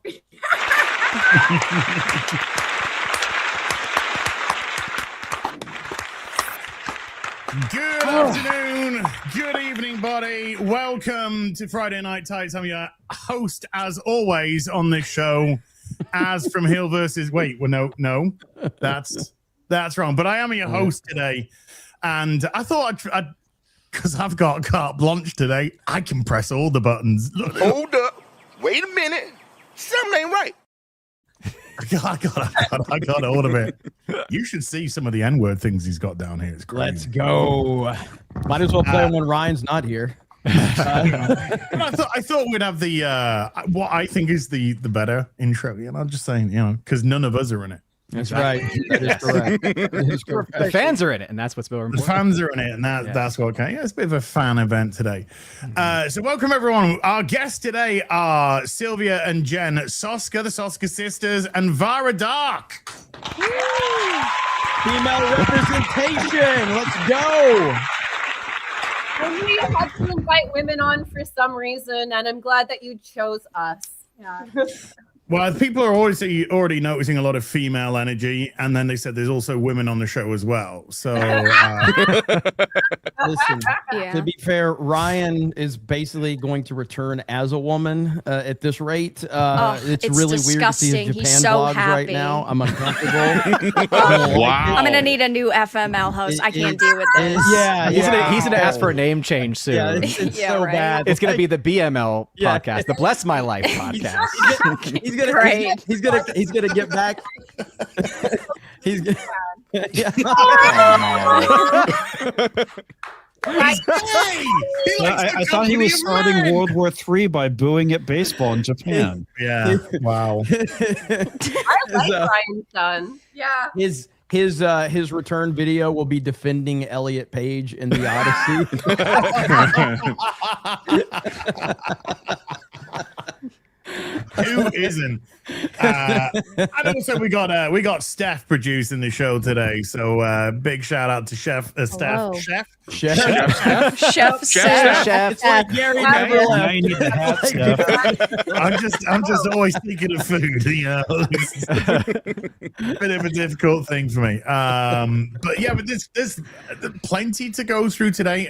Good afternoon, good evening, buddy. Welcome to Friday Night Tights. I'm your host, as always, on this show. As from Heel versus. Wait, well, no, that's wrong. But I am your host today, and I thought I'd because I've got carte blanche today, I can press all the buttons. Hold up, wait a minute, something ain't right. I got all of it. You should see some of the N-word things he's got down here. It's crazy. Let's go. Might as well play when Ryan's not here. I thought we'd have the what I think is the better intro. You know, I'm just saying, because none of us are in it. That's right. That is correct. That is correct. The fans are in it, and that's what's more important. The fans are in it, and that's what. Okay, it's a bit of a fan event today. So welcome everyone. Our guests today are Sylvia and Jen, Soska, the Soska sisters, and Vara Dark. Female representation. Let's go. And we had to invite women on for some reason, and I'm glad that you chose us. Yeah. Well, people are already noticing a lot of female energy, and then they said there's also women on the show as well. So, listen, to be fair, Ryan is basically going to return as a woman at this rate. It's really disgusting. weird to see his Japan He's so vlogs happy. right now. I'm uncomfortable. Wow. I'm gonna need a new FML host. I can't deal with this. Yeah, He's gonna ask for a name change soon. Yeah, it's Yeah, so right. bad. It's gonna be the BML Yeah. podcast, the Bless My Life podcast. He's gonna get back. He's gonna, yeah. I thought he was starting World War III by booing at baseball in Japan. Yeah. Wow. I like Ryan's son. Yeah. His return video will be defending Elliot Page in the Odyssey. Who isn't? And also we got Steph producing the show today, so big shout out to Steph. Chef. It's like Gary never left. Now you need the hat, Steph. I'm just always thinking of food. Bit of a difficult thing for me. But yeah, but there's plenty to go through today.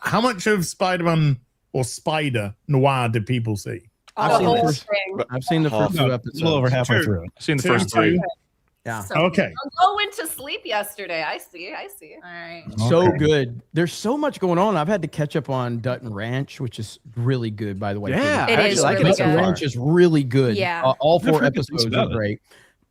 How much of Spider-Man or Spider Noir did people see? I've seen the whole first thing. two A episodes. little over halfway through. I've seen the first three. Yeah. So, Okay. I went to sleep yesterday. I see. All right. So good. There's so much going on. I've had to catch up on Dutton Ranch, which is really good, by the way. Yeah, It I is actually like really it so good. far. Ranch is really good. Yeah. All four I've heard good things episodes about are it. great.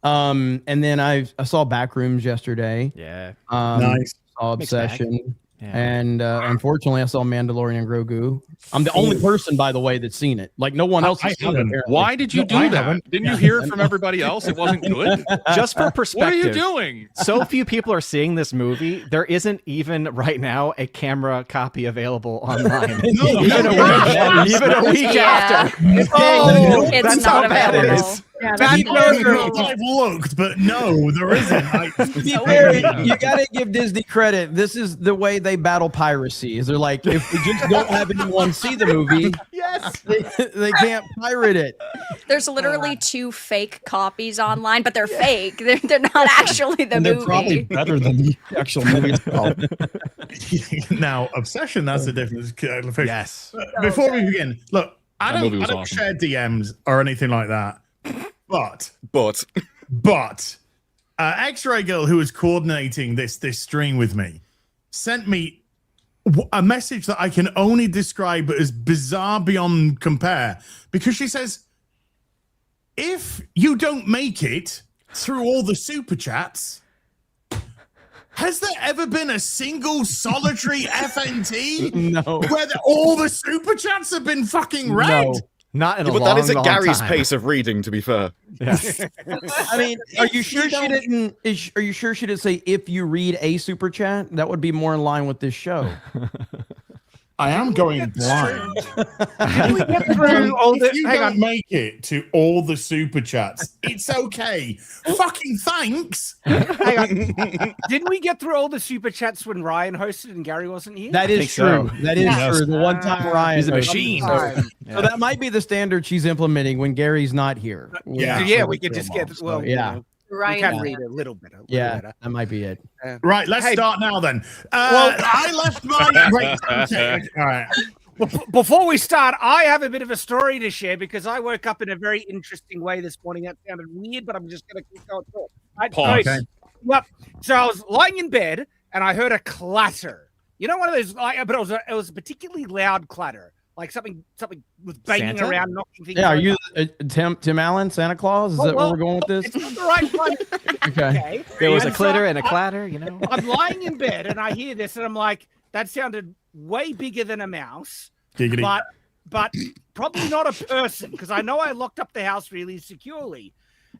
And then I saw Backrooms yesterday. Yeah. Nice. Saw Mixed bag. Obsession. Yeah. And unfortunately, I saw Mandalorian Grogu. I'm the only person, by the way, that's seen it. Like no one else has seen it. haven't. Apparently. Why did you No, do I that? haven't. Didn't you hear it from everybody else? It wasn't good. Just for What are perspective, you doing? so few people are seeing this movie. There isn't even right now a camera copy available online. Even a week Yeah. after. Oh, It's that's not how bad it available. is. I've looked, but no, there isn't. To be fair, you gotta give Disney credit. This is the way they battle piracy. Is they're like, if we just don't have anyone see the movie, Yes. they can't pirate it. There's literally 2 fake copies online, but they're fake. They're not actually the And they're movie. probably better than the actual movie itself. Now, Obsession, that's the difference. Yes. Before we begin, look, I That movie don't was awesome. share DMs or anything like that. But X-Ray Girl, who is coordinating this stream with me, sent me a message that I can only describe as bizarre beyond compare, because she says, if you don't make it through all the super chats, has there ever been a single solitary FNT No. where all the super chats have been fucking read? No. Not in a But long, that is at long Gary's time. pace of reading, to be fair. Yeah. I mean, are you sure she didn't? Are you sure she didn't say if you read a super chat? That would be more in line with this show. I am going blind. If you Hang don't on, make it to all the super chats. It's okay. Fucking thanks. Hang on. Didn't we get through all the super chats when Ryan hosted and Gary wasn't here? That is true. That is true. The one time Ryan. He's a hosted. machine. So that might be the standard she's implementing when Gary's not here. Yeah, we could just get yeah. you know, we Ryan. can read a little bit. That might be it. Right, let's start now then. I left my okay. All right. Before we start, I have a bit of a story to share because I woke up in a very interesting way this morning. That sounded weird, but I'm just going to keep going through it. Pause. Yep. So I was lying in bed and I heard a clatter. You know, one of those, but it was a particularly loud clatter, like something was banging Santa? around, knocking things. Yeah, are over. you Tim Allen, Santa Claus? Is that where we're going with this? It's not the right one. Okay. There was a And so clitter and a clatter, you know. I'm lying in bed and I hear this and I'm like, that sounded way bigger than a mouse. Giggity. But probably not a person because I know I locked up the house really securely.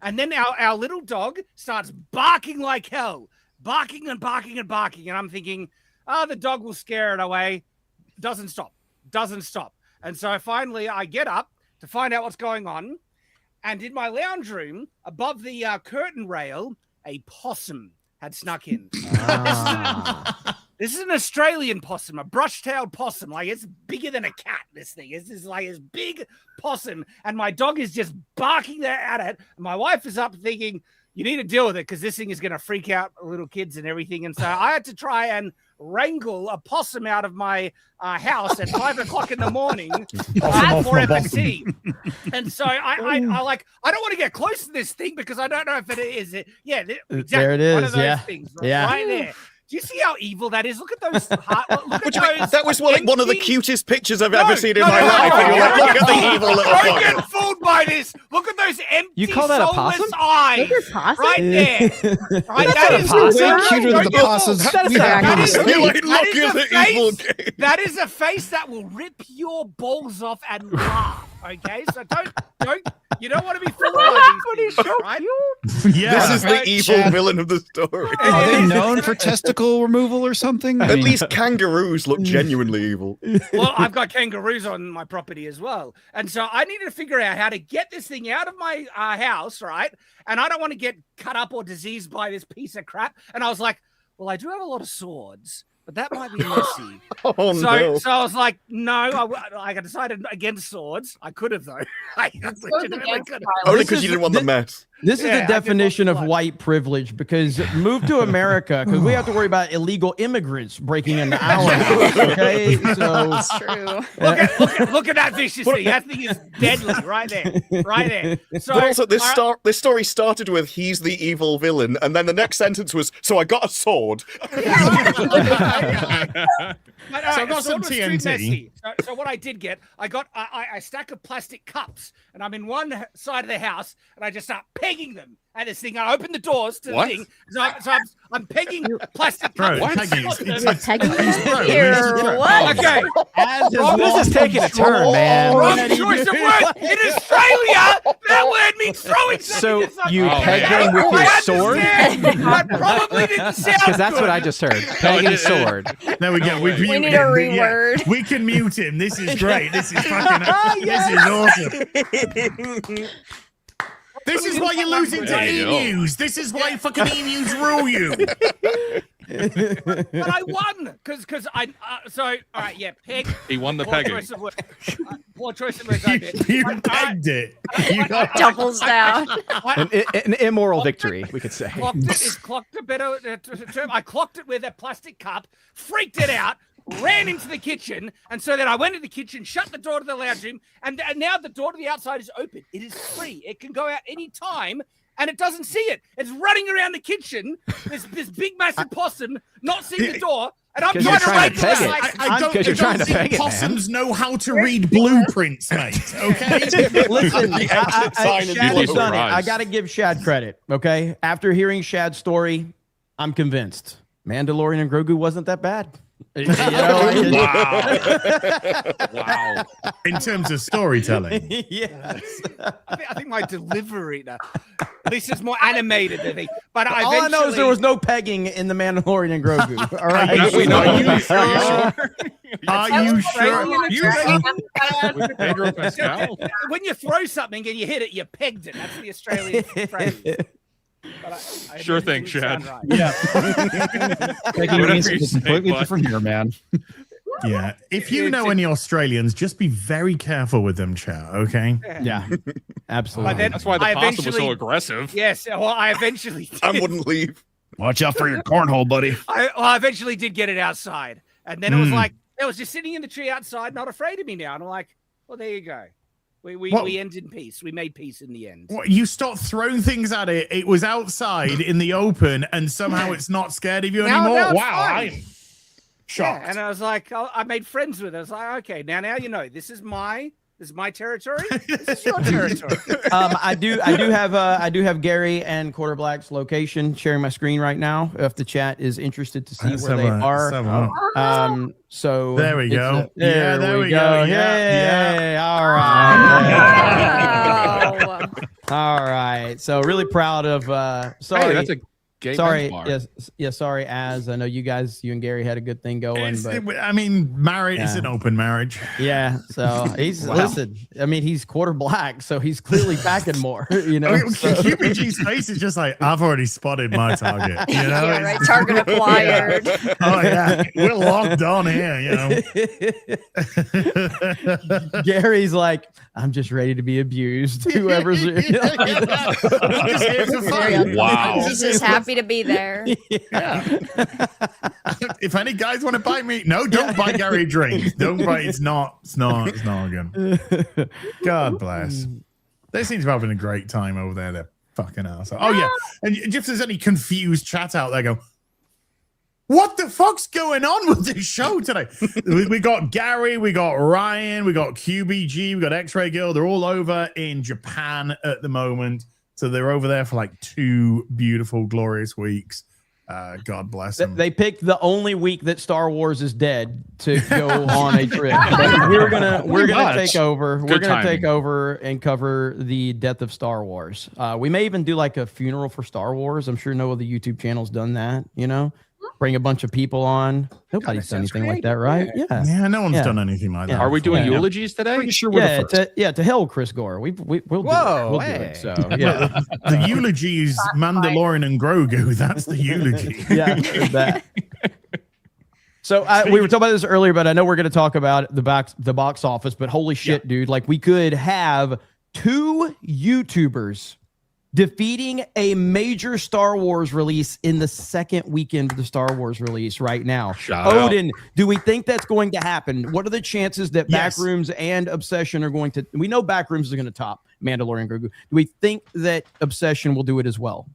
And then our little dog starts barking like hell, barking and barking and barking. And I'm thinking, the dog will scare it away. Doesn't stop. And so finally I get up to find out what's going on. And in my lounge room, above the curtain rail, a possum had snuck in. This is an Australian possum, a brush-tailed possum. Like, it's bigger than a cat, this thing. It's like this big possum, and my dog is just barking there at it. And my wife is up thinking, you need to deal with it because this thing is going to freak out little kids and everything. And so I had to try and wrangle a possum out of my house at 5 o'clock in the morning for FNT. And so I don't want to get close to this thing because I don't know if it is it. Yeah, exactly. There it is. One of those things, right there. Do you see how evil that is? Look at those. That was one of the cutest pictures I've ever seen in my life. And you're like, look at the evil little Don't fucker. get fooled by this. Look at those empty, You call that a soulless possum? eyes. Those are possums? Right there. Right, that is Way cuter than the possums. That's we have not in the actually- States. You're like, look at the evil game. That is a face that will rip your balls off and laugh. Okay, so you don't want to be fooled by these things, right? Yeah. This is the evil villain of the story. Are they known for testicle removal or something? At least kangaroos look genuinely evil. Well, I've got kangaroos on my property as well. And so I needed to figure out how to get this thing out of my house, right? And I don't want to get cut up or diseased by this piece of crap. And I was like, well, I do have a lot of swords, but that might be messy. No. So I was like, no, I decided against swords. I could have, though. I legitimately could have. Only because you didn't want the mess. This is Yeah, the I did definition want of blood. white privilege because move to America because we have to worry about illegal immigrants breaking into our house. Okay, so That's true. Look at that vicious thing. That thing is deadly right there. So, But also, this story started with he's the evil villain, and then the next sentence was, so I got a sword. But, So I've got some sword was too TNT. messy. So what I did get, I got a stack of plastic cups, and I'm in one side of the house, and I just start pegging them at this thing. I open the doors to What? the thing, so I'm pegging plastic Bro, cups. Peggy, it's Pegging bro, here. bro. What? Okay, This is taking a turn, man. wrong choice of word. In Australia, that word means throwing something. So at something. you Oh, peg man. them with your I sword? understand. That probably didn't sound Because that's what good. I just heard. Pegging sword. There we go. We muted need a him. Yeah, reword. we can mute him. This is great. This is fucking. This is awesome. This is why you're losing to There you go. emus. This is why fucking emus rule you. But I won because I all right, yeah, peg. He won the Poor pegging. choice of words. Poor choice of words. I did. You But pegged it. You got Doubles down. An immoral victory, we could say. Clocked a better term. I clocked it with a plastic cup, freaked it out, ran into the kitchen, and so then I went to the kitchen, shut the door to the lounge room, and now the door to the outside is open. It is free. It can go out any time, and it doesn't see it. It's running around the kitchen. This big massive possum not seeing the door, and I'm 'Cause you're trying to trying to wrangle peg it. it. Like, I don't, Because you're trying to think peg it, man. possums know how to read blueprints, mate. Okay. listen, The exit sign is Shad blue. has done it. I Surprise. got to give Shad credit. Okay, after hearing Shad's story, I'm convinced Mandalorian and Grogu wasn't that bad. You know, Wow. In terms of storytelling. yes. I think my delivery now. This is more animated than me. But All I know is there was no pegging in the Mandalorian and Grogu. All right. Are you sure? Are you sure? With Pedro Pascal. When you throw something and you hit it, you pegged it. That's the Australian phrase. But I Sure didn't thing, sound Shad. right. Yeah. Taking Whatever it you say, completely bud. different here, man. Yeah. If you know any Australians, just be very careful with them, chat. Okay. Yeah, absolutely. But then That's why the I pasta was so eventually- aggressive. Yes, well, I eventually did. I wouldn't leave. Watch out for your cornhole, buddy. I eventually did get it outside. And then it was like, it was just sitting in the tree outside, not afraid of me now. And I'm like, well, there you go. We ended in peace. We made peace in the end. What, you stopped throwing things at it. It was outside in the open, and somehow it's not scared of you Now- anymore. now it's Wow, fine. I'm shocked. Yeah, and I was like, I made friends with it. I was like, okay, now you know this is my territory. This is your territory. I do have Gary and Quarter Black's location sharing my screen right now. If the chat is interested to see Let's where have they a- are, let's have a- so There we it's go. there, there we we go. go. Hey, Yeah, all right, Wow. all right. So really proud of. Sorry, Hey, that's a gay sorry. men's bar. Yes. Sorry, as I know you and Gary had a good thing going, but I mean, marriage is Yeah. an open marriage. yeah. So he's listen. I mean, he's Quarter Black, so he's clearly packing more. You know. I mean, so- QPG's face is just like, I've already spotted my target. You know? Yeah, It's- right. Target acquired. Oh yeah, we're locked on here. You know. Gary's like, I'm just ready to be abused. Whoever's I'm just here for fun. Wow. I'm Just happy to be there. Yeah. If any guys want to buy me, no, don't buy Gary drinks. Don't buy. It's not again. God bless. They seem to be having a great time over there. They're fucking ass. Oh yeah. And if there's any confused chat out there, go, what the fuck's going on with this show today? We got Gary, we got Ryan, we got QBG, we got X-Ray Girl. They're all over in Japan at the moment. So they're over there for like 2 beautiful, glorious weeks. God bless them. They picked the only week that Star Wars is dead to go on a trip. But we're gonna take over. We're Good gonna take timing. over and cover the death of Star Wars. We may even do like a funeral for Star Wars. I'm sure no other YouTube channel's done that. You know, bring a bunch of people on. Nobody's done anything like that, right? Yeah. Yeah, no one's Yeah. done anything like that. Are we doing Yeah. eulogies today? Pretty sure we're the first. To hell, Chris Gore. We'll do it. Whoa, We'll do hey. it. So yeah, The eulogy is Mandalorian and Grogu. That's the eulogy. yeah. That. So we were talking about this earlier, but I know we're going to talk about the box office. But holy shit, dude! Like we could have 2 YouTubers defeating a major Star Wars release in the second weekend of the Star Wars release right now. Shout out. Odin, do we think that's going to happen? What are the chances that Yes. Backrooms and Obsession are going to? We know Backrooms is going to top Mandalorian Grogu. Do we think that Obsession will do it as well?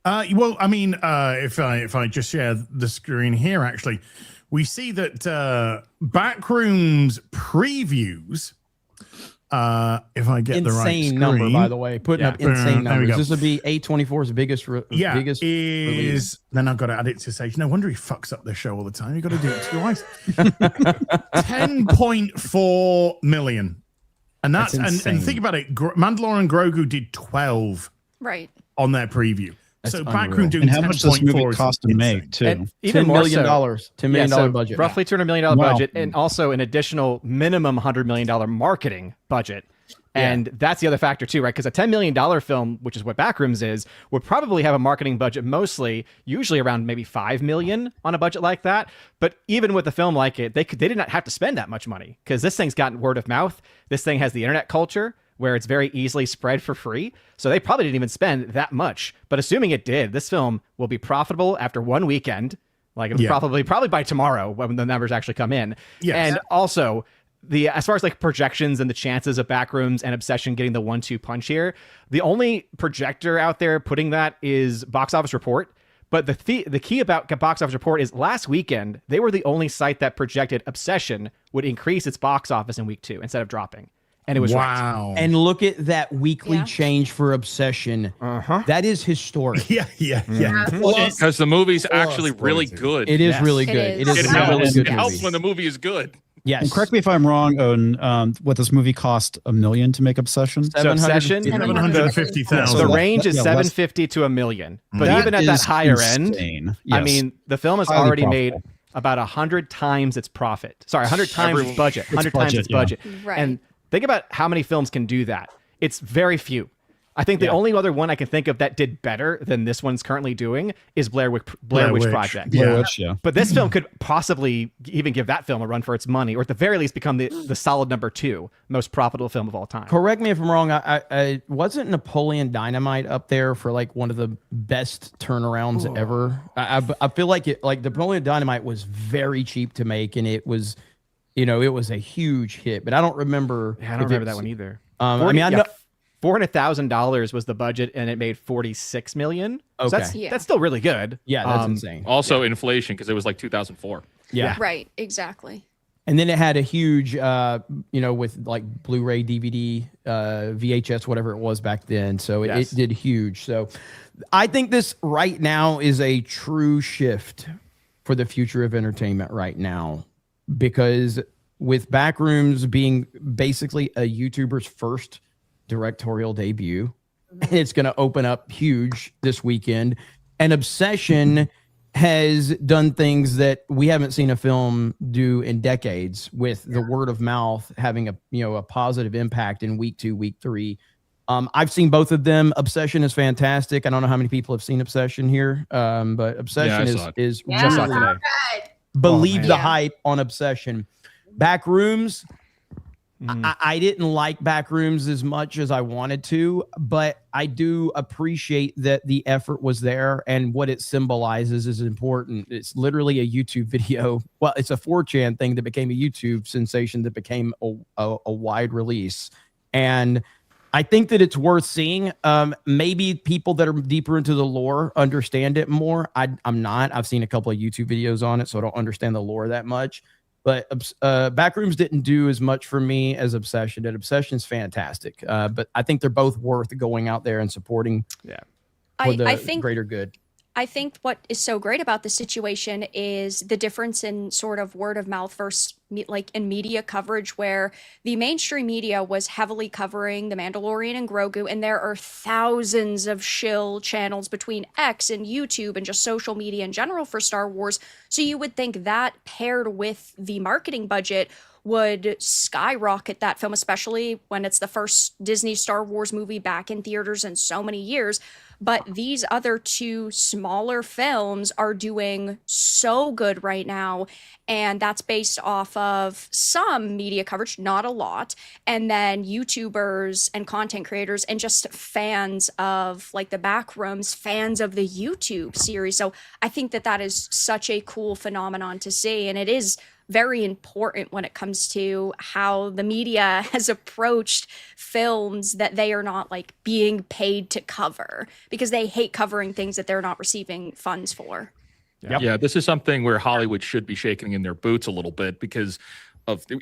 Well, I mean, if I just share the screen here, actually, we see that Backrooms previews. If I get the right Insane screen, number, by the way, putting up insane There we numbers. go. This would be A24's biggest. Yeah, biggest release. is then I've got to add it to say. No wonder he fucks up the show all the time. You got to do it twice. 10.4 million, and that's and insane. think about it. Mandalorian and Grogu did 12 Right. on their preview. That's So unreal. Backroom doing And how much does this 10.4 movie is cost to insane. make, too? And even $10 more million, so, $10 million so budget. roughly $200 million Wow. budget, and also an additional minimum $100 million marketing budget. And that's the other factor too, right? Because a $10 million film, which is what Backrooms is, would probably have a marketing budget mostly, usually around maybe $5 million on a budget like that. But even with a film like it, they did not have to spend that much money because this thing's gotten word of mouth. This thing has the internet culture where it's very easily spread for free. So they probably didn't even spend that much. But assuming it did, this film will be profitable after one weekend. Like it'll probably by tomorrow when the numbers actually come in. Yes. And also as far as like projections and the chances of Backrooms and Obsession getting the 1-2 punch here, the only projector out there putting that is Box Office Report. But the key about Box Office Report is last weekend, they were the only site that projected Obsession would increase its box office in week 2 instead of dropping. And it was right. Wow. And look at that weekly Yeah. change for Obsession. That is historic. yeah. Because the movie's actually really good. It is Yes. really It good. is. It is It a helps. really good It helps movie. when the movie is good. Yes. And correct me if I'm wrong, Odin. What this movie cost $1 million to make Obsession? So Obsession, 750,000. the So range is yeah, 750 to $1 million. But even at that is higher end, insane. I Yes. mean, the film has Highly already made profitable. about 100 times its profit. Sorry, 100 times its budget. 100 times its budget. Right. And think about how many films can do that. It's very few. I think the only other one I can think of that did better than this one's currently doing is Blair Witch Project. Blair Witch, yeah. But this film could possibly even give that film a run for its money, or at the very least become the solid number 2 most profitable film of all time. Correct me if I'm wrong. I wasn't Napoleon Dynamite up there for like one of the best turnarounds ever. I feel like Napoleon Dynamite was very cheap to make, and it was, it was a huge hit. But I don't remember. Yeah, I don't remember that one either. I know. $400,000 was the budget, and it made $46 million. Okay, So that's still really good. Yeah, that's insane. Also, inflation because it was like 2004. Yeah, Right, exactly. and then it had a huge, with like Blu-ray, DVD, VHS, whatever it was back then. So it did huge. So I think this right now is a true shift for the future of entertainment right now, because with Backrooms being basically a YouTuber's first directorial debut, and it's going to open up huge this weekend, and Obsession has done things that we haven't seen a film do in decades, with the word of mouth having a positive impact in week 2, week 3. I've seen both of them. Obsession is fantastic. I don't know how many people have seen Obsession here, but Obsession is really, believe the hype on Obsession. Backrooms, I didn't like Backrooms as much as I wanted to, but I do appreciate that the effort was there, and what it symbolizes is important. It's literally a YouTube video. Well, it's a 4chan thing that became a YouTube sensation that became a wide release. And I think that it's worth seeing. Maybe people that are deeper into the lore understand it more. I'm not. I've seen a couple of YouTube videos on it, so I don't understand the lore that much. But Backrooms didn't do as much for me as Obsession did. Obsession's fantastic. But I think they're both worth going out there and supporting for the greater good. I think what is so great about the situation is the difference in sort of word of mouth versus like in media coverage, where the mainstream media was heavily covering The Mandalorian and Grogu, and there are thousands of shill channels between X and YouTube and just social media in general for Star Wars. So you would think that paired with the marketing budget would skyrocket that film, especially when it's the first Disney Star Wars movie back in theaters in so many years. But these other 2 smaller films are doing so good right now. And that's based off of some media coverage, not a lot. And then YouTubers and content creators and just fans of like the Backrooms, fans of the YouTube series. So I think that is such a cool phenomenon to see. And it is very important when it comes to how the media has approached films that they are not like being paid to cover, because they hate covering things that they're not receiving funds for. Yeah, this is something where Hollywood should be shaking in their boots a little bit, because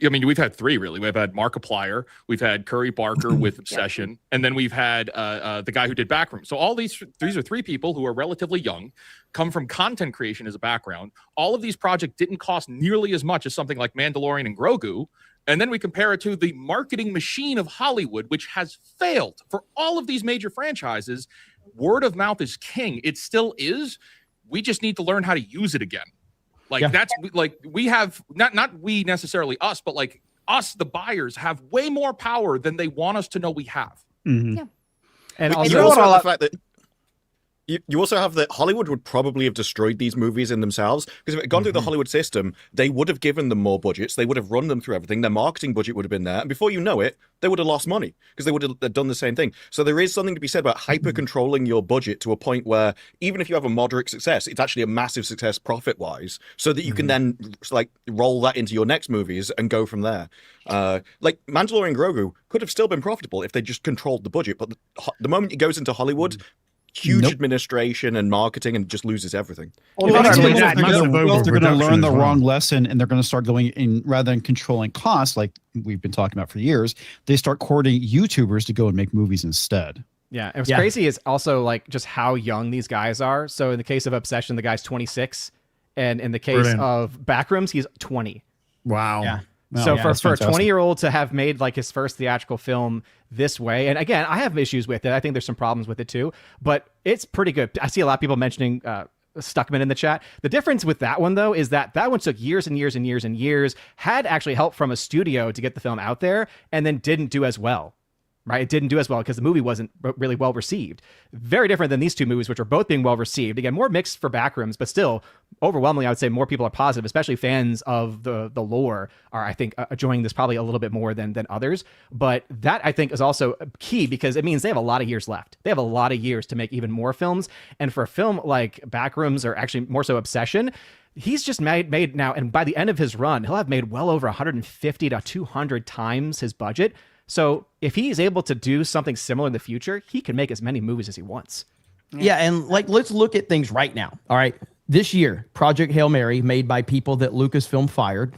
we've had 3 really. We've had Markiplier, we've had Curry Barker with Obsession, and then we've had the guy who did Backrooms. So all these are 3 people who are relatively young, come from content creation as a background. All of these projects didn't cost nearly as much as something like Mandalorian and Grogu. And then we compare it to the marketing machine of Hollywood, which has failed for all of these major franchises. Word of mouth is king. It still is. We just need to learn how to use it again. That's like, we have not we necessarily us, but like us, the buyers, have way more power than they want us to know we have. Mm-hmm. Yeah. And you also have the fact that you also have that Hollywood would probably have destroyed these movies in themselves, because if it had gone through the Hollywood system, they would have given them more budgets. They would have run them through everything. Their marketing budget would have been there. And before you know it, they would have lost money, because they would have done the same thing. So there is something to be said about hyper controlling your budget to a point where even if you have a moderate success, it's actually a massive success profit wise, so that you can then like roll that into your next movies and go from there. Like Mandalorian Grogu could have still been profitable if they just controlled the budget. But the moment it goes into Hollywood, huge administration and marketing, and just loses everything. They're going to learn the wrong lesson, and they're going to start going in, rather than controlling costs like we've been talking about for years, they start courting YouTubers to go and make movies instead. Yeah, and what's crazy is also like just how young these guys are. So in the case of Obsession, the guy's 26, and in the case of Backrooms, he's 20. Wow. Yeah. So for a 20-year-old to have made like his first theatrical film this way, and again, I have issues with it. I think there's some problems with it too, but it's pretty good. I see a lot of people mentioning Stuckman in the chat. The difference with that one, though, is that one took years and years and years and years, had actually help from a studio to get the film out there, and then didn't do as well. Right? It didn't do as well because the movie wasn't really well received. Very different than these two movies, which are both being well received. Again, more mixed for Backrooms, but still, overwhelmingly, I would say more people are positive, especially fans of the lore are, I think, enjoying this probably a little bit more than others. But that, I think, is also key because it means they have a lot of years left. They have a lot of years to make even more films. And for a film like Backrooms, or actually more so Obsession, he's just made now, and by the end of his run, he'll have made well over 150 to 200 times his budget. So if he's able to do something similar in the future, he can make as many movies as he wants. Yeah, and like let's look at things right now. All right. This year, Project Hail Mary, made by people that Lucasfilm fired.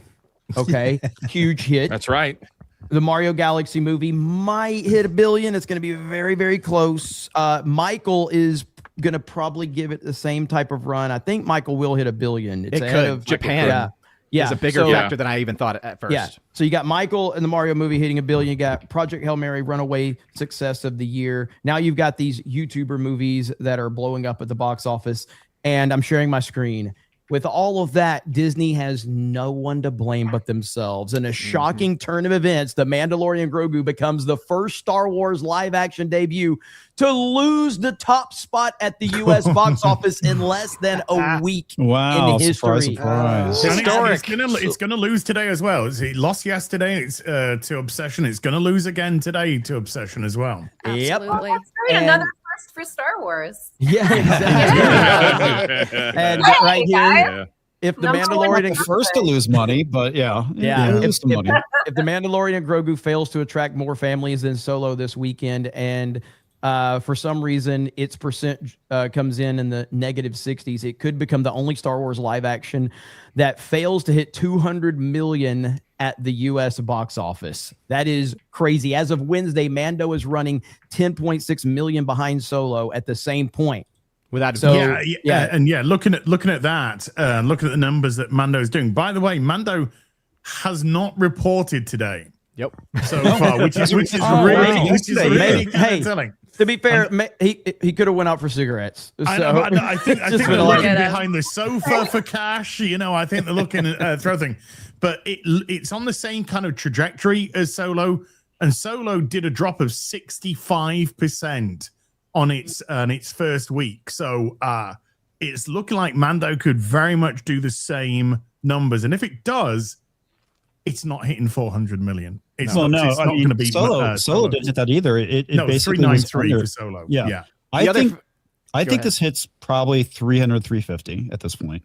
Okay. Huge hit. That's right. The Mario Galaxy movie might hit $1 billion. It's going to be very, very close. Michael is going to probably give it the same type of run. I think Michael will hit $1 billion. It's ahead of Japan. Yeah, is a bigger factor than I even thought at first. Yeah. So you got Michael and the Mario movie hitting $1 billion. You got Project Hail Mary, runaway success of the year. Now you've got these YouTuber movies that are blowing up at the box office. And I'm sharing my screen. With all of that, Disney has no one to blame but themselves. In a shocking turn of events, The Mandalorian Grogu becomes the first Star Wars live-action debut to lose the top spot at the U.S. box office in less than a week Wow, in history. surprise. Historic. It's going to lose today as well. It lost yesterday to Obsession. It's going to lose again today to Obsession as well. Yep. Absolutely. That's right. Another first for Star Wars. Yeah, exactly. And right here, if the Mandalorian The first to lose money, but lose some money. If the Mandalorian Grogu fails to attract more families than Solo this weekend, and for some reason its percent comes in the negative 60s, it could become the only Star Wars live action that fails to hit 200 million at the U.S. box office. That is crazy. As of Wednesday, Mando is running 10.6 million behind Solo at the same point. Without looking at that, looking at the numbers that Mando is doing. By the way, Mando has not reported today. Yep. So far, which is really telling. To be fair, he could have went out for cigarettes. So. I think they're looking behind the sofa for cash. I think they're looking at throw thing, but it's on the same kind of trajectory as Solo, and Solo did a drop of 65% on its first week. So it's looking like Mando could very much do the same numbers, and if it does, it's not hitting 400 million. It's not going to be Solo didn't hit that either. It basically 393 for Solo. Yeah. I think this hits probably 300, 350 at this point.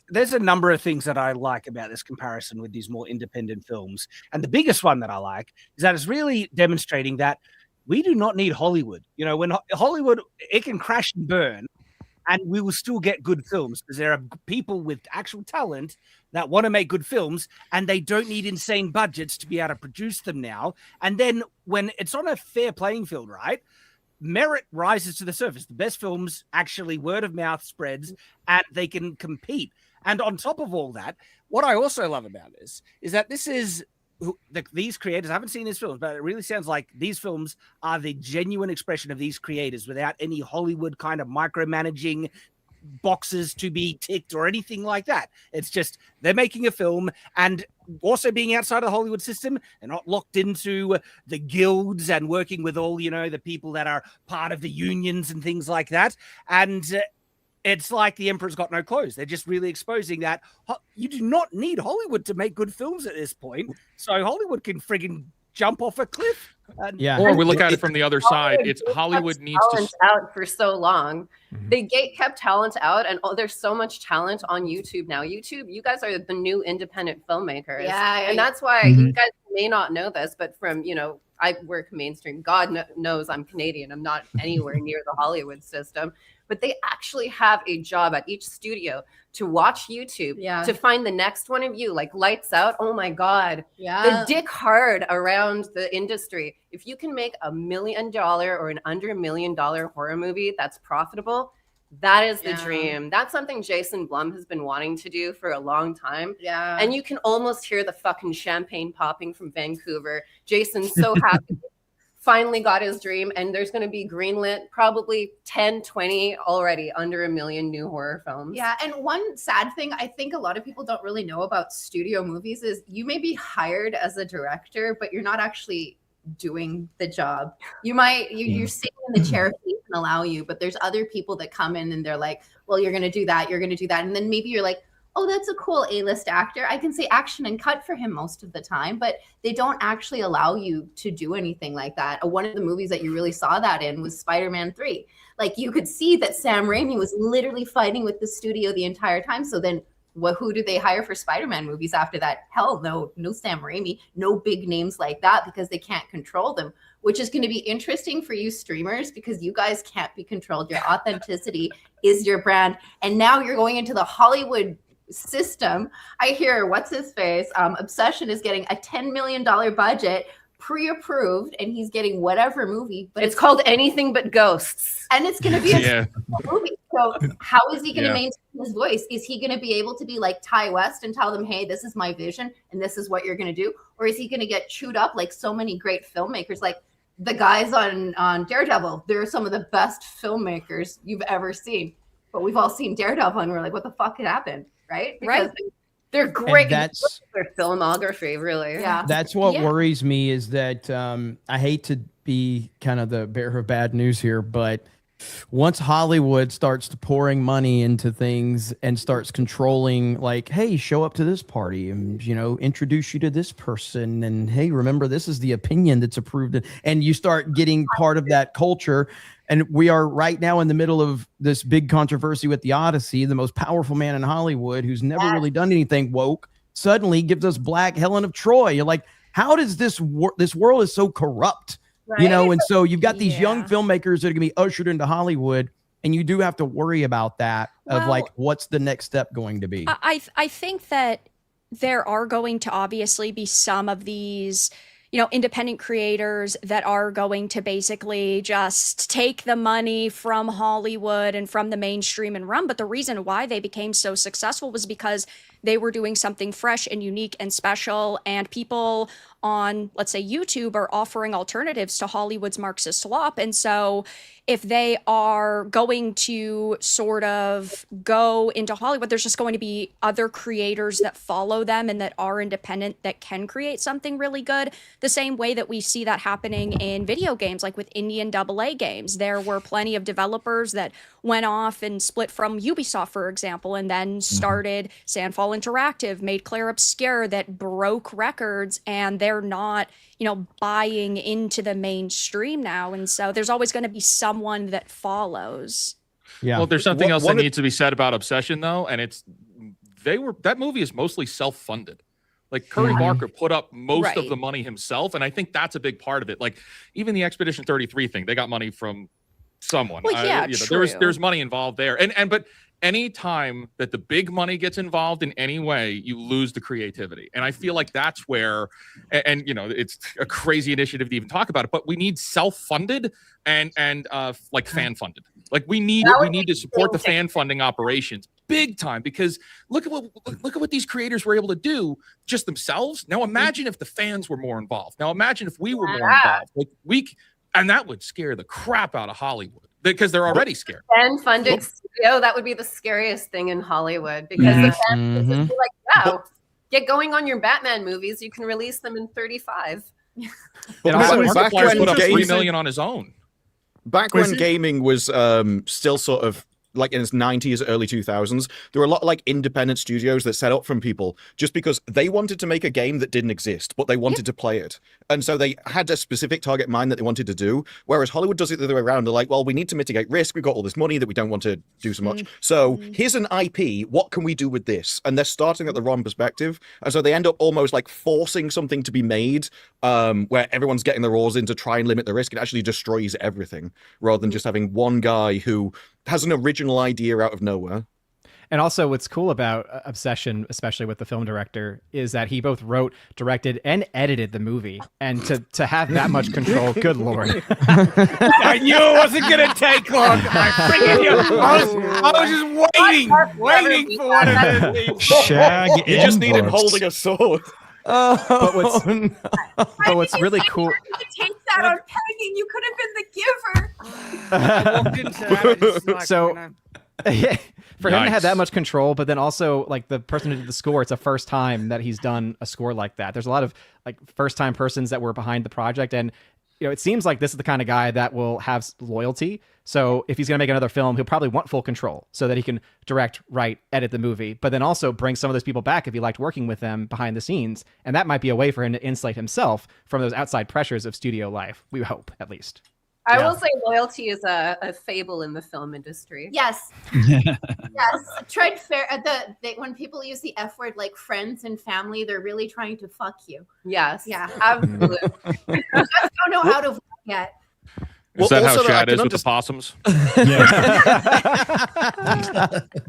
There's a number of things that I like about this comparison with these more independent films, and the biggest one that I like is that it's really demonstrating that we do not need Hollywood. When Hollywood, it can crash and burn, and we will still get good films because there are people with actual talent that want to make good films, and they don't need insane budgets to be able to produce them now. And then when it's on a fair playing field, right, merit rises to the surface. The best films actually word of mouth spreads, and they can compete. And on top of all that, what I also love about this is that this is these creators. I haven't seen these films, but it really sounds like these films are the genuine expression of these creators without any Hollywood kind of micromanaging boxes to be ticked or anything like that. It's just they're making a film, and also being outside of the Hollywood system, they're not locked into the guilds and working with all the people that are part of the unions and things like that. And it's like the Emperor's got no clothes. They're just really exposing that you do not need Hollywood to make good films at this point. So Hollywood can friggin' jump off a cliff. Or we look at it from the other side. It's Hollywood needs to out for so long. They kept talent out, and there's so much talent on YouTube now. YouTube, you guys are the new independent filmmakers. Yeah, and that's why you guys may not know this, but from I work mainstream. God knows I'm Canadian. I'm not anywhere near the Hollywood system. But they actually have a job at each studio to watch YouTube, to find the next one of you, like Lights Out. Oh my God. The dick hard around the industry. If you can make $1 million or an under $1 million horror movie that's profitable, that is the dream. That's something Jason Blum has been wanting to do for a long time. Yeah. And you can almost hear the fucking champagne popping from Vancouver. Jason's so happy. finally got his dream, and there's going to be greenlit probably 10, 20 already under 1 million new horror films. Yeah, and one sad thing I think a lot of people don't really know about studio movies is you may be hired as a director, but you're not actually doing the job. You're sitting in the chair if they can allow you, but there's other people that come in and they're like, well, you're going to do that, you're going to do that. And then maybe you're like, oh, that's a cool A-list actor. I can say action and cut for him most of the time, but they don't actually allow you to do anything like that. One of the movies that you really saw that in was Spider-Man 3. Like, you could see that Sam Raimi was literally fighting with the studio the entire time. So then who did they hire for Spider-Man movies after that? Hell no Sam Raimi, no big names like that, because they can't control them, which is going to be interesting for you streamers because you guys can't be controlled. Your authenticity is your brand. And now you're going into the Hollywood system. I hear what's his face Obsession is getting a $10 million budget pre-approved, and he's getting whatever movie, but it's called Anything But Ghosts, and it's going to be a Yeah. movie. So how is he going to maintain his voice? Is he going to be able to be like Ty West and tell them, hey, this is my vision and this is what you're going to do? Or is he going to get chewed up like so many great filmmakers, like the guys on Daredevil? They're some of the best filmmakers you've ever seen, but we've all seen Daredevil and we're like, what the fuck happened? Right? Because they're great. And that's their filmography, really. Yeah. That's what worries me, is that I hate to be kind of the bearer of bad news here, but once Hollywood starts pouring money into things and starts controlling, like, hey, show up to this party and, you know, introduce you to this person, and hey, remember, this is the opinion that's approved, and you start getting part of that culture. And we are right now in the middle of this big controversy with the Odyssey. The most powerful man in Hollywood, who's never really done anything woke, suddenly gives us Black Helen of Troy. You're like, how does this world is so corrupt? Right? You know, and so you've got these young filmmakers that are going to be ushered into Hollywood, and you do have to worry about that of like, what's the next step going to be? I think that there are going to obviously be some of these, you know, independent creators that are going to basically just take the money from Hollywood and from the mainstream and run. But the reason why they became so successful was because they were doing something fresh and unique and special, and people on, let's say, YouTube are offering alternatives to Hollywood's Marxist slop. And so if they are going to sort of go into Hollywood, there's just going to be other creators that follow them and that are independent that can create something really good. The same way that we see that happening in video games, like with Indian AA games. There were plenty of developers that went off and split from Ubisoft, for example, and then started Sandfall Interactive, made Claire Obscure, that broke records, and they're not, you know, buying into the mainstream now. And so there's always going to be someone that follows. Yeah. Well, there's something else that needs to be said about Obsession, though, and it's that movie is mostly self-funded. Like, Curry Barker put up most of the money himself, and I think that's a big part of it. Like, even the Expedition 33 thing, they got money from someone. Well, yeah, you know, there's money involved there, but any time that the big money gets involved in any way, you lose the creativity. And I feel like that's where, and you know, it's a crazy initiative to even talk about it, but we need self-funded and like fan-funded. Like, we need to support the fan funding operations big time, because look at what these creators were able to do just themselves. Now imagine if the fans were more involved. Now imagine if we were more involved. Like, and that would scare the crap out of Hollywood, because they're already scared. Fan-funded studio, that would be the scariest thing in Hollywood, because the fans would be like, wow, get going on your Batman movies. You can release them in 35. Markiplier put up $3 million on his own. Back when gaming was still sort of like in its 90s, early 2000s, there were a lot of like independent studios that set up from people just because they wanted to make a game that didn't exist, but they wanted to play it. And so they had a specific target in mind that they wanted to do, whereas Hollywood does it the other way around. They're like, well, we need to mitigate risk. We've got all this money that we don't want to do so much. So here's an IP. What can we do with this? And they're starting at the wrong perspective. And so they end up almost like forcing something to be made where everyone's getting their oars in to try and limit the risk. It actually destroys everything, rather than just having one guy who has an original idea out of nowhere. And also, what's cool about Obsession, especially with the film director, is that he both wrote, directed, and edited the movie. And to have that much control, good lord! I knew it wasn't gonna take long. I freaking knew. I was just waiting for one of these. Shag You just needed inbox. holding a sword. But what's really cool. You could take that on pegging. You could have been the giver. I walked into that and it's like, So- you know, For him to have Yikes. that much control, but then also like the person who did the score, it's the first time that he's done a score like that. There's a lot of like first time persons that were behind the project, and it seems like this is the kind of guy that will have loyalty. So if he's gonna make another film, he'll probably want full control so that he can direct, write, edit the movie, but then also bring some of those people back if he liked working with them behind the scenes, and that might be a way for him to insulate himself from those outside pressures of studio life. We hope, at least. I will say loyalty is a fable in the film industry. Yes. Yes. Tread fair. When people use the F word like friends and family, they're really trying to fuck you. Yes. Yeah. Absolutely. I don't know how to fuck yet. Is that how also, I Shad can is with the possums?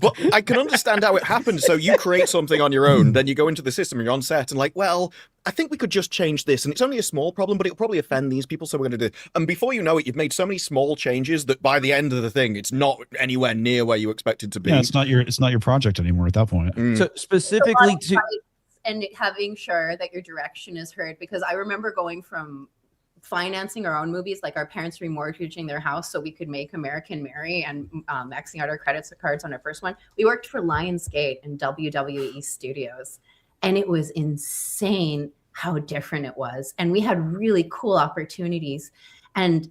But I can understand how it happened. So you create something on your own, then you go into the system and you're on set and like, well, I think we could just change this. And it's only a small problem, but it'll probably offend these people. So we're going to do it. And before you know it, you've made so many small changes that by the end of the thing, it's not anywhere near where you expect it to be. Yeah, it's not your project anymore at that point. So specifically to And having sure that your direction is heard, because I remember going from financing our own movies, like our parents remortgaging their house so we could make American Mary and maxing out our credits cards on our first one. We worked for Lionsgate and WWE Studios, and it was insane how different it was. And we had really cool opportunities. And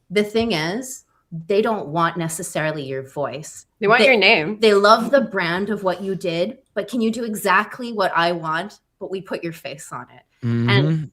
the thing is, they don't want necessarily your voice. They want your name. They love the brand of what you did, but can you do exactly what I want, but we put your face on it? And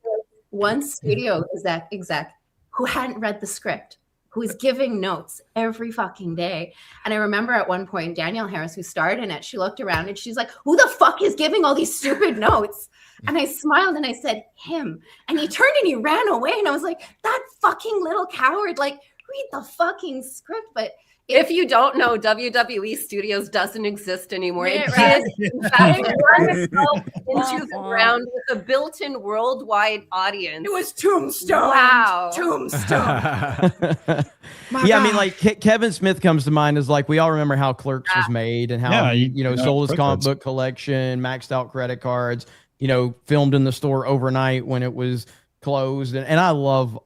one studio exec who hadn't read the script, who was giving notes every fucking day. And I remember at one point, Danielle Harris, who starred in it, she looked around and she's like, who the fuck is giving all these stupid notes? And I smiled and I said, him. And he turned and he ran away. And I was like, that fucking little coward, like, read the fucking script. But if you don't know, WWE Studios doesn't exist anymore. It Right. is, in fact, run itself into the ground with a built-in worldwide audience. it was Tombstone. Wow. Tombstone. I mean, like Kevin Smith comes to mind as like we all remember how Clerks was made and how Yeah, you know sold his credit comic cards. book collection, maxed out credit cards, filmed in the store overnight when it was closed, and I love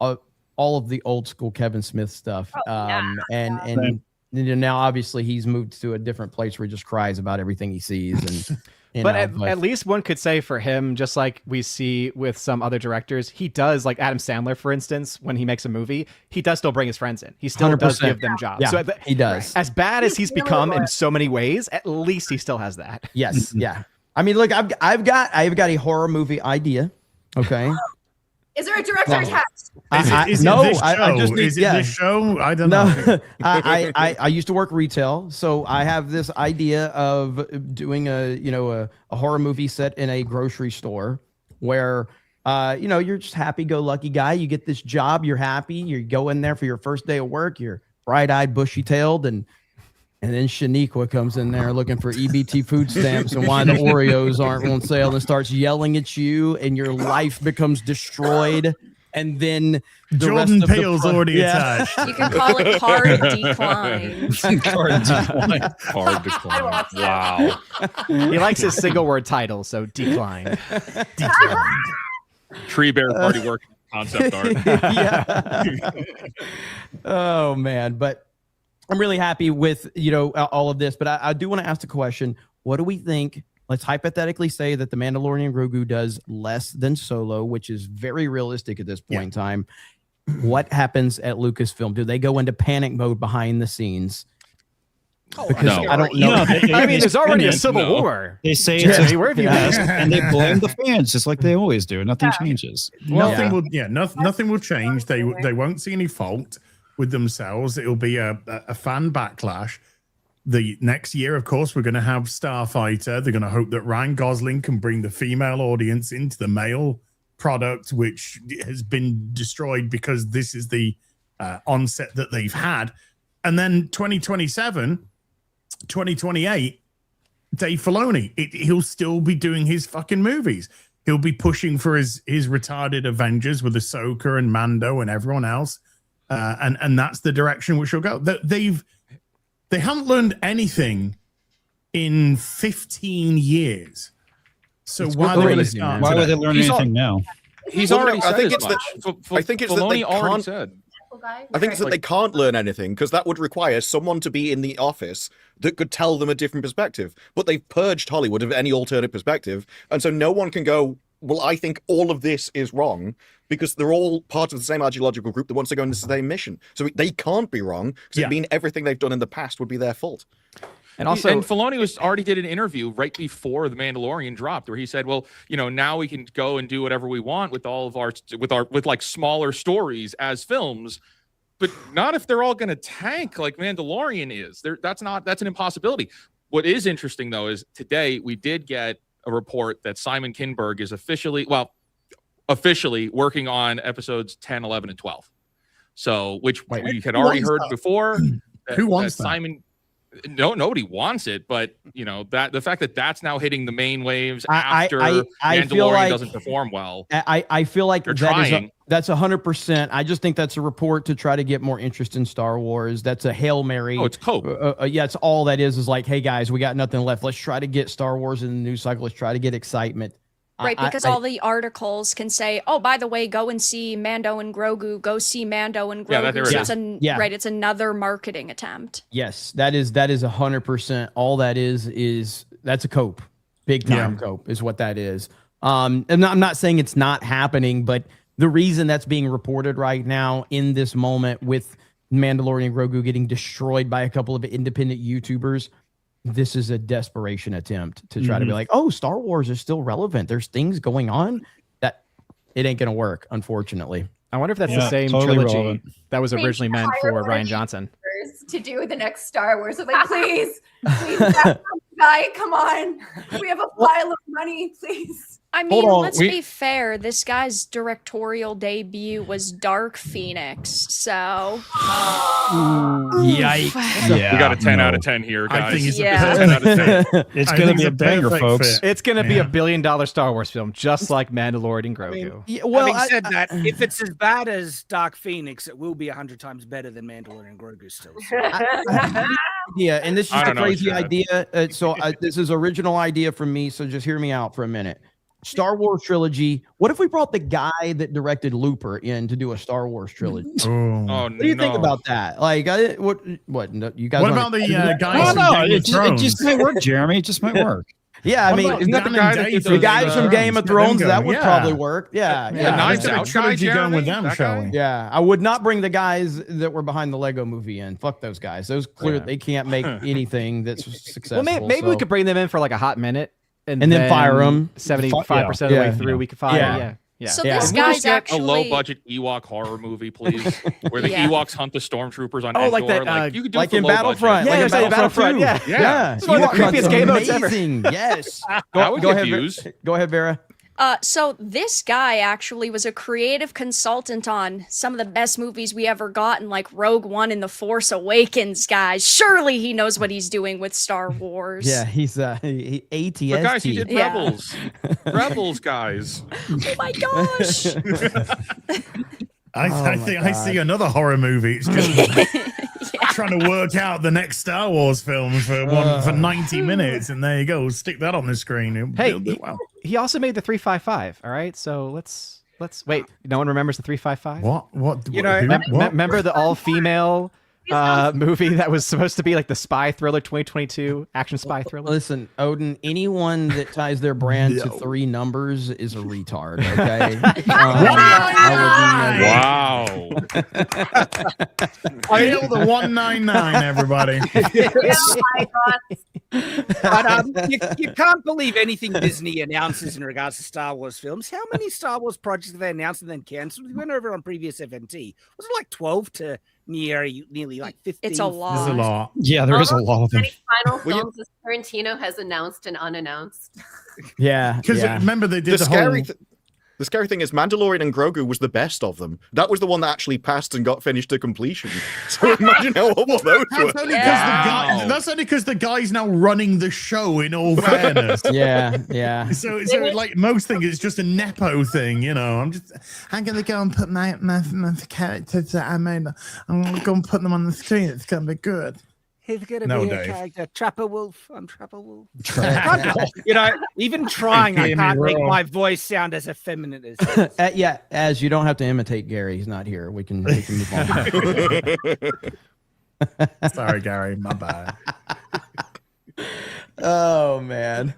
all of the old school Kevin Smith stuff. And now obviously he's moved to a different place where he just cries about everything he sees and. But at least one could say for him, just like we see with some other directors, he does, like Adam Sandler, for instance, when he makes a movie, he does still bring his friends in. He still does 100%. give them jobs. Yeah, So he does. As bad as he's really become in was. so many ways, at least he still has that. Yes, yeah. I mean, look, I've got a horror movie idea. Okay. Is there a director test? Is it no, this show? I just need, Is it this show? I don't No, know. I used to work retail, so I have this idea of doing a horror movie set in a grocery store where you're just happy-go-lucky guy. You get this job, you're happy, you go in there for your first day of work, you're bright-eyed, bushy-tailed, and then Shaniqua comes in there looking for EBT food stamps and why the Oreos aren't on sale and starts yelling at you, and your life becomes destroyed. And then Jordan Peele's already attached. You can call it hard decline. Hard decline. Wow. He likes his single word title, so decline. Tree Bear Party Work concept art. Yeah. Oh man, but I'm really happy with all of this. But I do want to ask the question: what do we think? Let's hypothetically say that the Mandalorian Grogu does less than Solo, which is very realistic at this point in time. What happens at Lucasfilm? Do they go into panic mode behind the scenes? Because no. I don't know. I mean, there's already a civil war. They say it's a where have you past, been? and they blame the fans just like they always do. Nothing changes. Nothing will change. They won't see any fault with themselves. It'll be a fan backlash. The next year, of course, we're going to have Starfighter. They're going to hope that Ryan Gosling can bring the female audience into the male product, which has been destroyed because this is the onset that they've had. And then 2027, 2028, Dave Filoni, he'll still be doing his fucking movies. He'll be pushing for his retarded Avengers with Ahsoka and Mando and everyone else. And that's the direction which will go. They haven't learned anything in 15 years. So It's why are they going to crazy, start? man. Why would they today? learn anything now? He's Well, already no, I said think as it's much. I think it's that they Filoni already can't. said. I think it's that they can't learn anything because that would require someone to be in the office that could tell them a different perspective. But they've purged Hollywood of any alternative perspective, and so no one can go, well, I think all of this is wrong, because they're all part of the same ideological group that wants to go into the same mission. So they can't be wrong, because it'd mean everything they've done in the past would be their fault. And also, and Filoni already did an interview right before The Mandalorian dropped, where he said, "Well, now we can go and do whatever we want with all of with like smaller stories as films, but not if they're all going to tank like Mandalorian is. That's an impossibility." What is interesting though is today we did get a report that Simon Kinberg is officially working on episodes 10, 11, and 12. So, which we had already heard before. Who wants that? Simon? No, nobody wants it, but that the fact that that's now hitting the main waves after Mandalorian doesn't perform well. I feel like they're trying. That's 100%. I just think that's a report to try to get more interest in Star Wars. That's a Hail Mary. Oh, it's cope. Yeah, it's all that is like, hey guys, we got nothing left. Let's try to get Star Wars in the news cycle. Let's try to get excitement. Right, because all the articles can say, oh, by the way, go and see Mando and Grogu. Go see Mando and Grogu. Right, it's another marketing attempt. Yes, that is 100%. All that is that's a cope. Big time cope is what that is. And I'm not saying it's not happening, but the reason that's being reported right now in this moment with Mandalorian and Grogu getting destroyed by a couple of independent YouTubers, this is a desperation attempt to try to be like, oh, Star Wars is still relevant. There's things going on that it ain't going to work, unfortunately. I wonder if that's the same trilogy that was originally meant for Rian Johnson. To do the next Star Wars. I'm like, please, guy, come on. We have a pile of money, please. I mean, let's be fair. This guy's directorial debut was Dark Phoenix, so yikes! We got a 10 out of 10 here, guys. I think it's a 10 out of 10. It's going to be a banger, folks. It's going to be $1 billion Star Wars film, just like Mandalorian and Grogu. Having said that, if it's as bad as Dark Phoenix, it will be 100 times better than Mandalorian and Grogu still. So. Yeah, and this is a crazy idea. This is original idea from me, so just hear me out for a minute. Star Wars trilogy. What if we brought the guy that directed Looper in to do a Star Wars trilogy? What do you think about that? Like, what? No, you guys? What about the guys? No, it just might work, Jeremy. It just might work. Yeah, I mean, isn't that the guys from Game of Thrones? That would probably work. Yeah, The Knives Out trilogy going with them, shall we? Yeah, I would not bring the guys that were behind the Lego movie in. Fuck those guys. Those they can't make anything that's successful. Well, maybe we could bring them in for like a hot minute. And then fire them 75% of the way through. We could fire. Yeah. So this guy's actually a low-budget Ewok horror movie, please, where the Ewoks hunt the stormtroopers on Endor. Like that, you could do like it in Battlefront. Yeah, like in Battlefront. Yeah. It's one of the creepiest game modes ever. Yes. Go ahead, Go ahead, Vera. So this guy actually was a creative consultant on some of the best movies we ever gotten, like Rogue One and The Force Awakens, guys. Surely he knows what he's doing with Star Wars. Yeah, he's ATST. But guys, he did Rebels. Rebels, guys. Oh my gosh. I see another horror movie. It's just trying to work out the next Star Wars film for 90 minutes, and there you go. Stick that on the screen. He also made the 355. All right, so let's wait. No one remembers the 355. What? Remember the all-female movie that was supposed to be like the spy thriller 2022 action spy thriller? Listen, Odin, anyone that ties their brand to 3 numbers is a retard, okay? Wow. Hail the 199, everybody. Oh my God. But you can't believe anything Disney announces in regards to Star Wars films. How many Star Wars projects have they announced and then cancelled? We went over on previous FNT. Was it like 12 to nearly like 15? It's a lot. There's a lot. Yeah, there is a lot of them. Many final films as Tarantino has announced and unannounced. Yeah, because remember they did the scary thing is Mandalorian and Grogu was the best of them. That was the one that actually passed and got finished to completion. So imagine how awful those were. That's only because the guy's now running the show, in all fairness. Yeah. So like most things, it's just a nepo thing, you know. I'm gonna go and put my characters that I made. I'm gonna go and put them on the screen. It's gonna be good. He's gonna No, be Dave. a character. Trapper Wolf. I'm Trapper Wolf. Yeah. You know, even trying, I Hear me can't make roar. my voice sound as effeminate as this. Yeah, as you don't have to imitate Gary. He's not here. We can move on. Sorry, Gary. My bad. Oh man.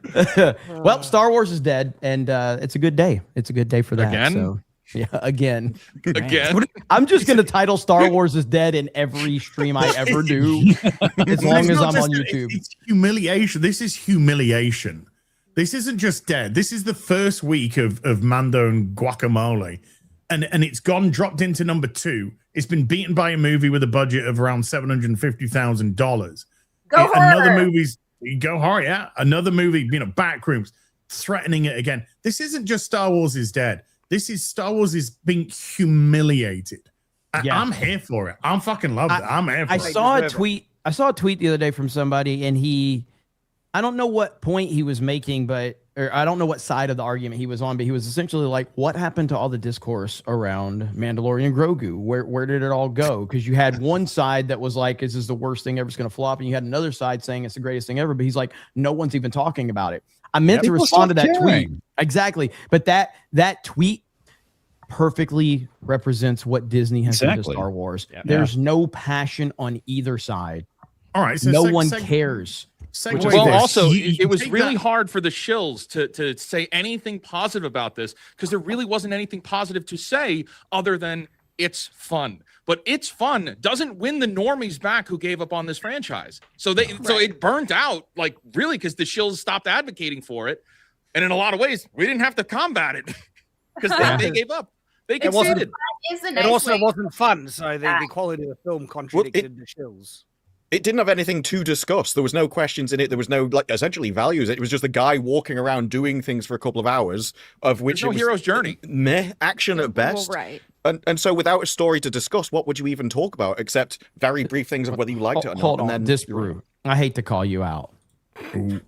Well, Star Wars is dead, and it's a good day. It's a good day for that. Again? So, yeah, again. Again. I'm just gonna title Star Wars is dead in every stream I ever do, as long It's as not I'm on just- YouTube. It's humiliation. This is humiliation. This isn't just dead. This is the first week of Mando and Guacamole, and it's dropped into number 2. It's been beaten by a movie with a budget of around $750,000. Go Another horror. movie's go horror, yeah. Another movie, Backrooms, threatening it again. This isn't just Star Wars is dead. This is Star Wars is being humiliated. Yeah. I'm here for it. I'm fucking love it. I'm here for I it. saw a tweet. I saw a tweet the other day from somebody, and I don't know what point he was making, or I don't know what side of the argument he was on, but he was essentially like, what happened to all the discourse around Mandalorian Grogu? Where did it all go? Because you had one side that was like, is this the worst thing ever? It's going to flop. And you had another side saying it's the greatest thing ever. But he's like, no one's even talking about it. I meant to respond to that tweet. Exactly. But that tweet perfectly represents what Disney has done to Star Wars. Yeah. There's no passion on either side. All right. So No one cares. Well, also, it was really hard for the shills to say anything positive about this because there really wasn't anything positive to say other than it's fun. But it's fun doesn't win the normies back who gave up on this franchise. So so it burnt out, like, really, because the shills stopped advocating for it. And in a lot of ways, we didn't have to combat it because they gave up. They conceded. It also wasn't fun, so the quality of the film contradicted the shills. It didn't have anything to discuss. There was no questions in it. There was no, essentially values. It was just a guy walking around doing things for a couple of hours, of which There's no hero's journey. Meh action at best. Well, right. And so without a story to discuss, what would you even talk about except very brief things of whether you liked it or not? Hold and on, then Disbrew. I hate to call you out.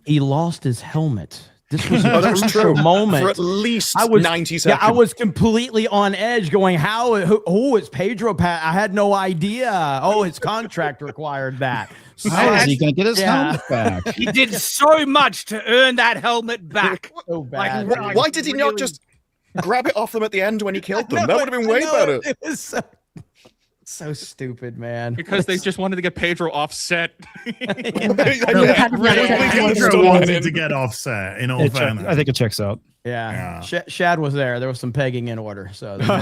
He lost his helmet. This was a that's crucial true. moment. For at least I was, 90 seconds. Yeah, I was completely on edge going, it's Pedro Pat. I had no idea. Oh, his contract required that. How is he going to get his helmet back? He did so much to earn that helmet back. So bad. Why did he not just grab it off them at the end when he killed them? That would have been way better. It was so stupid, man. Because they just wanted to get Pedro offset. Pedro wanted to get offset, in all fairness. I think it checks out. Yeah. Shad was there. There was some pegging in order. So, so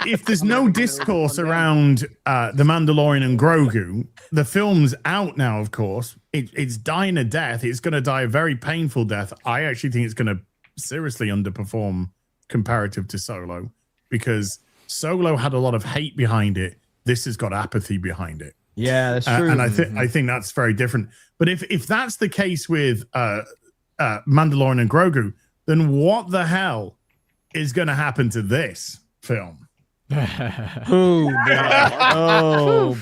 if there's no discourse around the Mandalorian and Grogu, the film's out now. Of course, it's dying a death. It's going to die a very painful death. I actually think it's going to seriously underperform comparative to Solo, because Solo had a lot of hate behind it. This has got apathy behind it. yeah, that's true. And I think that's very different. But if that's the case with Mandalorian and Grogu, then what the hell is going to happen to this film? Oh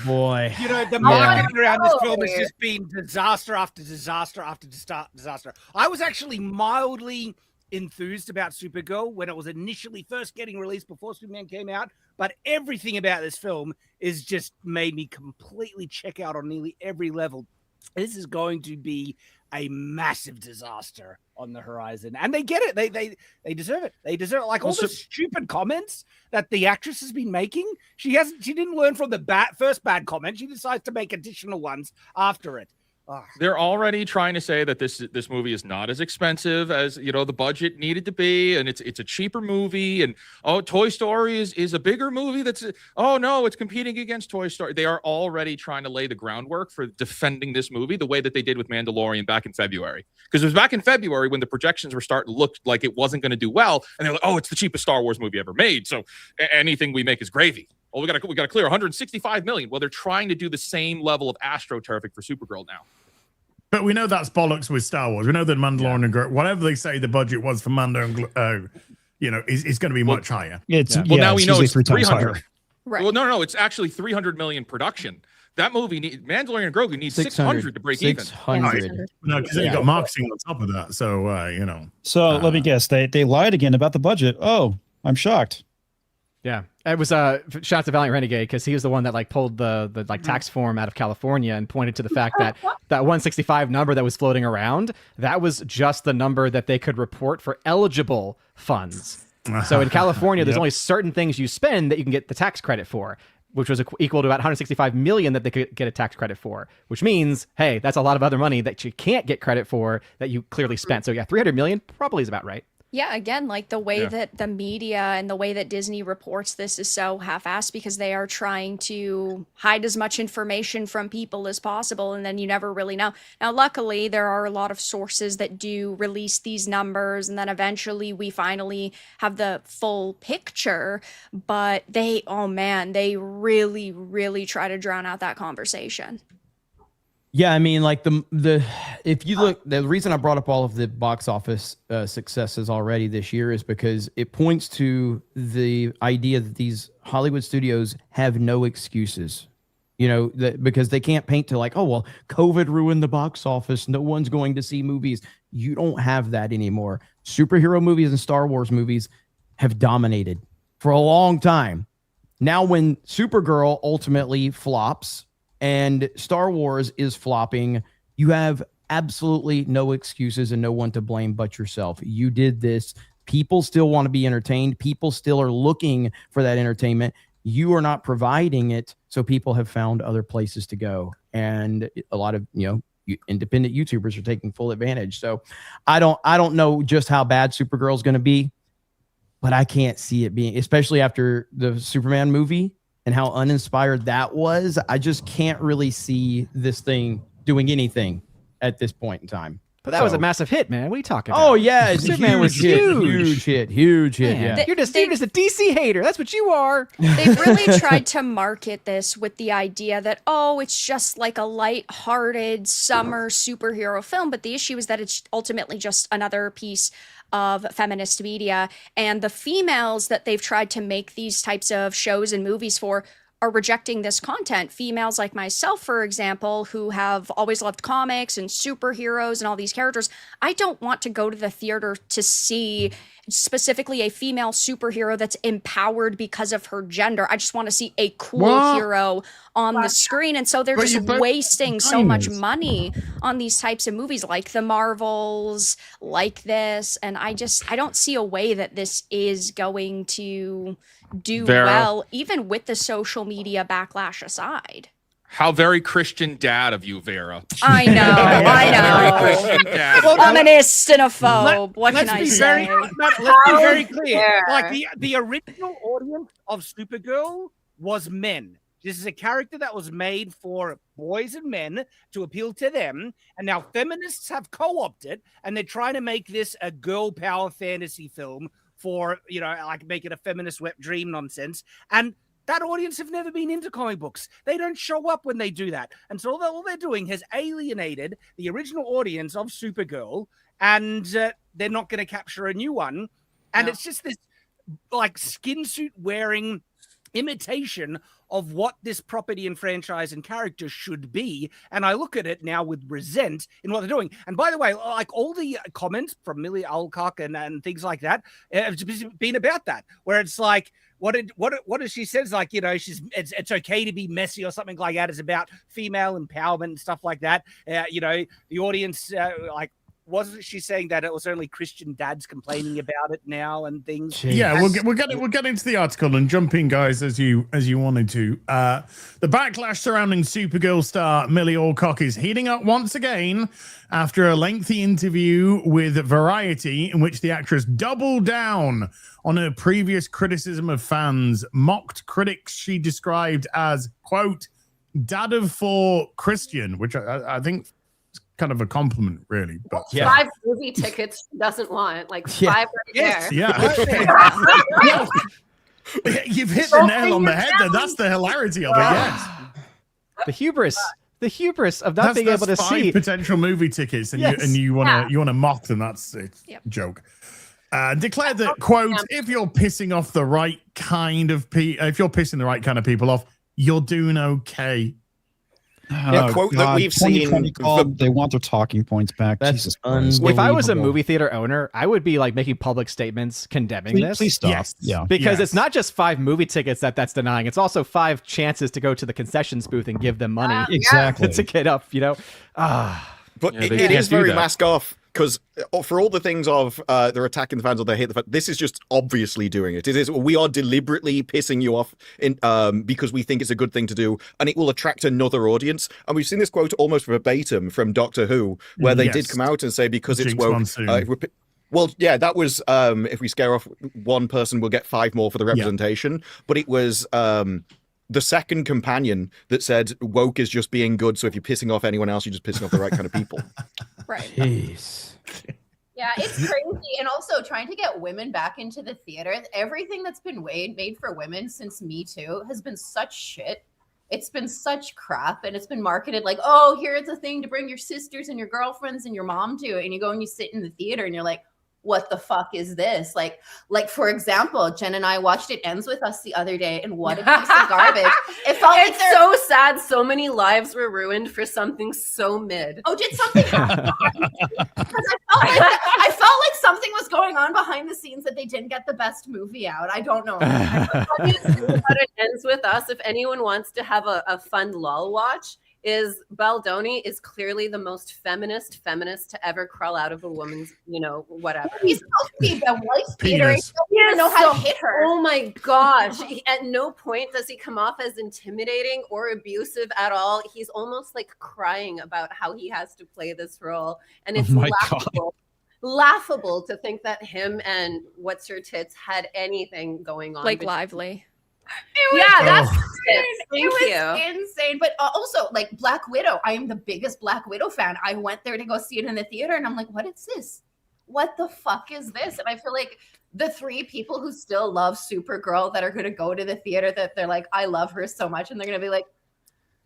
boy. You know, the marketing around this film has just been disaster after disaster after disaster. I was actually mildly enthused about Supergirl when it was initially first getting released before Superman came out, but everything about this film is just made me completely check out on nearly every level. This is going to be a massive disaster on the horizon, and they get it. They deserve it. They deserve it. Like all the stupid comments that the actress has been making. She didn't learn from the first bad comment. She decides to make additional ones after it. They're already trying to say that this movie is not as expensive as the budget needed to be, and it's a cheaper movie. And Toy Story is a bigger movie. It's competing against Toy Story. They are already trying to lay the groundwork for defending this movie the way that they did with Mandalorian back in February. Because it was back in February when the projections were starting to look like it wasn't going to do well, and they're like, "Oh, it's the cheapest Star Wars movie ever made, so anything we make is gravy." Oh, we got to clear 165 million. Well, they're trying to do the same level of astroturfing for Supergirl now. But we know that's bollocks with Star Wars. We know that Mandalorian and Grogu, whatever they say the budget was for Mando and is going to be much higher. Now we know it's 300. Right. Well, no, it's actually 300 million production. That movie, Mandalorian and Grogu, needs 600 to break even. 600. No, because then you got marketing on top of that. So So let me guess. They lied again about the budget. Oh, I'm shocked. Yeah, it was shout out to Valiant Renegade because he was the one that like pulled the like tax form out of California and pointed to the fact that that 165 number that was floating around, that was just the number that they could report for eligible funds. So in California, there's only certain things you spend that you can get the tax credit for, which was equal to about 165 million that they could get a tax credit for, which means, hey, that's a lot of other money that you can't get credit for that you clearly spent. So yeah, 300 million probably is about right. Yeah, again, like the way that the media and the way that Disney reports this is so half-assed because they are trying to hide as much information from people as possible, and then you never really know. Now, luckily, there are a lot of sources that do release these numbers, and then eventually we finally have the full picture, but they, oh man, they really, really try to drown out that conversation. Yeah, I mean, like the if you look, the reason I brought up all of the box office successes already this year is because it points to the idea that these Hollywood studios have no excuses. You know, because they can't paint to like, oh, well, COVID ruined the box office. No one's going to see movies. You don't have that anymore. Superhero movies and Star Wars movies have dominated for a long time. Now, when Supergirl ultimately flops, and Star Wars is flopping, you have absolutely no excuses and no one to blame but yourself. You did this. People still want to be entertained. People still are looking for that entertainment. You are not providing it, so people have found other places to go. And a lot of, independent YouTubers are taking full advantage. So I don't know just how bad Supergirl is going to be, but I can't see it being, especially after the Superman movie and how uninspired that was. I just can't really see this thing doing anything at this point in time. But that was a massive hit, man. What are you talking about? Oh yeah, Superman was huge hit. Man, yeah. You're just a DC hater. That's what you are. They've really tried to market this with the idea that, oh, it's just like a light-hearted summer superhero film. But the issue is that it's ultimately just another piece of feminist media, and the females that they've tried to make these types of shows and movies for are rejecting this content. Females like myself, for example, who have always loved comics and superheroes and all these characters, I don't want to go to the theater to see specifically a female superhero that's empowered because of her gender. I just want to see a cool hero on the screen. And so they're just wasting so much money on these types of movies like the Marvels, like this. And I don't see a way that this is going to do well, even with the social media backlash aside. How very Christian dad of you, Vera. I know. Very Christian dad. Feminist and a phobe. What can I say? Let's be very clear. Like the original audience of Supergirl was men. This is a character that was made for boys and men to appeal to them. And now feminists have co-opted and they're trying to make this a girl power fantasy film for, like make it a feminist wet dream nonsense. And that audience have never been into comic books. They don't show up when they do that. And so all they're doing has alienated the original audience of Supergirl, and they're not going to capture a new one. And it's just this like skin suit wearing imitation of what this property and franchise and character should be. And I look at it now with resent in what they're doing. And by the way, like all the comments from Millie Alcock and things like that have been about that, where it's like, what does she say? It's like, it's okay to be messy or something like that. It's about female empowerment and stuff like that. The audience, wasn't she saying that it was only Christian dads complaining about it now and things? Jeez. Yeah, we'll get into the article and jump in, guys, as you wanted to. The backlash surrounding Supergirl star Millie Alcock is heating up once again after a lengthy interview with Variety in which the actress doubled down on her previous criticism of fans, mocked critics she described as, quote, dad of four Christian, which I think kind of a compliment, really. But 5 movie tickets she doesn't want, 5 right there. Yeah. You've hit the nail on the head there. That's the hilarity of it. Yes. The hubris of not being able to 5 see potential movie tickets, and you want to mock them. That's a joke. Declared that, quote, if you're pissing off the right kind of people, if you're pissing the right kind of people off, you're doing okay. A quote that we've seen. They want their talking points back. That's Jesus Christ. If I was a movie theater owner, I would be like making public statements condemning this. Please stop. Yes. Yeah. Because it's not just 5 movie tickets that's denying. It's also 5 chances to go to the concessions booth and give them money Exactly. to get up, But Yeah, it they is can't do very that. mask off, because for all the things of they're attacking the fans or they hate the fans, this is just obviously doing it. It is, we are deliberately pissing you off in because we think it's a good thing to do, and it will attract another audience. And we've seen this quote almost verbatim from Doctor Who, where they did come out and say because it's Jinx woke. Monsoon. Well, yeah, that was if we scare off one person, we'll get 5 more for the representation. But it was the second companion that said woke is just being good. So if you're pissing off anyone else, you're just pissing off the right kind of people. Right. Jeez. Yeah, it's crazy. And also trying to get women back into the theater. Everything that's been made for women since Me Too has been such shit. It's been such crap, and it's been marketed like, oh, here's a thing to bring your sisters and your girlfriends and your mom to. And you go and you sit in the theater and you're like, what the fuck is this? Like for example, Jen and I watched It Ends With Us the other day, and what a piece of garbage. It felt like It's so sad. So many lives were ruined for something so mid. Oh, did something happen? Because I felt like something was going on behind the scenes that they didn't get the best movie out. I don't know. But It Ends With Us. If anyone wants to have a fun lull watch, is Baldoni is clearly the most feminist to ever crawl out of a woman's, whatever. He's supposed to be the wife beater. He Penis. doesn't even know how to hit her. Oh my gosh. At no point does he come off as intimidating or abusive at all. He's almost like crying about how he has to play this role. And it's laughable to think that him and What's Her Tits had anything going on. Blake Lively. That's it was insane. But also, like, Black Widow, I am the biggest Black Widow fan. I went there to go see it in the theater, and I'm like, what is this? What the fuck is this? And I feel like the 3 people who still love Supergirl that are going to go to the theater, that they're like, I love her so much, and they're going to be like,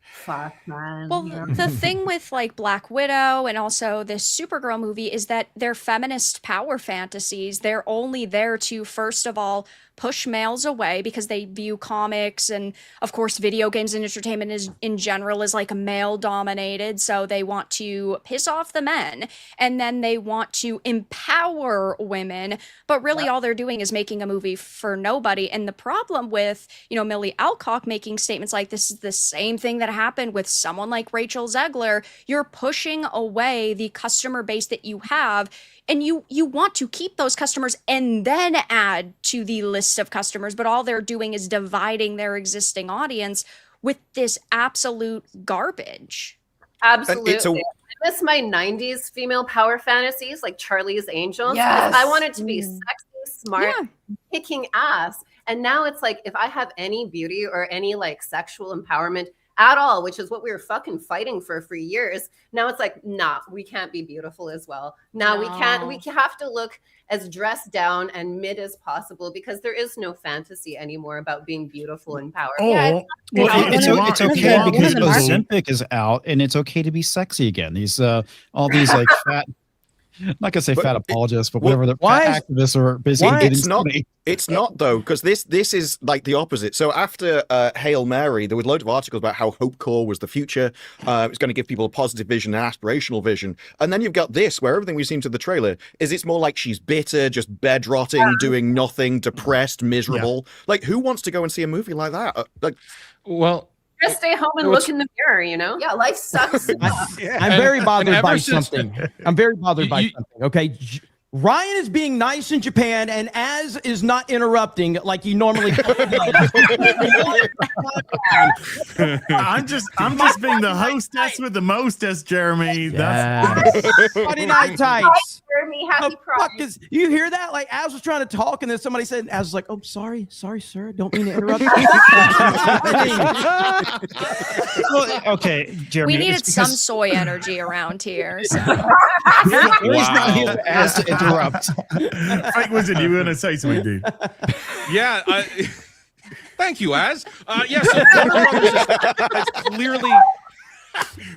fuck, man. Well, the thing with like Black Widow and also this Supergirl movie is that they're feminist power fantasies. They're only there to, first of all, push males away because they view comics and, of course, video games and entertainment is, in general is like male dominated. So they want to piss off the men, and then they want to empower women. But really all they're doing is making a movie for nobody. And the problem with, Millie Alcock making statements like this is the same thing that happened with someone like Rachel Zegler. You're pushing away the customer base that you have. And you want to keep those customers and then add to the list of customers, but all they're doing is dividing their existing audience with this absolute garbage. Absolutely. I miss my 90s female power fantasies like Charlie's Angels. Yes. I wanted to be sexy, smart, kicking ass. And now it's like, if I have any beauty or any like sexual empowerment at all, which is what we were fucking fighting for years. Now it's like, nah, we can't be beautiful as well. Now we have to look as dressed down and mid as possible because there is no fantasy anymore about being beautiful and powerful. It's okay because Ozempic is out and it's okay to be sexy again. These all these like fat, I'm not gonna say fat apologists, but whatever the fat activists are busy getting money. It's not though, because this is like the opposite. So after Hail Mary, there was loads of articles about how Hope Core was the future. It's going to give people a positive vision, an aspirational vision. And then you've got this, where everything we've seen to the trailer is it's more like she's bitter, just bed rotting, doing nothing, depressed, miserable. Like, who wants to go and see a movie like that? Just stay home and look in the mirror, Yeah, life sucks. I'm very bothered by something. Okay. Ryan is being nice in Japan, and Az is not interrupting like he normally does. I'm just being the hostess with the mostess, Jeremy. That's Friday Night Tights. Jeremy, happy Pride. You hear that? Like Az was trying to talk, and then somebody said, Az was like, "Oh, sorry, sir. Don't mean to interrupt." Okay, Jeremy. We needed some soy energy around here. So. Not here Az to interrupt. Frank Wizard, you were going to say something, dude. Yeah. Thank you, Az. Yes.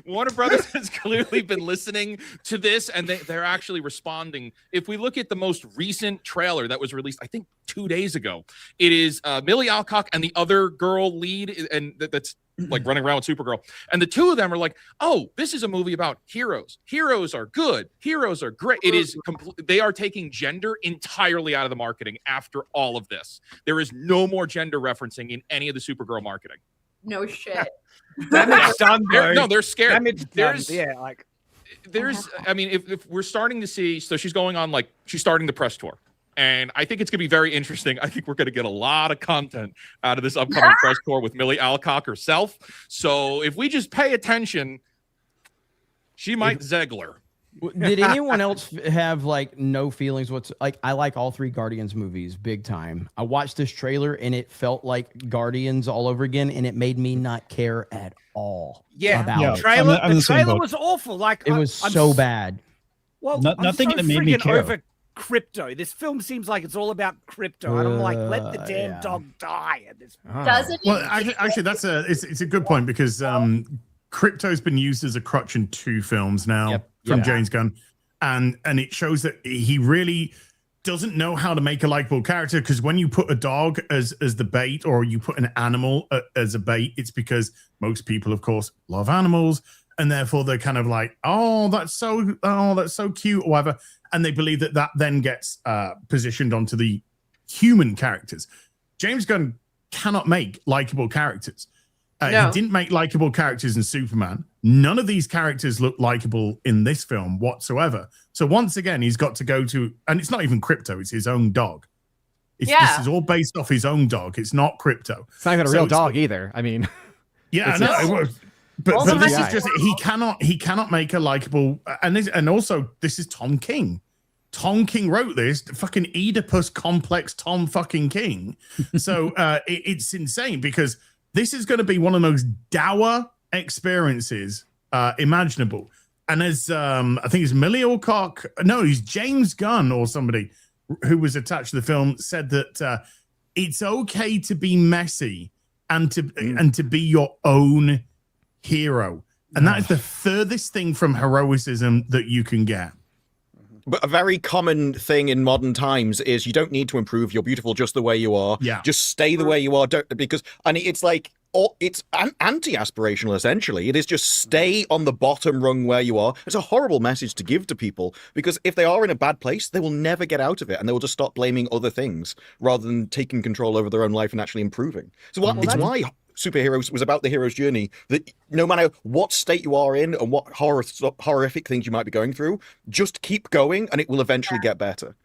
Warner Brothers has clearly been listening to this, and they're actually responding. If we look at the most recent trailer that was released, I think 2 days ago, it is Millie Alcock and the other girl lead, and that's like running around with Supergirl. And the two of them are like, oh, this is a movie about heroes. Heroes are good. Heroes are great. It is they are taking gender entirely out of the marketing after all of this. There is no more gender referencing in any of the Supergirl marketing. No shit. Damage done, bro. No, they're scared. Damage done. Yeah, like I mean, if we're starting to see, so she's going on, like, she's starting the press tour. And I think it's going to be very interesting. I think we're going to get a lot of content out of this upcoming press tour with Millie Alcock herself. So if we just pay attention, she might Zegler. Did anyone else have like no feelings? I like all three Guardians movies big time. I watched this trailer and it felt like Guardians all over again, and it made me not care at all. Yeah, about the trailer was awful. Like it was so bad. Well, nothing that made me care. Over crypto. This film seems like it's all about crypto, and I'm like, let the damn dog die at this point. Doesn't well, actually, it's a good point because crypto's been used as a crutch in 2 films now from James Gunn, and it shows that he really doesn't know how to make a likable character, because when you put a dog as the bait, or you put an animal as a bait, it's because most people, of course, love animals, and therefore they're kind of like, that's so cute, or whatever, and they believe that then gets positioned onto the human characters. James Gunn cannot make likable characters. He didn't make likable characters in Superman. None of these characters look likable in this film whatsoever. So once again, he's got to go to, and it's not even crypto, it's his own dog. This is all based off his own dog. It's not crypto. It's not even a real dog either. I mean, yeah, but this is just, he cannot make a likable, and also this is Tom King. Tom King wrote this, fucking Oedipus complex Tom fucking King. So it's insane, because this is going to be one of the most dour experiences imaginable. And as I think it's Millie Alcock, no, he's James Gunn or somebody who was attached to the film, said that it's okay to be messy and to be your own hero. And that is the furthest thing from heroicism that you can get. But a very common thing in modern times is you don't need to improve. You're beautiful just the way you are. Yeah. Just stay the way you are. It's like, it's anti-aspirational, essentially. It is just stay on the bottom rung where you are. It's a horrible message to give to people, because if they are in a bad place, they will never get out of it, and they will just stop blaming other things rather than taking control over their own life and actually improving. So it's why superheroes was about the hero's journey, that no matter what state you are in and what horrific things you might be going through, just keep going and it will eventually get better.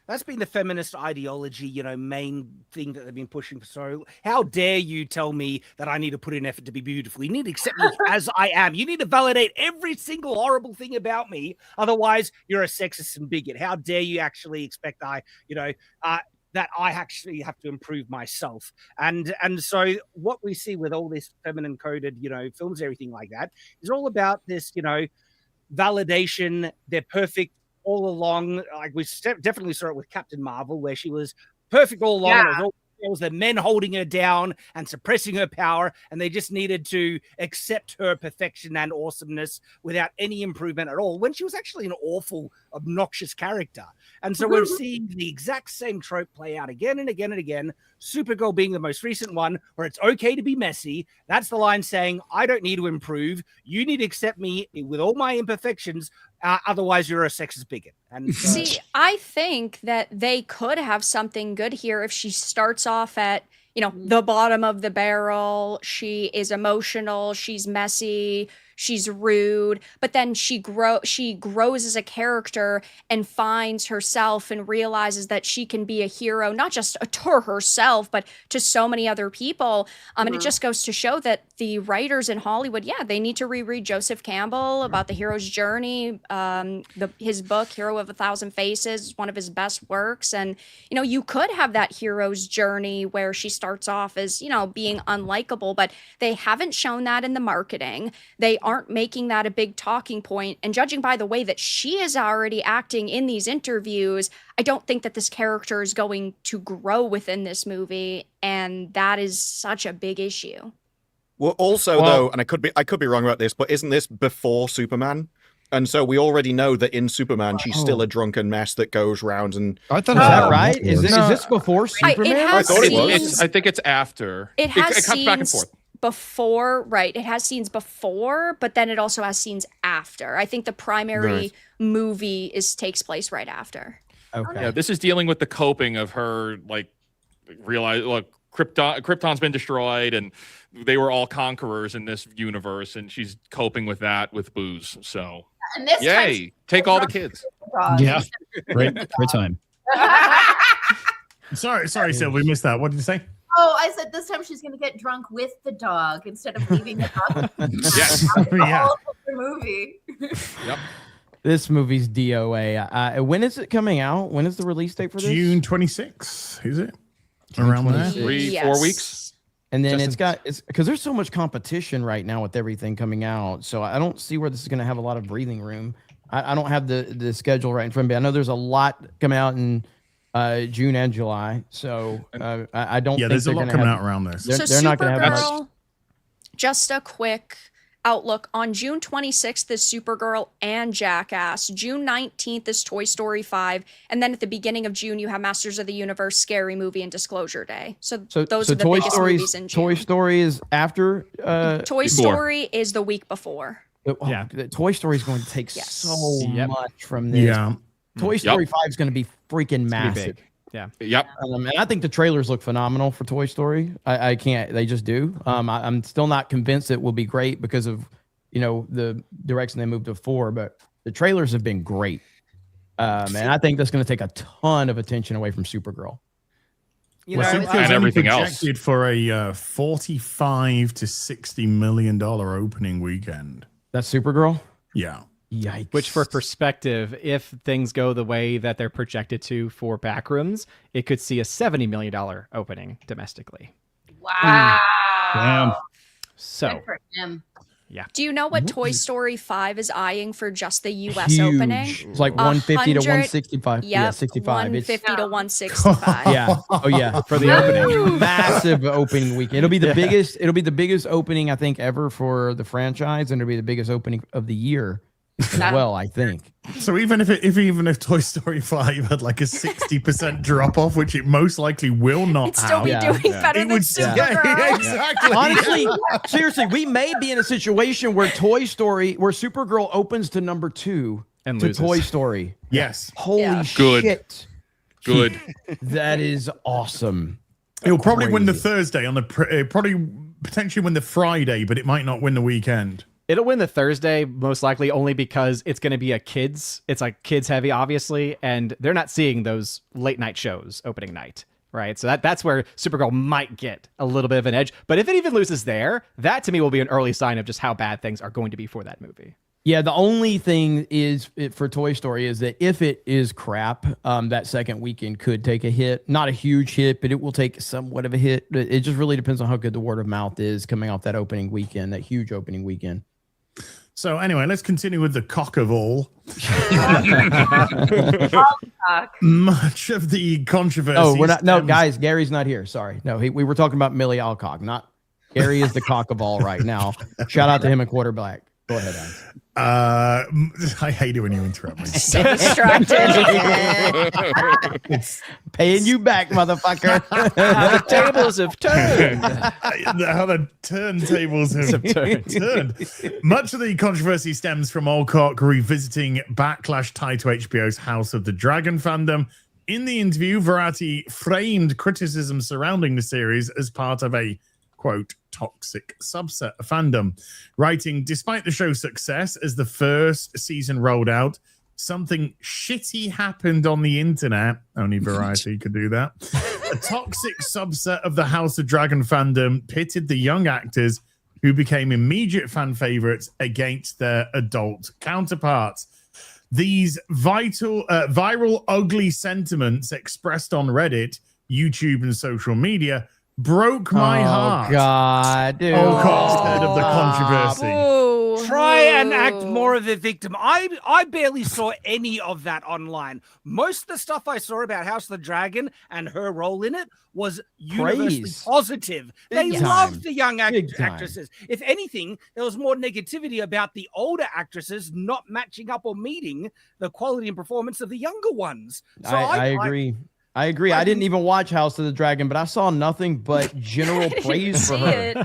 That's been the feminist ideology, main thing that they've been pushing for. So how dare you tell me that I need to put in effort to be beautiful? You need to accept me as I am. You need to validate every single horrible thing about me. Otherwise, you're a sexist and bigot. How dare you actually expect that I actually have to improve myself. And so what we see with all this feminine coded, films, everything like that, is all about this, validation. They're perfect all along. Like we definitely saw it with Captain Marvel, where she was perfect all along. Yeah. It was the men holding her down and suppressing her power, and they just needed to accept her perfection and awesomeness without any improvement at all, when she was actually an awful, obnoxious character. And so we're seeing the exact same trope play out again and again and again. Supergirl being the most recent one, where it's okay to be messy. That's the line saying, I don't need to improve. You need to accept me with all my imperfections. Otherwise, you're a sexist bigot. And see, I think that they could have something good here if she starts off at, the bottom of the barrel. She is emotional. She's messy. She's rude, but then she grows as a character and finds herself and realizes that she can be a hero, not just to herself, but to so many other people. And it just goes to show that the writers in Hollywood, they need to reread Joseph Campbell about the hero's journey. His book, Hero of a Thousand Faces, is one of his best works. And, you could have that hero's journey where she starts off as, being unlikable, but they haven't shown that in the marketing. They aren't making that a big talking point. And judging by the way that she is already acting in these interviews, I don't think that this character is going to grow within this movie. And that is such a big issue. Well, also, though, and I could be wrong about this, but isn't this before Superman? And so we already know that in Superman, she's still a drunken mess that goes round and. I thought Is that right? Is this before Superman? I thought it was. I think it's after. It has it comes back and scenes forth. before, right? It has scenes before, but then it also has scenes after. I think the primary movie takes place right after. Okay. Yeah, this is dealing with the coping of her, like, look, Krypton's been destroyed, and they were all conquerors in this universe, and she's coping with that with booze. So, And this yay, take all the kids. Yeah, great time. Sorry, Sil, we missed that. What did you say? Oh, I said this time she's going to get drunk with the dog instead of leaving the dog. Yes. Yeah. The movie. Yep. This movie's DOA. When is it coming out? When is the release date for this? June 26th, is it? Around there? 3-4 weeks. And then it's because there's so much competition right now with everything coming out. So I don't see where this is going to have a lot of breathing room. I don't have the schedule right in front of me. I know there's a lot coming out in June and July. So I don't think there's a they're lot gonna coming have, out around this. They're not going to have much. Supergirl, just a quick outlook. On June 26th is Supergirl and Jackass. June 19th is Toy Story 5. And then at the beginning of June, you have Masters of the Universe, Scary Movie, and Disclosure Day. So those are the Toy biggest movies in June. Toy Story is after. Toy Story is the week before. Toy Story is going to take so much from this. Yeah. Toy Story 5 is going to be freaking massive. Yeah. Yep. And I think the trailers look phenomenal for Toy Story. I can't. They just do. I'm still not convinced it will be great because of the direction they moved to 4, but the trailers have been great. And I think that's going to take a ton of attention away from Supergirl. And and everything else projected for a $45 to $60 million opening weekend. That's Supergirl. Yeah. Yikes. Which, for perspective, if things go the way that they're projected to for Backrooms, it could see a $70 million opening domestically. Wow. Damn. So, Good for him. Yeah. Do you know what Toy Story 5 is eyeing for just the U.S. Huge. opening? It's like 150 to 165. Yep, Yeah, 65. 150 to 165. Yeah. Oh yeah. For the opening. Massive opening weekend. It'll be the biggest. It'll be the biggest opening I think ever for the franchise, and it'll be the biggest opening of the year as well. I think. So even if Toy Story 5 had like a 60% drop off, which it most likely will not It'd still have, be doing better than Supergirl. exactly. Honestly, seriously, we may be in a situation where where Supergirl opens to number 2 and to loses. Toy Story. Yes. Holy Good. shit. good. That is awesome. It'll probably win the Crazy. Thursday probably potentially win the Friday, but it might not win the weekend. It'll win the Thursday, most likely, only because it's going to be it's like kids heavy, obviously, and they're not seeing those late night shows opening night, right? So that's where Supergirl might get a little bit of an edge. But if it even loses there, that to me will be an early sign of just how bad things are going to be for that movie. Yeah, the only thing for Toy Story is that if it is crap, that second weekend could take a hit. Not a huge hit, but it will take somewhat of a hit. It just really depends on how good the word of mouth is coming off that opening weekend, that huge opening weekend. So anyway, let's continue with the cock of all. Much of the controversy. Oh, we're not. No, guys, Gary's not here. Sorry. No, we were talking about Millie Alcock. Not Gary is the cock of all right now. Shout out to him and Quarterback. Go ahead, Adam. I hate it when you interrupt me. So distracted. Paying you back, motherfucker. The tables have turned. How the turntables have turned. Much of the controversy stems from Alcock revisiting backlash tied to HBO's House of the Dragon fandom. In the interview, Variety framed criticism surrounding the series as part of a, quote, toxic subset of fandom, writing, despite the show's success as the first season rolled out, something shitty happened on the internet. Only Variety could do that. A toxic subset of the House of Dragon fandom pitted the young actors who became immediate fan favorites against their adult counterparts. These viral ugly sentiments expressed on Reddit, YouTube, and social media broke my heart. God, dude. Alcock said of the controversy. try and act more of a victim. I barely saw any of that online. Most of the stuff I saw about House of the Dragon and her role in it was universally positive. They loved the young actresses. If anything, there was more negativity about the older actresses not matching up or meeting the quality and performance of the younger ones. So I agree. I agree. I didn't even watch House of the Dragon, but I saw nothing but general praise for her.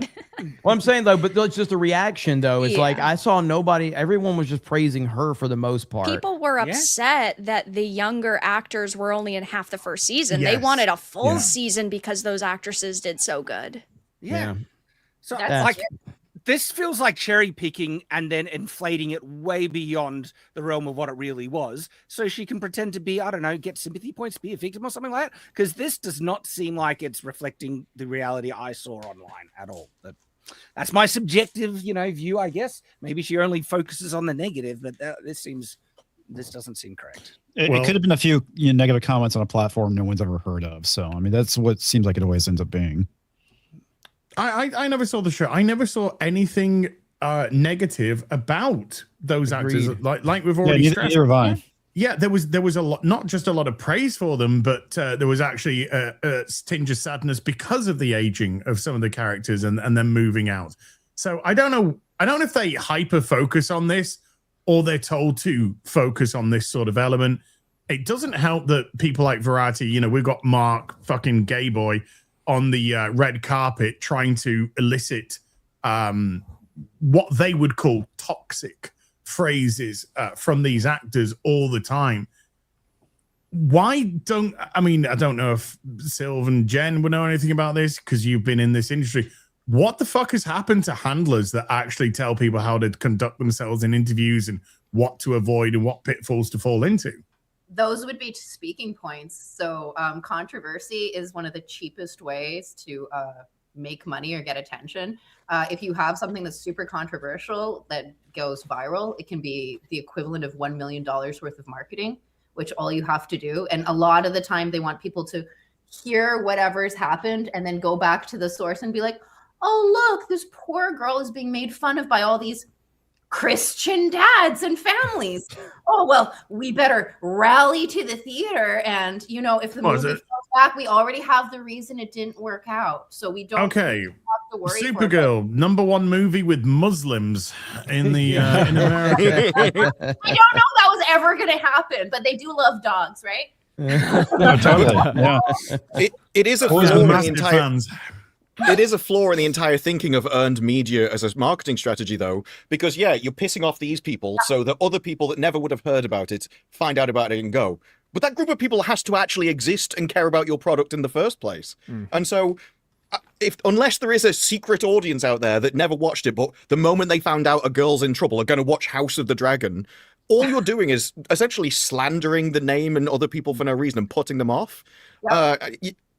What I'm saying, though, but it's just a reaction, though. It's like I saw nobody. Everyone was just praising her for the most part. People were upset that the younger actors were only in half the first season. They wanted a full season because those actresses did so good. Yeah. So like this feels like cherry picking and then inflating it way beyond the realm of what it really was. So she can pretend to be, I don't know, get sympathy points, be a victim or something like that. Because this does not seem like it's reflecting the reality I saw online at all. That's my subjective, view, I guess. Maybe she only focuses on the negative, but this doesn't seem correct. It could have been a few negative comments on a platform no one's ever heard of. So, I mean, that's what seems like it always ends up being. I never saw the show. I never saw anything negative about those actors. Like we've already stressed. Neither have I. Yeah, there was a lot, not just a lot of praise for them, but there was actually a tinge of sadness because of the aging of some of the characters and them moving out. So I don't know if they hyper focus on this or they're told to focus on this sort of element. It doesn't help that people like Variety, we've got Mark fucking Gay Boy on the red carpet trying to elicit what they would call toxic phrases from these actors all the time. I don't know if Sylv and Jen would know anything about this because you've been in this industry. What the fuck has happened to handlers that actually tell people how to conduct themselves in interviews and what to avoid and what pitfalls to fall into? Those would be speaking points. So controversy is one of the cheapest ways to make money or get attention. If you have something that's super controversial that goes viral, it can be the equivalent of $1 million worth of marketing, which all you have to do. And a lot of the time they want people to hear whatever's happened and then go back to the source and be like, oh, look, this poor girl is being made fun of by all these Christian dads and families. Oh, well, we better rally to the theater. And, if the movie falls back, we already have the reason it didn't work out. So we don't have to worry. Supergirl, #1 movie with Muslims in the in America. I don't know if that was ever going to happen, but they do love dogs, right? No, totally. Yeah. It is a flaw in the entire It is a flaw in the entire thinking of earned media as a marketing strategy, though, because you're pissing off these people so that other people that never would have heard about it find out about it and go. But that group of people has to actually exist and care about your product in the first place. And so unless there is a secret audience out there that never watched it, but the moment they found out a girl's in trouble are going to watch House of the Dragon, all you're doing is essentially slandering the name and other people for no reason and putting them off.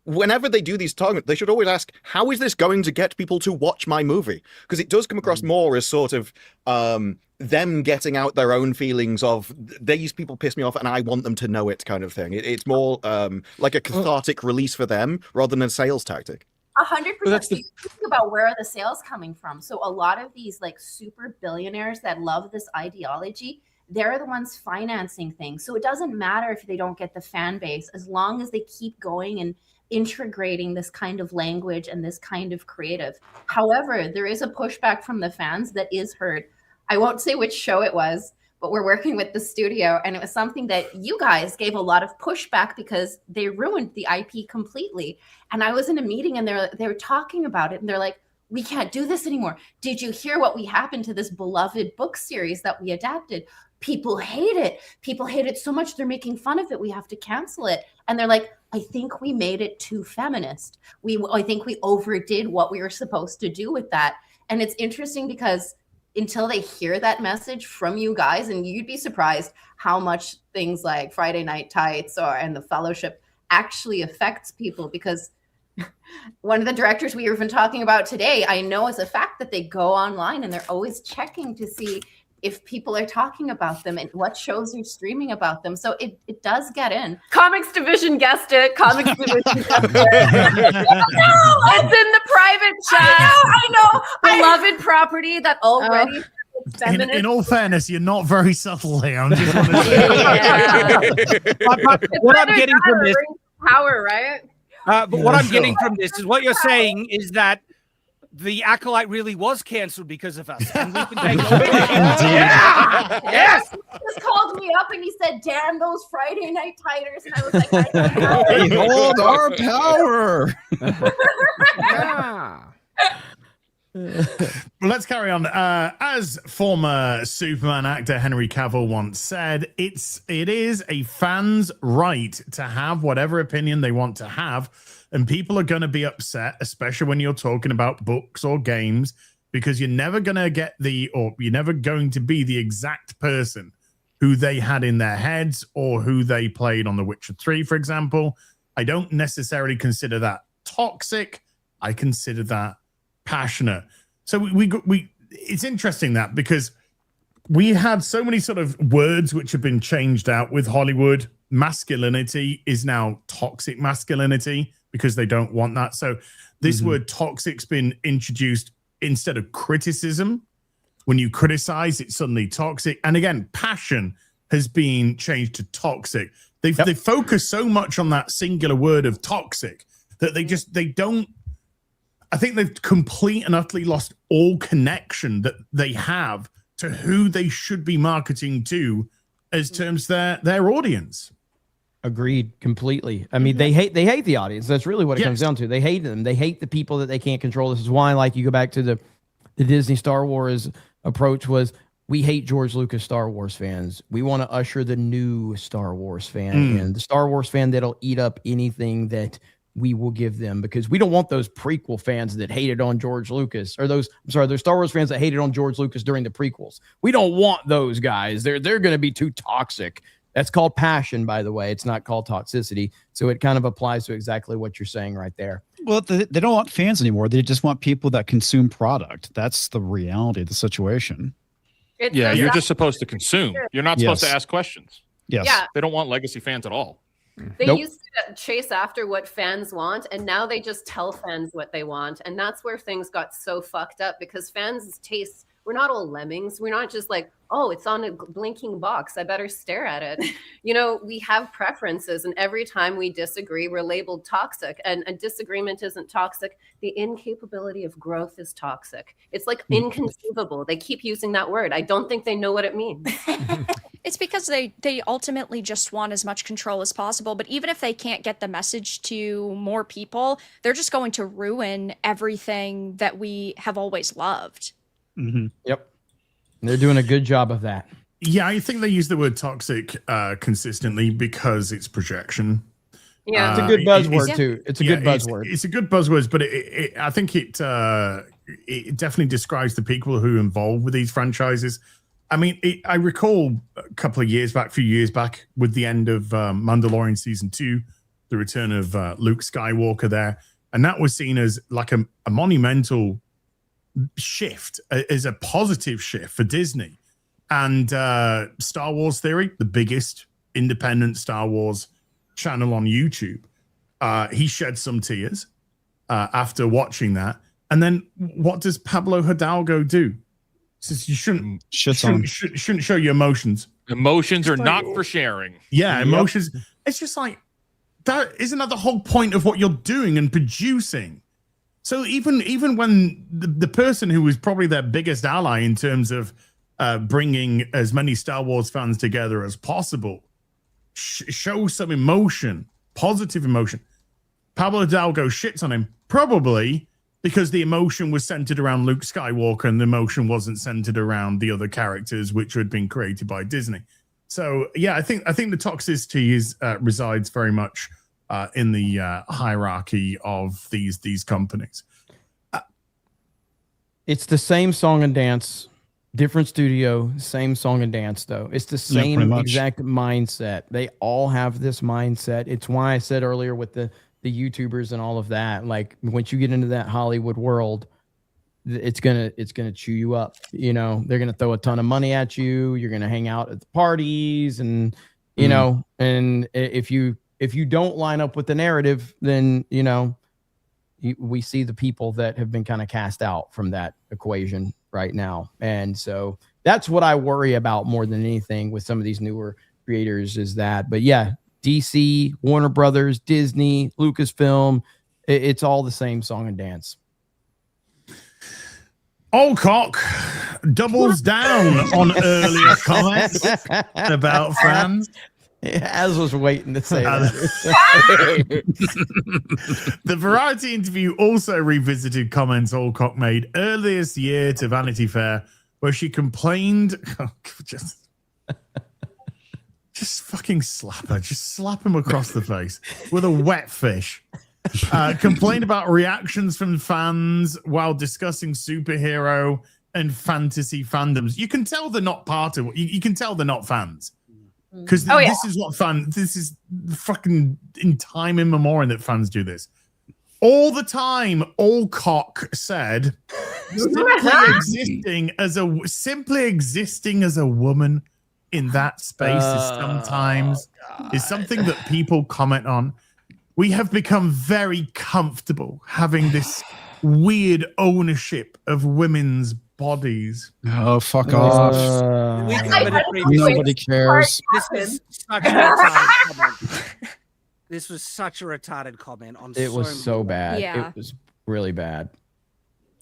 Whenever they do these targets, they should always ask, how is this going to get people to watch my movie? Because it does come across more as sort of them getting out their own feelings of, these people piss me off and I want them to know it kind of thing. It's more like a cathartic release for them rather than a sales tactic. 100%. Think about where are the sales coming from. So a lot of these like super billionaires that love this ideology, they're the ones financing things. So it doesn't matter if they don't get the fan base, as long as they keep going and integrating this kind of language and this kind of creative. However, there is a pushback from the fans that is heard. I won't say which show it was, but we're working with the studio, and it was something that you guys gave a lot of pushback because they ruined the IP completely. And I was in a meeting and they were talking about it, and they're like, we can't do this anymore. Did you hear what happened to this beloved book series that we adapted? People hate it. People hate it so much they're making fun of it. We have to cancel it. And they're like, I think we made it too feminist. I think we overdid what we were supposed to do with that. And it's interesting because until they hear that message from you guys, and you'd be surprised how much things like Friday Night Tights and The Fellowship actually affects people, because one of the directors we were even talking about today, I know as a fact that they go online and they're always checking to see if people are talking about them and what shows are streaming about them. So it does get in. Comics Division guessed it. Comics Division guessed it. No, it's in the private chat. I know. Beloved property that already In all fairness, you're not very subtle here. I'm just want to say. What I'm getting from this power, right? But what I'm getting from this is what you're saying is that the Acolyte really was canceled because of us. And we can take over. Yes. He just called me up and he said, "Damn those Friday night titers," and I was like, "I don't know." Behold our power. Yeah. Well, let's carry on. As former Superman actor Henry Cavill once said, it is a fan's right to have whatever opinion they want to have, and people are going to be upset, especially when you're talking about books or games, because you're never going to get you're never going to be the exact person who they had in their heads or who they played on The Witcher 3, for example. I don't necessarily consider that toxic. I consider that passionate. So we it's interesting that because we had so many sort of words which have been changed out with Hollywood. Masculinity is now toxic masculinity because they don't want that. So this word toxic's been introduced instead of criticism. When you criticize, it's suddenly toxic. And again, passion has been changed to toxic. They focus so much on that singular word of toxic that they don't. I think they've completely and utterly lost all connection that they have to who they should be marketing to as terms their audience. Agreed completely. I mean, they hate the audience. That's really what it comes down to. They hate them. They hate the people that they can't control. This is why, like, you go back to the Disney Star Wars approach was, we hate George Lucas Star Wars fans. We want to usher the new Star Wars fan in, the Star Wars fan that'll eat up anything that we will give them, because we don't want those prequel fans that hated on George Lucas, or those Star Wars fans that hated on George Lucas during the prequels. We don't want those guys. They're going to be too toxic. That's called passion, by the way. It's not called toxicity. So it kind of applies to exactly what you're saying right there. Well, they don't want fans anymore. They just want people that consume product. That's the reality of the situation. You're just supposed to consume. You're not supposed to ask questions. Yes. Yeah. They don't want legacy fans at all. They used to chase after what fans want, and now they just tell fans what they want. And that's where things got so fucked up, because fans' tastes, we're not all lemmings. We're not just like, oh, it's on a blinking box, I better stare at it. You know, we have preferences, and every time we disagree, we're labeled toxic. And a disagreement isn't toxic. The incapability of growth is toxic. It's like inconceivable. They keep using that word. I don't think they know what it means. It's because they ultimately just want as much control as possible. But even if they can't get the message to more people, they're just going to ruin everything that we have always loved. Yep. And they're doing a good job of that. Yeah, I think they use the word toxic consistently because it's projection. Yeah, it's a good buzzword too. It's a good buzzword. It's a good buzzword, but I think it definitely describes the people who are involved with these franchises. I mean, I recall a few years back, with the end of Mandalorian season 2, the return of Luke Skywalker there, and that was seen as like a monumental shift, as a positive shift for Disney. And Star Wars Theory, the biggest independent Star Wars channel on YouTube, he shed some tears after watching that. And then what does Pablo Hidalgo do? Says you shouldn't show your emotions. Emotions are not for sharing. Yeah, emotions. It's just like, that isn't that the whole point of what you're doing and producing? So even when the person who was probably their biggest ally in terms of bringing as many Star Wars fans together as possible, show some emotion, positive emotion. Pablo Hidalgo shits on him, probably because the emotion was centered around Luke Skywalker and the emotion wasn't centered around the other characters which had been created by Disney. So yeah, I think the toxicity resides very much in the hierarchy of these companies. It's the same song and dance, different studio, same song and dance though. It's the same exact mindset. They all have this mindset. It's why I said earlier with the YouTubers and all of that, like once you get into that Hollywood world, it's gonna chew you up. You know, they're gonna throw a ton of money at you. You're gonna hang out at the parties, and you know, and if you don't line up with the narrative, then you know, we see the people that have been kind of cast out from that equation right now. And so That's what I worry about more than anything with some of these newer creators is that. But yeah, DC, Warner Brothers, Disney, Lucasfilm, it's all the same song and dance. Olcock doubles down on earlier comments about fans. As was waiting to say that. The Variety interview also revisited comments Olcock made earlier this year to Vanity Fair, where she complained. Just fucking slap her. Just slap him across the face with a wet fish. Complained about reactions from fans while discussing superhero and fantasy fandoms. You can tell they're not part of it. You can tell they're not fans. Because this is what this is fucking in time immemorial that fans do this. All the time, Olcock said, simply existing as a woman in that space is something that people comment on. We have become very comfortable having this weird ownership of women's bodies. Oh, fuck off. Nobody cares. This was such a retarded comment on it was so bad. Yeah. It was really bad.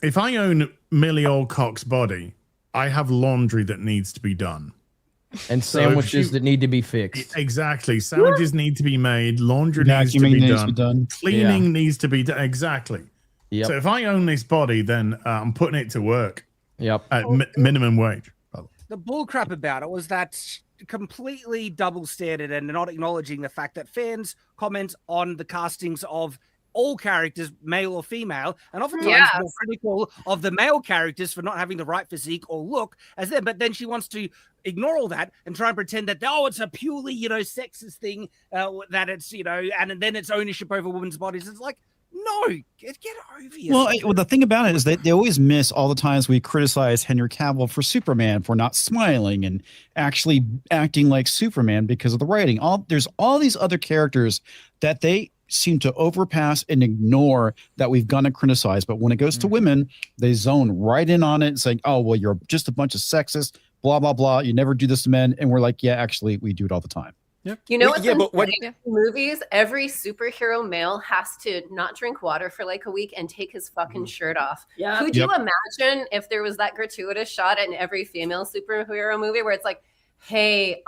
If I own Millie Olcock's body, I have laundry that needs to be done. And sandwiches that need to be fixed. Exactly. Sandwiches need to be made. Laundry needs to be done. Cleaning needs to be done. Exactly. Yep. So if I own this body, then I'm putting it to work. Yep. At minimum wage. The bullcrap about it was that completely double standard and not acknowledging the fact that fans comment on the castings of all characters, male or female, and oftentimes more critical of the male characters for not having the right physique or look as them. But then she wants to ignore all that and try and pretend that, it's a purely, sexist thing, that it's, and then it's ownership over women's bodies. It's like, no, get over yourself. Well, the thing about it is that they always miss all the times we criticize Henry Cavill for Superman for not smiling and actually acting like Superman because of the writing. There's all these other characters that they seem to overpass and ignore that we've gone to criticize. But when it goes to women, they zone right in on it, saying, oh, well, you're just a bunch of sexist, blah, blah, blah. You never do this to men. And we're like, yeah, actually, we do it all the time. Yep. But when movies, every superhero male has to not drink water for like a week and take his fucking shirt off. Yeah. Could you imagine if there was that gratuitous shot in every female superhero movie where it's like, hey,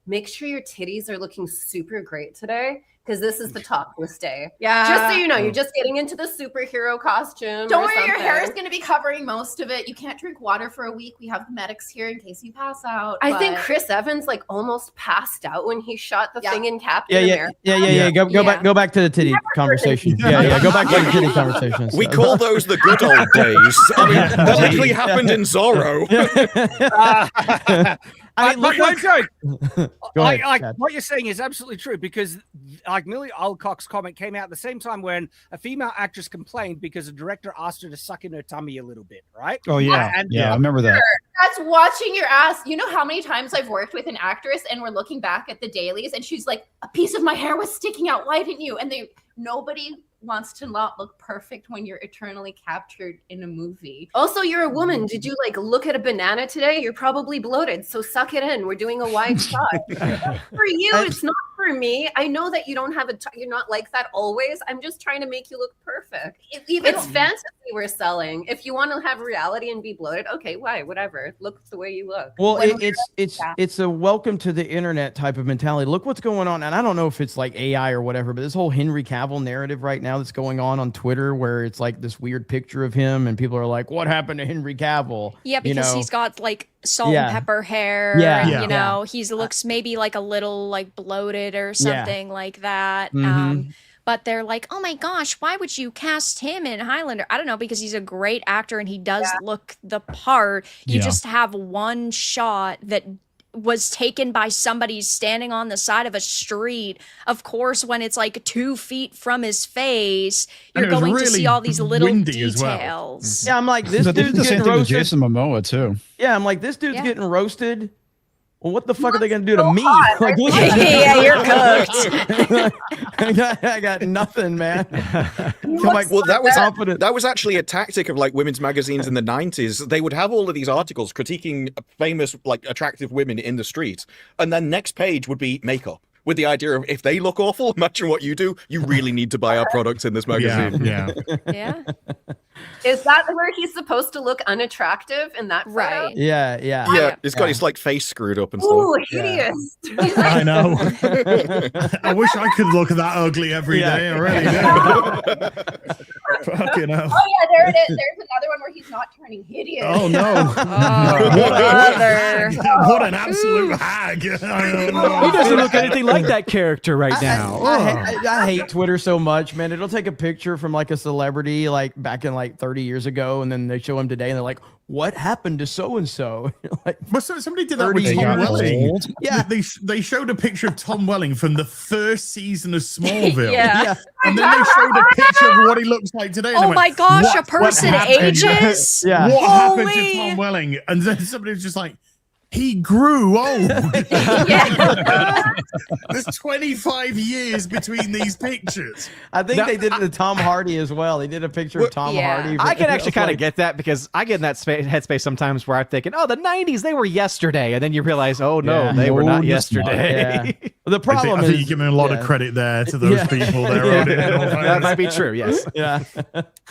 make sure your titties are looking super great today, because this is the topless day. Yeah. Just so you know, you're just getting into the superhero costume. Don't worry, your hair is going to be covering most of it. You can't drink water for a week. We have medics here in case you pass out. I think Chris Evans almost passed out when he shot the thing in Captain America. Yeah. Go back to the titty conversation. Yeah. Go back to the titty conversation. We call those the good old days. I mean, that literally happened in Zorro. What you're saying is absolutely true, because Millie Olcock's comment came out at the same time when a female actress complained because the director asked her to suck in her tummy a little bit, right? Oh yeah, I remember that. That's watching your ass. You know how many times I've worked with an actress and we're looking back at the dailies and she's like, a piece of my hair was sticking out. Why didn't you? And nobody wants to not look perfect when you're eternally captured in a movie. Also, you're a woman. Did you look at a banana today? You're probably bloated, so suck it in. We're doing a wide shot. For you, it's not for me. I know that you don't have you're not like that always. I'm just trying to make you look perfect. It's fantasy we're selling. If you want to have reality and be bloated, okay, whatever. Look the way you look. Well, it's a welcome to the internet type of mentality. Look what's going on, and I don't know if it's like AI or whatever, but this whole Henry Cavill narrative right now that's going on Twitter, where it's like this weird picture of him and people are like, what happened to Henry Cavill? Yeah, because he's got like salt and pepper hair. He looks maybe like a little like bloated or something like that. But they're like, oh my gosh, why would you cast him in Highlander? I don't know, because he's a great actor and he does look the part. You just have one shot that was taken by somebody standing on the side of a street. Of course, when it's like 2 feet from his face, you're going really to see all these little details. Yeah, I'm like, this dude's getting roasted. Jason Momoa too. Yeah, I'm like, this dude's getting roasted well, what the fuck are they gonna do to me? Like, look Yeah, you're cooked. I got nothing, man. Well, that was actually a tactic of like women's magazines in the 90s. They would have all of these articles critiquing famous, like attractive women in the street, and then next page would be makeup. With the idea of if they look awful, imagine what you do. You really need to buy our products in this magazine. Yeah. Is that where he's supposed to look unattractive in that photo? Right. Yeah. It's got his like face screwed up and Ooh, stuff. hideous. I know. I wish I could look that ugly every day. I really do. Fucking hell. Oh yeah, there it is. There's another one where he's not turning hideous. Oh no. What an absolute hag. He doesn't look anything like that character right now. I hate Twitter so much, man. It'll take a picture from like a celebrity like back in like 30 years ago, and then they show him today, and they're like, "What happened to so and so?" Like, well, somebody did that with Tom Welling. Yeah, they showed a picture of Tom Welling from the first season of Smallville. Yeah. And then they showed a picture of what he looks like today. And Oh they my went, gosh, a "What person happened?" ages? Yeah. What happened to Holy- Tom Welling? And then somebody was just like, he grew old. There's 25 years between these pictures. I think they did it to Tom Hardy as well. They did a picture of Tom Hardy. I can actually kind of get that because I get in that headspace sometimes where I'm thinking, oh, the 90s, they were yesterday. And then you realize, oh, no, they were not yesterday. The problem I think is you're giving a lot of credit there to those people there. That might be true, yes. Yeah.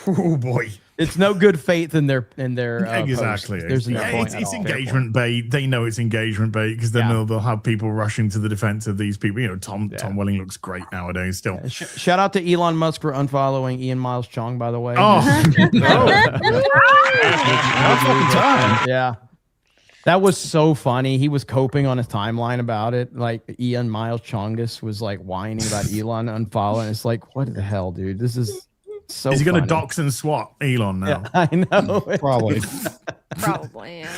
Oh, boy. It's no good faith in their exactly. posts. There's no point It's at all. engagement bait. They know it's engagement bait because then they'll have people rushing to the defense of these people. You know, Tom Welling looks great nowadays still. Shout out to Elon Musk for unfollowing Ian Miles Chong, by the way. Yeah. That was so funny. He was coping on his timeline about it. Like Ian Miles Chongus was like whining about Elon unfollowing. It's like, what the hell, dude? This is so Is he going to funny. dox and swat Elon now? Yeah, I know. Probably. Probably, yeah.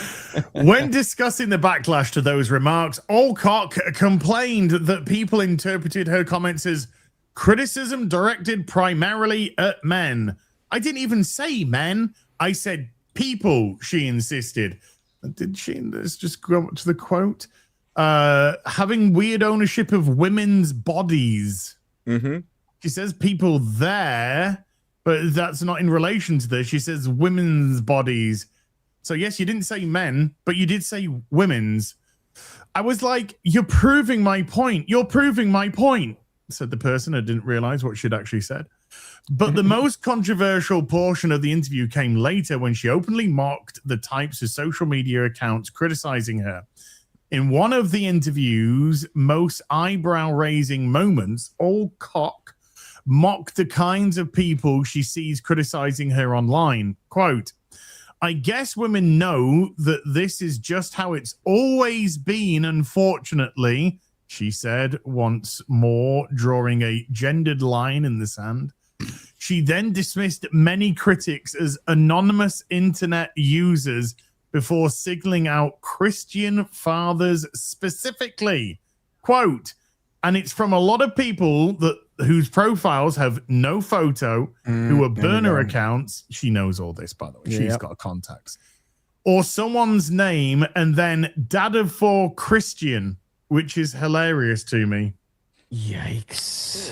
When discussing the backlash to those remarks, Alcock complained that people interpreted her comments as criticism directed primarily at men. I didn't even say men. I said people, she insisted. Did she? Let's just go up to the quote. Having weird ownership of women's bodies. Mm-hmm. She says people there, but that's not in relation to this. She says women's bodies. So yes, you didn't say men, but you did say women's. I was like, you're proving my point. You're proving my point, said the person. I didn't realize what she'd actually said. But the most controversial portion of the interview came later when she openly mocked the types of social media accounts criticizing her. In one of the interview's most eyebrow-raising moments, Alcock mocked the kinds of people she sees criticizing her online. Quote, I guess women know that this is just how it's always been, unfortunately, she said once more, drawing a gendered line in the sand. She then dismissed many critics as anonymous internet users before signaling out Christian fathers specifically. Quote, and it's from a lot of people that whose profiles have no photo, who are burner accounts. She knows all this, by the way. She's got contacts. Or someone's name and then dad of four Christian, which is hilarious to me. Yikes.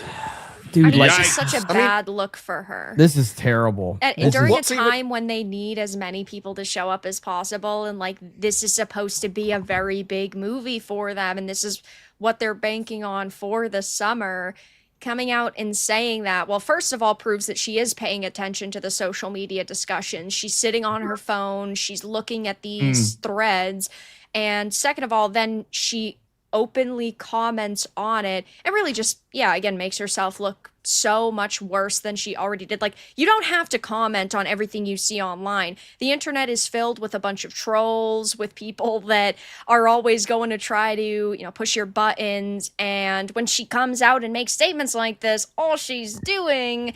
Dude, Dude, this is such a bad look for her. This is terrible. And during a time when they need as many people to show up as possible, and like this is supposed to be a very big movie for them, and this is what they're banking on for the summer, coming out and saying that, well, first of all, proves that she is paying attention to the social media discussions. She's sitting on her phone. She's looking at these threads. And second of all, then she openly comments on it and really just, again, makes herself look so much worse than she already did. Like, you don't have to comment on everything you see online. The internet is filled with a bunch of trolls, with people that are always going to try to, push your buttons. And when she comes out and makes statements like this, all she's doing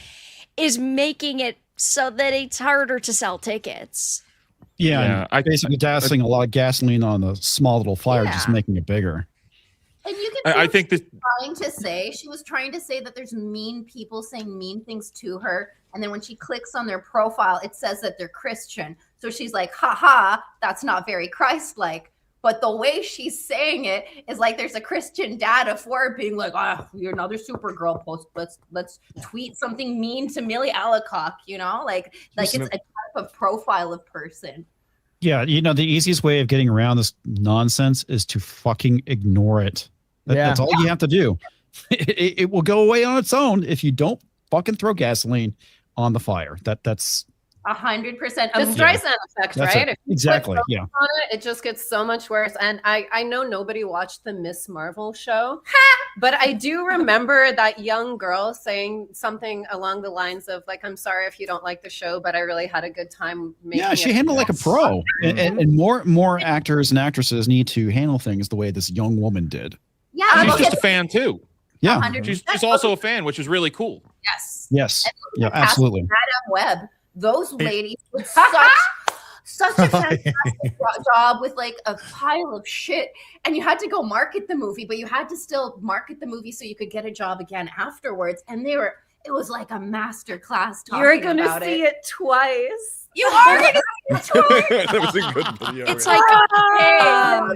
is making it so that it's harder to sell tickets. Yeah, basically dousing a lot of gasoline on a small little fire, just making it bigger. And you can I think that she was trying to say that there's mean people saying mean things to her. And then when she clicks on their profile, it says that they're Christian. So she's like, haha, that's not very Christ-like. But the way she's saying it is like there's a Christian dad of 4 being like, you're another Supergirl post. Let's tweet something mean to Millie Allicock, you know? Like it's a type of profile of person. Yeah, the easiest way of getting around this nonsense is to fucking ignore it. That's all you have to do. It will go away on its own if you don't fucking throw gasoline on the fire. That's 100%. The Streisand effect, right? Exactly. Yeah. On it just gets so much worse. And I know nobody watched the Miss Marvel show, but I do remember that young girl saying something along the lines of like, "I'm sorry if you don't like the show, but I really had a good time making it." Yeah, she handled like a pro. And more actors and actresses need to handle things the way this young woman did. Yeah, she's just a fan too. Yeah, she's also a fan, which is really cool. Yes. Yeah, absolutely. Madam Web. Those ladies did such a fantastic job with like a pile of shit. And you had to go market the movie, but you had to still market the movie so you could get a job again afterwards. And it was like a master class talking You're gonna about see it twice. You are gonna see it twice. That was a good video. It's like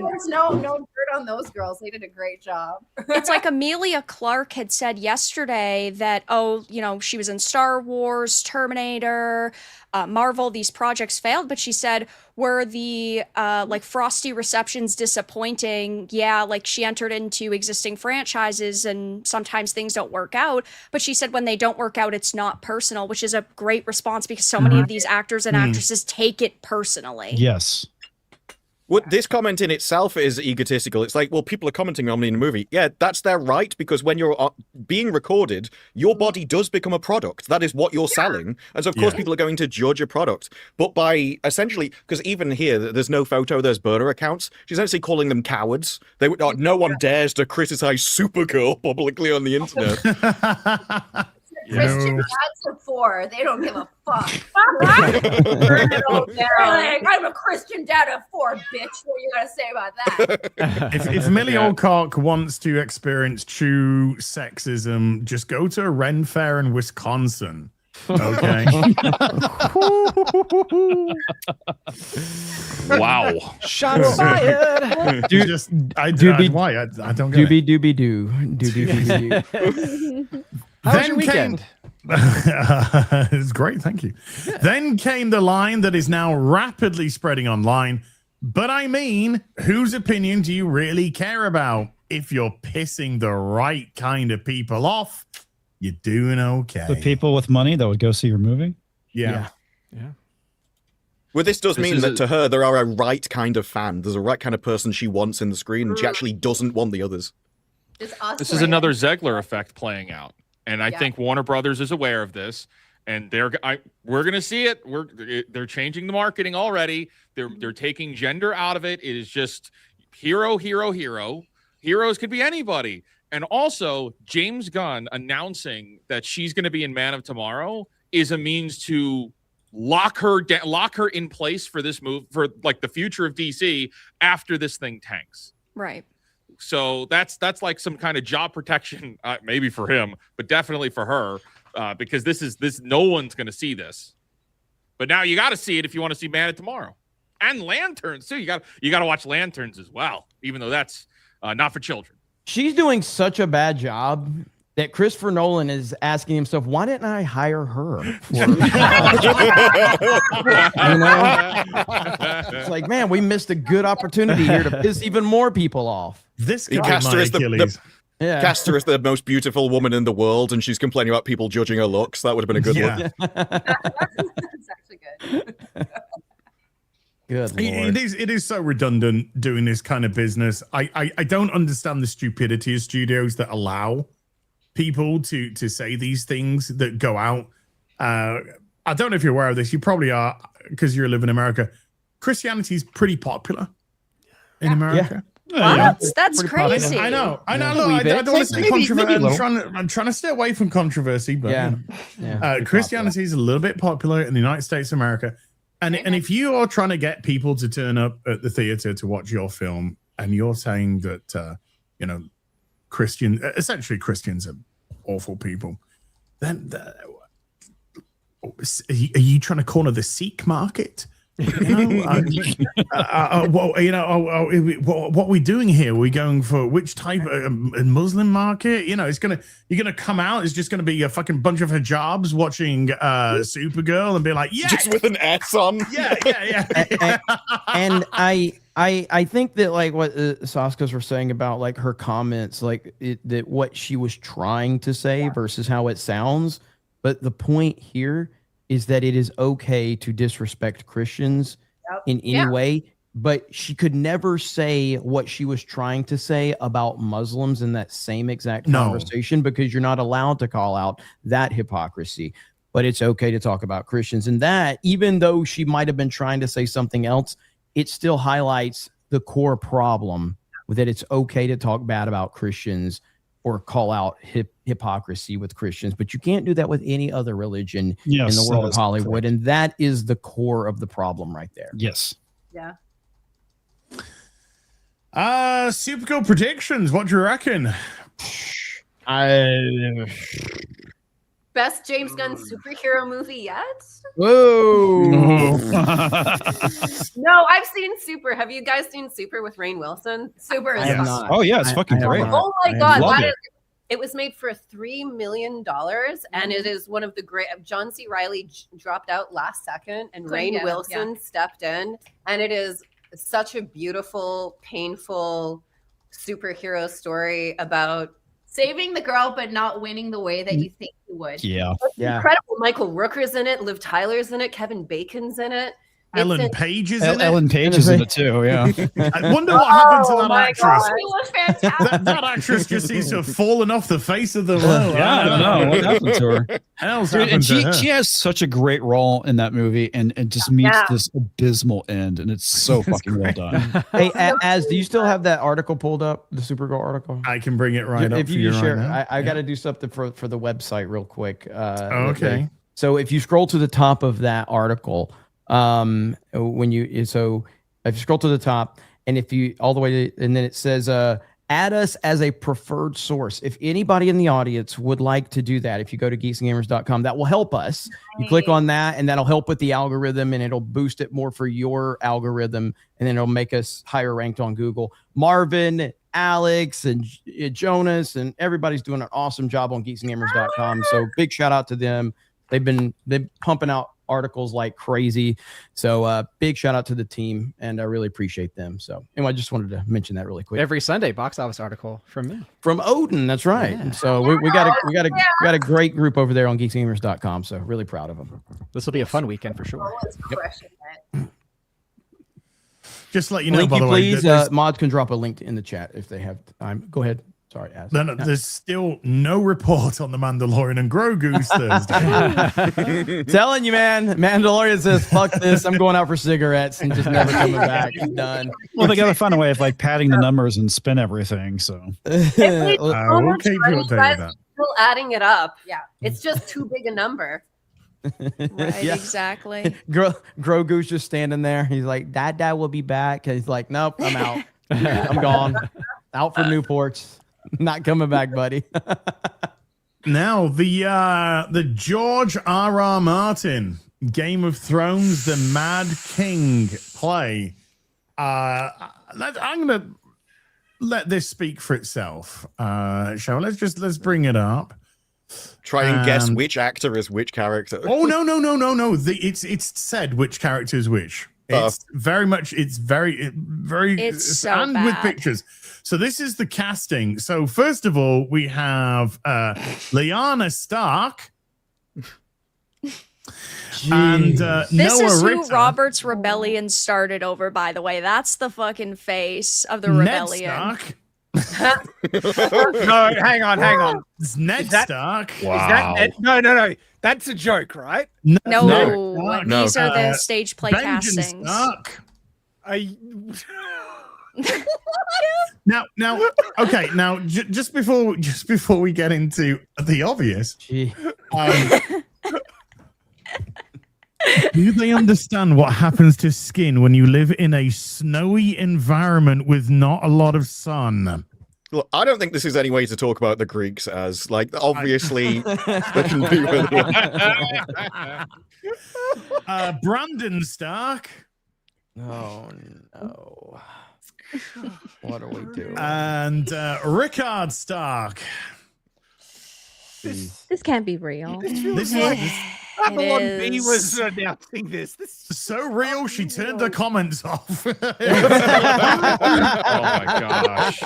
there's no dirt on those girls. They did a great job. It's like Amelia Clark had said yesterday that, she was in Star Wars, Terminator, Marvel, these projects failed, but she said, were the frosty receptions disappointing? Yeah, like she entered into existing franchises and sometimes things don't work out, but she said when they don't work out, it's not personal, which is a great response because so many of these actors and actresses take it personally. Yes. Well, this comment in itself is egotistical. It's like, well, people are commenting on me in a movie. Yeah, that's their right, because when you're being recorded, your body does become a product. That is what you're selling. And so, of course, people are going to judge a product. But by essentially, because even here, there's no photo, there's burner accounts. She's essentially calling them cowards. No one dares to criticize Supergirl publicly on the internet. Christian dads of 4, they don't give a fuck. Burn it all down. I'm a Christian dad of 4, bitch. What are you gonna say about that? If Millie Alcock wants to experience true sexism, just go to a Ren Fair in Wisconsin. Okay. Wow. Shots fired. Dude, I don't get it. Doobie doo. How was your weekend? It's great, thank you. Yeah. Then came the line that is now rapidly spreading online. But I mean, whose opinion do you really care about? If you're pissing the right kind of people off, you're doing okay. The people with money that would go see your movie? Yeah. Well, this does mean that to her, there are a right kind of fan. There's a right kind of person she wants in the screen, and she actually doesn't want the others. This is another Zegler effect playing out. And I think Warner Brothers is aware of this, and we're going to see it. They're changing the marketing already. They're taking gender out of it. It is just hero. Heroes could be anybody. And also, James Gunn announcing that she's going to be in Man of Tomorrow is a means to lock her in place for this move, for like the future of DC after this thing tanks. Right. So that's like some kind of job protection, maybe for him, but definitely for her, because this no one's going to see this. But now you got to see it if you want to see Man of Tomorrow and Lanterns too. You got to watch Lanterns as well, even though that's not for children. She's doing such a bad job that Christopher Nolan is asking himself, why didn't I hire her? It's like, man, we missed a good opportunity here to piss even more people off. This guy cast her as cast her as the most beautiful woman in the world, and she's complaining about people judging her looks. That would have been a good look. That's actually good. Good Lord. It is so redundant doing this kind of business. I don't understand the stupidity of studios that allow people to say these things that go out. I don't know if you're aware of this. You probably are, because you live in America. Christianity is pretty popular in America. That's crazy. I know. Look, I don't want to say controversy. I'm trying to stay away from controversy, but Christianity is a little bit popular in the United States of America. And if you are trying to get people to turn up at the theater to watch your film, and you're saying that essentially Christians are awful people, then are you trying to corner the Sikh market What are we doing here? Are we going for which type of Muslim market? You're gonna come out. It's just gonna be a fucking bunch of hijabs watching Supergirl and be like, yeah, just with an S on. Yeah. And I think that like what Soska's were saying about like her comments, like that what she was trying to say versus how it sounds. But the point here is that it is okay to disrespect Christians in any way, but she could never say what she was trying to say about Muslims in that same exact conversation because you're not allowed to call out that hypocrisy. But it's okay to talk about Christians. And that, even though she might have been trying to say something else, it still highlights the core problem that it's okay to talk bad about Christians or call out hypocrisy with Christians, but you can't do that with any other religion in the world of Hollywood. Correct. And that is the core of the problem right there. Yes. Yeah. Supergirl predictions. What do you reckon? Best James Gunn superhero movie yet? Whoa. No, I've seen Super. Have you guys seen Super with Rainn Wilson? Super is awesome. Oh yeah, it's fucking great. Oh my god, it was made for $3 million, and it is one of the great. John C. Reilly dropped out last second, and Rainn Wilson stepped in, and it is such a beautiful, painful superhero story about saving the girl, but not winning the way that you think you would. Yeah. Incredible. Michael Rooker's in it. Liv Tyler's in it. Kevin Bacon's in it. Ellen Page is in it. Ellen Page is in it too. Yeah. I wonder what happened to that actress. God. She was fantastic. That actress just seems to have fallen off the face of the world. I don't know what happened to her. And she has such a great role in that movie, and just meets this abysmal end, and it's so fucking well done. Hey, Az, do you still have that article pulled up, the Supergirl article? I can bring it right up. If you share, right I got to do something for the website real quick. Okay. So if you scroll to the top of that article, if you scroll to the top, and if you all the way to, and then it says add us as a preferred source. If anybody in the audience would like to do that, if you go to geeksandgamers.com, that will help us. You click on that, and that'll help with the algorithm, and it'll boost it more for your algorithm, and then it'll make us higher ranked on Google. Marvin, Alex, and Jonas, and everybody's doing an awesome job on geeksandgamers.com. So big shout out to them. They've been pumping out articles like crazy. So big shout out to the team, and I really appreciate them. So anyway, I just wanted to mention that really quick. Every Sunday box office article from me. From Odin, that's right. Yeah. And so we got a great group over there on geeksandgamers.com. So really proud of them. This will be a fun weekend for sure. Yep. Just let you know, Link by the way, please. Mods can drop a link in the chat if they have time. Go ahead. Sorry, Az. No, there's still no report on the Mandalorian and Grogu's Thursday. Telling you, man. Mandalorian says, fuck this. I'm going out for cigarettes and just never coming back. I'm done. Well, they got to find a way of like padding the numbers and spin everything. So we'll keep you guys still adding it up. Yeah, it's just too big a number. Right, exactly. Grogu's just standing there. He's like, Dad will be back. And he's like, nope, I'm out. I'm gone. Out for Newports. Not coming back, buddy. Now, the George R.R. Martin Game of Thrones, the Mad King play. I'm going to let this speak for itself. Shall we? Let's bring it up. Try and guess which actor is which character. Oh, no. It's said which character is which. It's very so and bad. with pictures. So this is the casting. So first of all, we have Lyanna Stark and this Noah is who Ritter. Robert's rebellion started over, by the way. That's the fucking face of the rebellion. Ned Stark. No, hang on. It's Ned Stark. Wow. No. That's a joke, right? No. These are the stage play Benjamin castings. Stark. Now, okay. Now, just before we get into the obvious, do they understand what happens to skin when you live in a snowy environment with not a lot of sun? Look, I don't think this is any way to talk about the Greeks as, like, obviously they can be with Brandon Stark. Oh no. What are we doing? And Rickard Stark. This can't be real. This is Babylon B was announcing this. so real. She turned the comments off. Oh my gosh.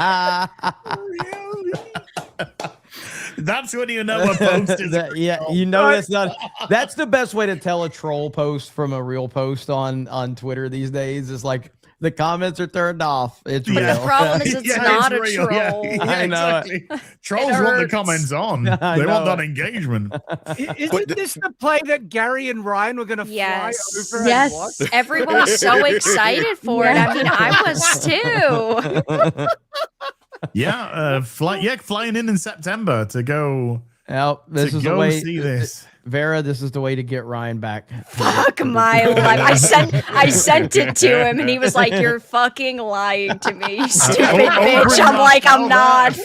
That's when you know a post is yeah, you know that's not. That's the best way to tell a troll post from a real post on Twitter these days. Is like the comments are turned off. It's But real. the problem is it's not a real. troll. Yeah, I know. exactly. Trolls want the comments on. They want that engagement. Isn't this the play that Gary and Ryan were going to fly over and watch? Everyone was so excited for it. I mean, I was too. Yeah, flying in September to go. Well, this to is go the way. see this. Vera, this is the way to get Ryan back. Fuck my life. I sent it to him and he was like, "You're fucking lying to me, you stupid bitch." I'm like, "I'm not."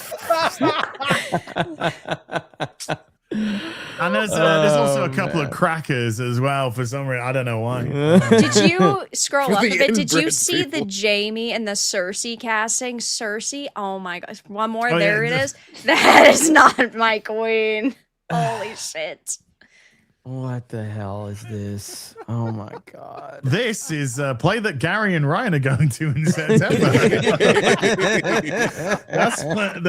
And there's also a couple of crackers as well for some reason. I don't know why. Did you scroll For up a the bit? Did you inbred see people. the Jamie and the Cersei casting? Cersei, oh my gosh. One more, Oh, there yeah, it is. That is not my queen. Holy shit. What the hell is this? Oh my god! This is a play that Gary and Ryan are going to in September. That's what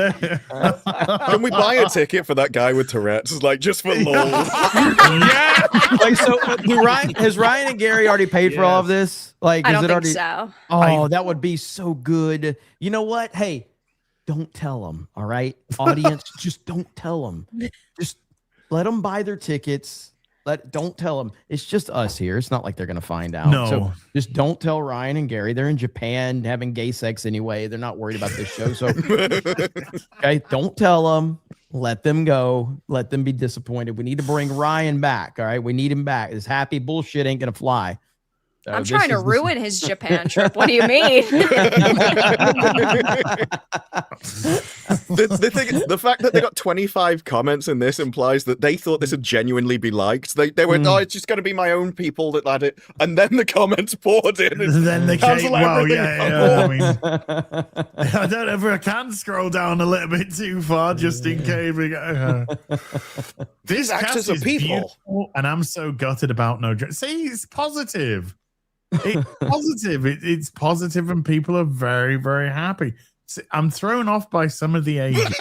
Can we buy a ticket for that guy with Tourette's? Like, just for lol. yeah. Like, so has Ryan and Gary already paid for all of this? Like, I is don't it think already? so. Oh, that would be so good. You know what? Hey, don't tell them. All right, audience, just don't tell them. Just let them buy their tickets. Don't tell them. It's just us here. It's not like they're gonna find out. No. So just don't tell Ryan and Gary. They're in Japan having gay sex anyway. They're not worried about this show. So okay, don't tell them. Let them go. Let them be disappointed. We need to bring Ryan back. All right, we need him back. This happy bullshit ain't gonna fly. I'm trying to ruin his Japan trip. What do you mean? The fact that they got 25 comments in this implies that they thought this would genuinely be liked. They went, oh, it's just going to be my own people that had it. And then the comments poured in. And then they came. cancel Well, everything. yeah. I mean, I don't know if I can scroll down a little bit too far just in case we go. This actors cast are is people. beautiful, and I'm so gutted about no. See, it's positive. It's positive. It's positive, and people are very, very happy. See, I'm thrown off by some of the ages.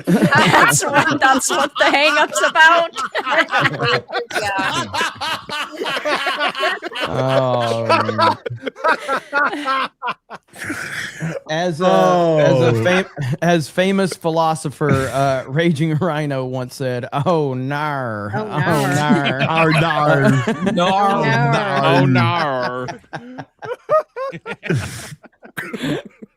that's what the hang-up's about. As famous philosopher Raging Rhino once said, "Oh nar, oh nar, Oh, nar.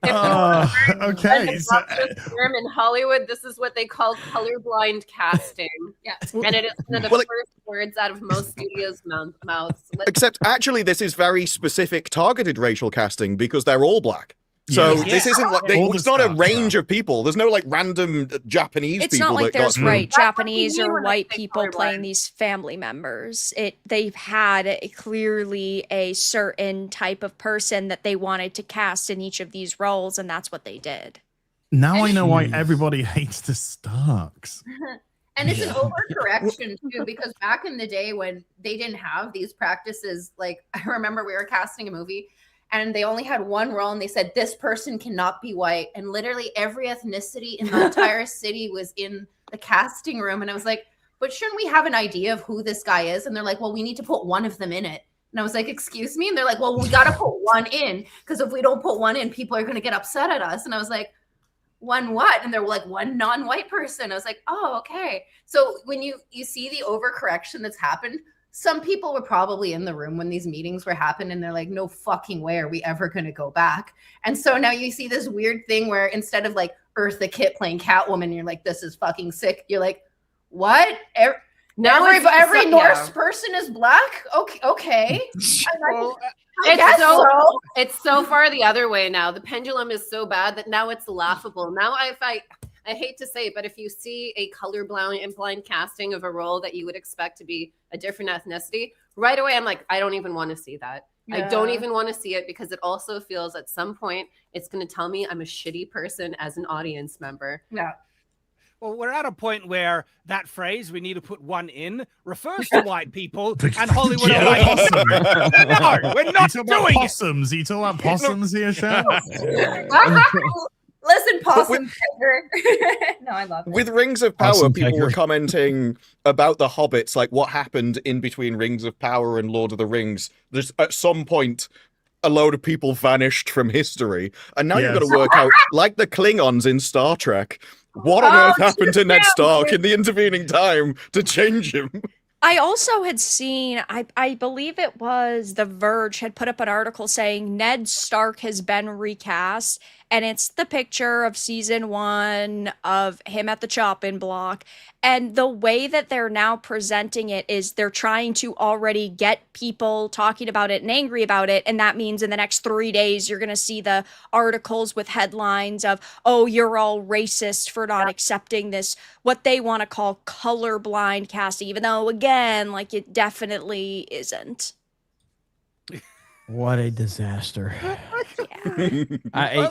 Okay. So, term in Hollywood, this is what they call colorblind casting. Yes. And it is one of the Well, first words out of most studios' mouths. Except, actually, this is very specific targeted racial casting because they're all black. So Yeah. this isn't like All the it's not a stuff, range of people. There's no like random Japanese It's people not like that got there's through. right Japanese That's what or you mean white when I say people playing colorblind. these family members. They've had clearly a certain type of person that they wanted to cast in each of these roles, and that's what they did. now I know why everybody hates the Starks. And it's an overcorrection too, because back in the day when they didn't have these practices, like I remember we were casting a movie and they only had one role and they said this person cannot be white, and literally every ethnicity in the entire city was in the casting room, and I was like, but shouldn't we have an idea of who this guy is? And they're like, well, we need to put one of them in it. And I was like, excuse me? And they're like, well, we got to put one in, because if we don't put one in, people are going to get upset at us. And I was like, one what? And they're like, one non-white person. I was like, oh, okay. So when you see the overcorrection that's happened, some people were probably in the room when these meetings were happening, and they're like, no fucking way are we ever going to go back. And so now you see this weird thing where instead of like Eartha Kitt playing Catwoman, you're like, this is fucking sick. You're like, what? Now every Norse person is black. Okay. It's so far the other way now. The pendulum is so bad that now it's laughable. Now, I hate to say it, but if you see a colorblind casting of a role that you would expect to be a different ethnicity, right away I'm like, I don't even want to see that. Yeah. I don't even want to see it because it also feels at some point it's going to tell me I'm a shitty person as an audience member. Yeah. Well, we're at a point where that phrase, we need to put one in, refers to white people and Hollywood. Yeah, no, we're not doing possums. It. You talking about possums here, Shad? Listen, possum Tiger. No, I love it. With Rings of Power, people were commenting about the Hobbits, like what happened in between Rings of Power and Lord of the Rings. There's at some point a load of people vanished from history, and now you've got to work out, like the Klingons in Star Trek, what on earth happened to Ned Stark in the intervening time to change him? I also had seen, I believe it was The Verge had put up an article saying Ned Stark has been recast, and it's the picture of season 1 of him at the chopping block. And the way that they're now presenting it is they're trying to already get people talking about it and angry about it. And that means in the next 3 days, you're going to see the articles with headlines of, oh, you're all racist for not accepting this, what they want to call colorblind casting, even though, again, like it definitely isn't. What a disaster. I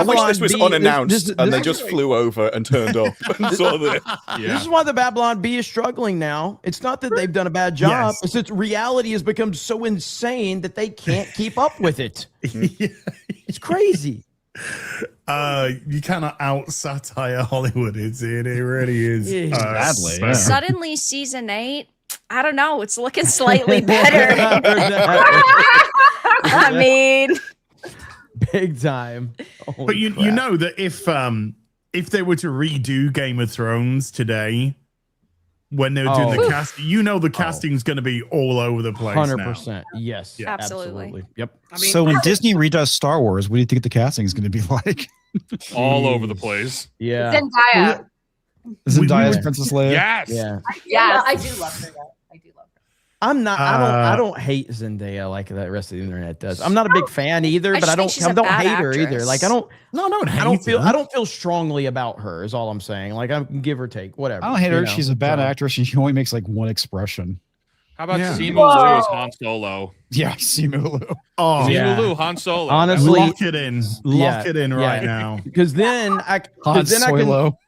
wish this was unannounced and they just flew over and turned up and saw this. This is why the Babylon Bee is struggling now. It's not that they've done a bad job. It's that reality has become so insane that they can't keep up with it. It's crazy. You cannot out satire Hollywood. It really is. Sadly, suddenly season 8, I don't know. It's looking slightly better. I mean, big time. Holy but you know that if they were to redo Game of Thrones today, when they were doing the cast, the casting's going to be all over the place. 100%. Yes. Yeah. Absolutely. Yep. I mean, so when Disney redoes Star Wars, what do you think the casting is going to be like? All over the place. Yeah. Zendaya. Princess Leia. Yes. Yeah. I do love her. I'm not. I don't hate Zendaya like the rest of the internet does. I'm not a big fan either, but I don't hate her either. Like I don't feel strongly about her. Is all I'm saying. Like I can give or take, whatever. I don't hate her. She's a bad actress, and she only makes like one expression. How about Simu Liu as Han Solo? Yeah, Simu Liu. Oh, Simu Liu, Han Solo. Honestly, lock it in right now. Because then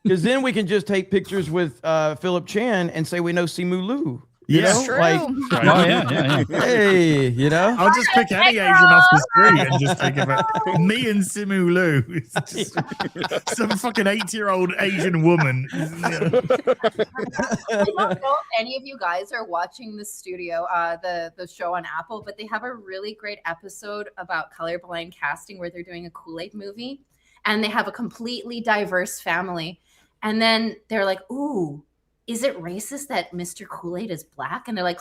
then we can just take pictures with Philip Chan and say we know Simu Liu. That's true. Yeah. Hey, I'll just pick any Asian off the street and just think of it. Me and Simu Liu. It's just some fucking 8-year-old Asian woman. I don't know if any of you guys are watching the studio, the show on Apple, but they have a really great episode about colorblind casting where they're doing a Kool-Aid movie, and they have a completely diverse family, and then they're like, ooh, is it racist that Mr. Kool-Aid is black? And they're like,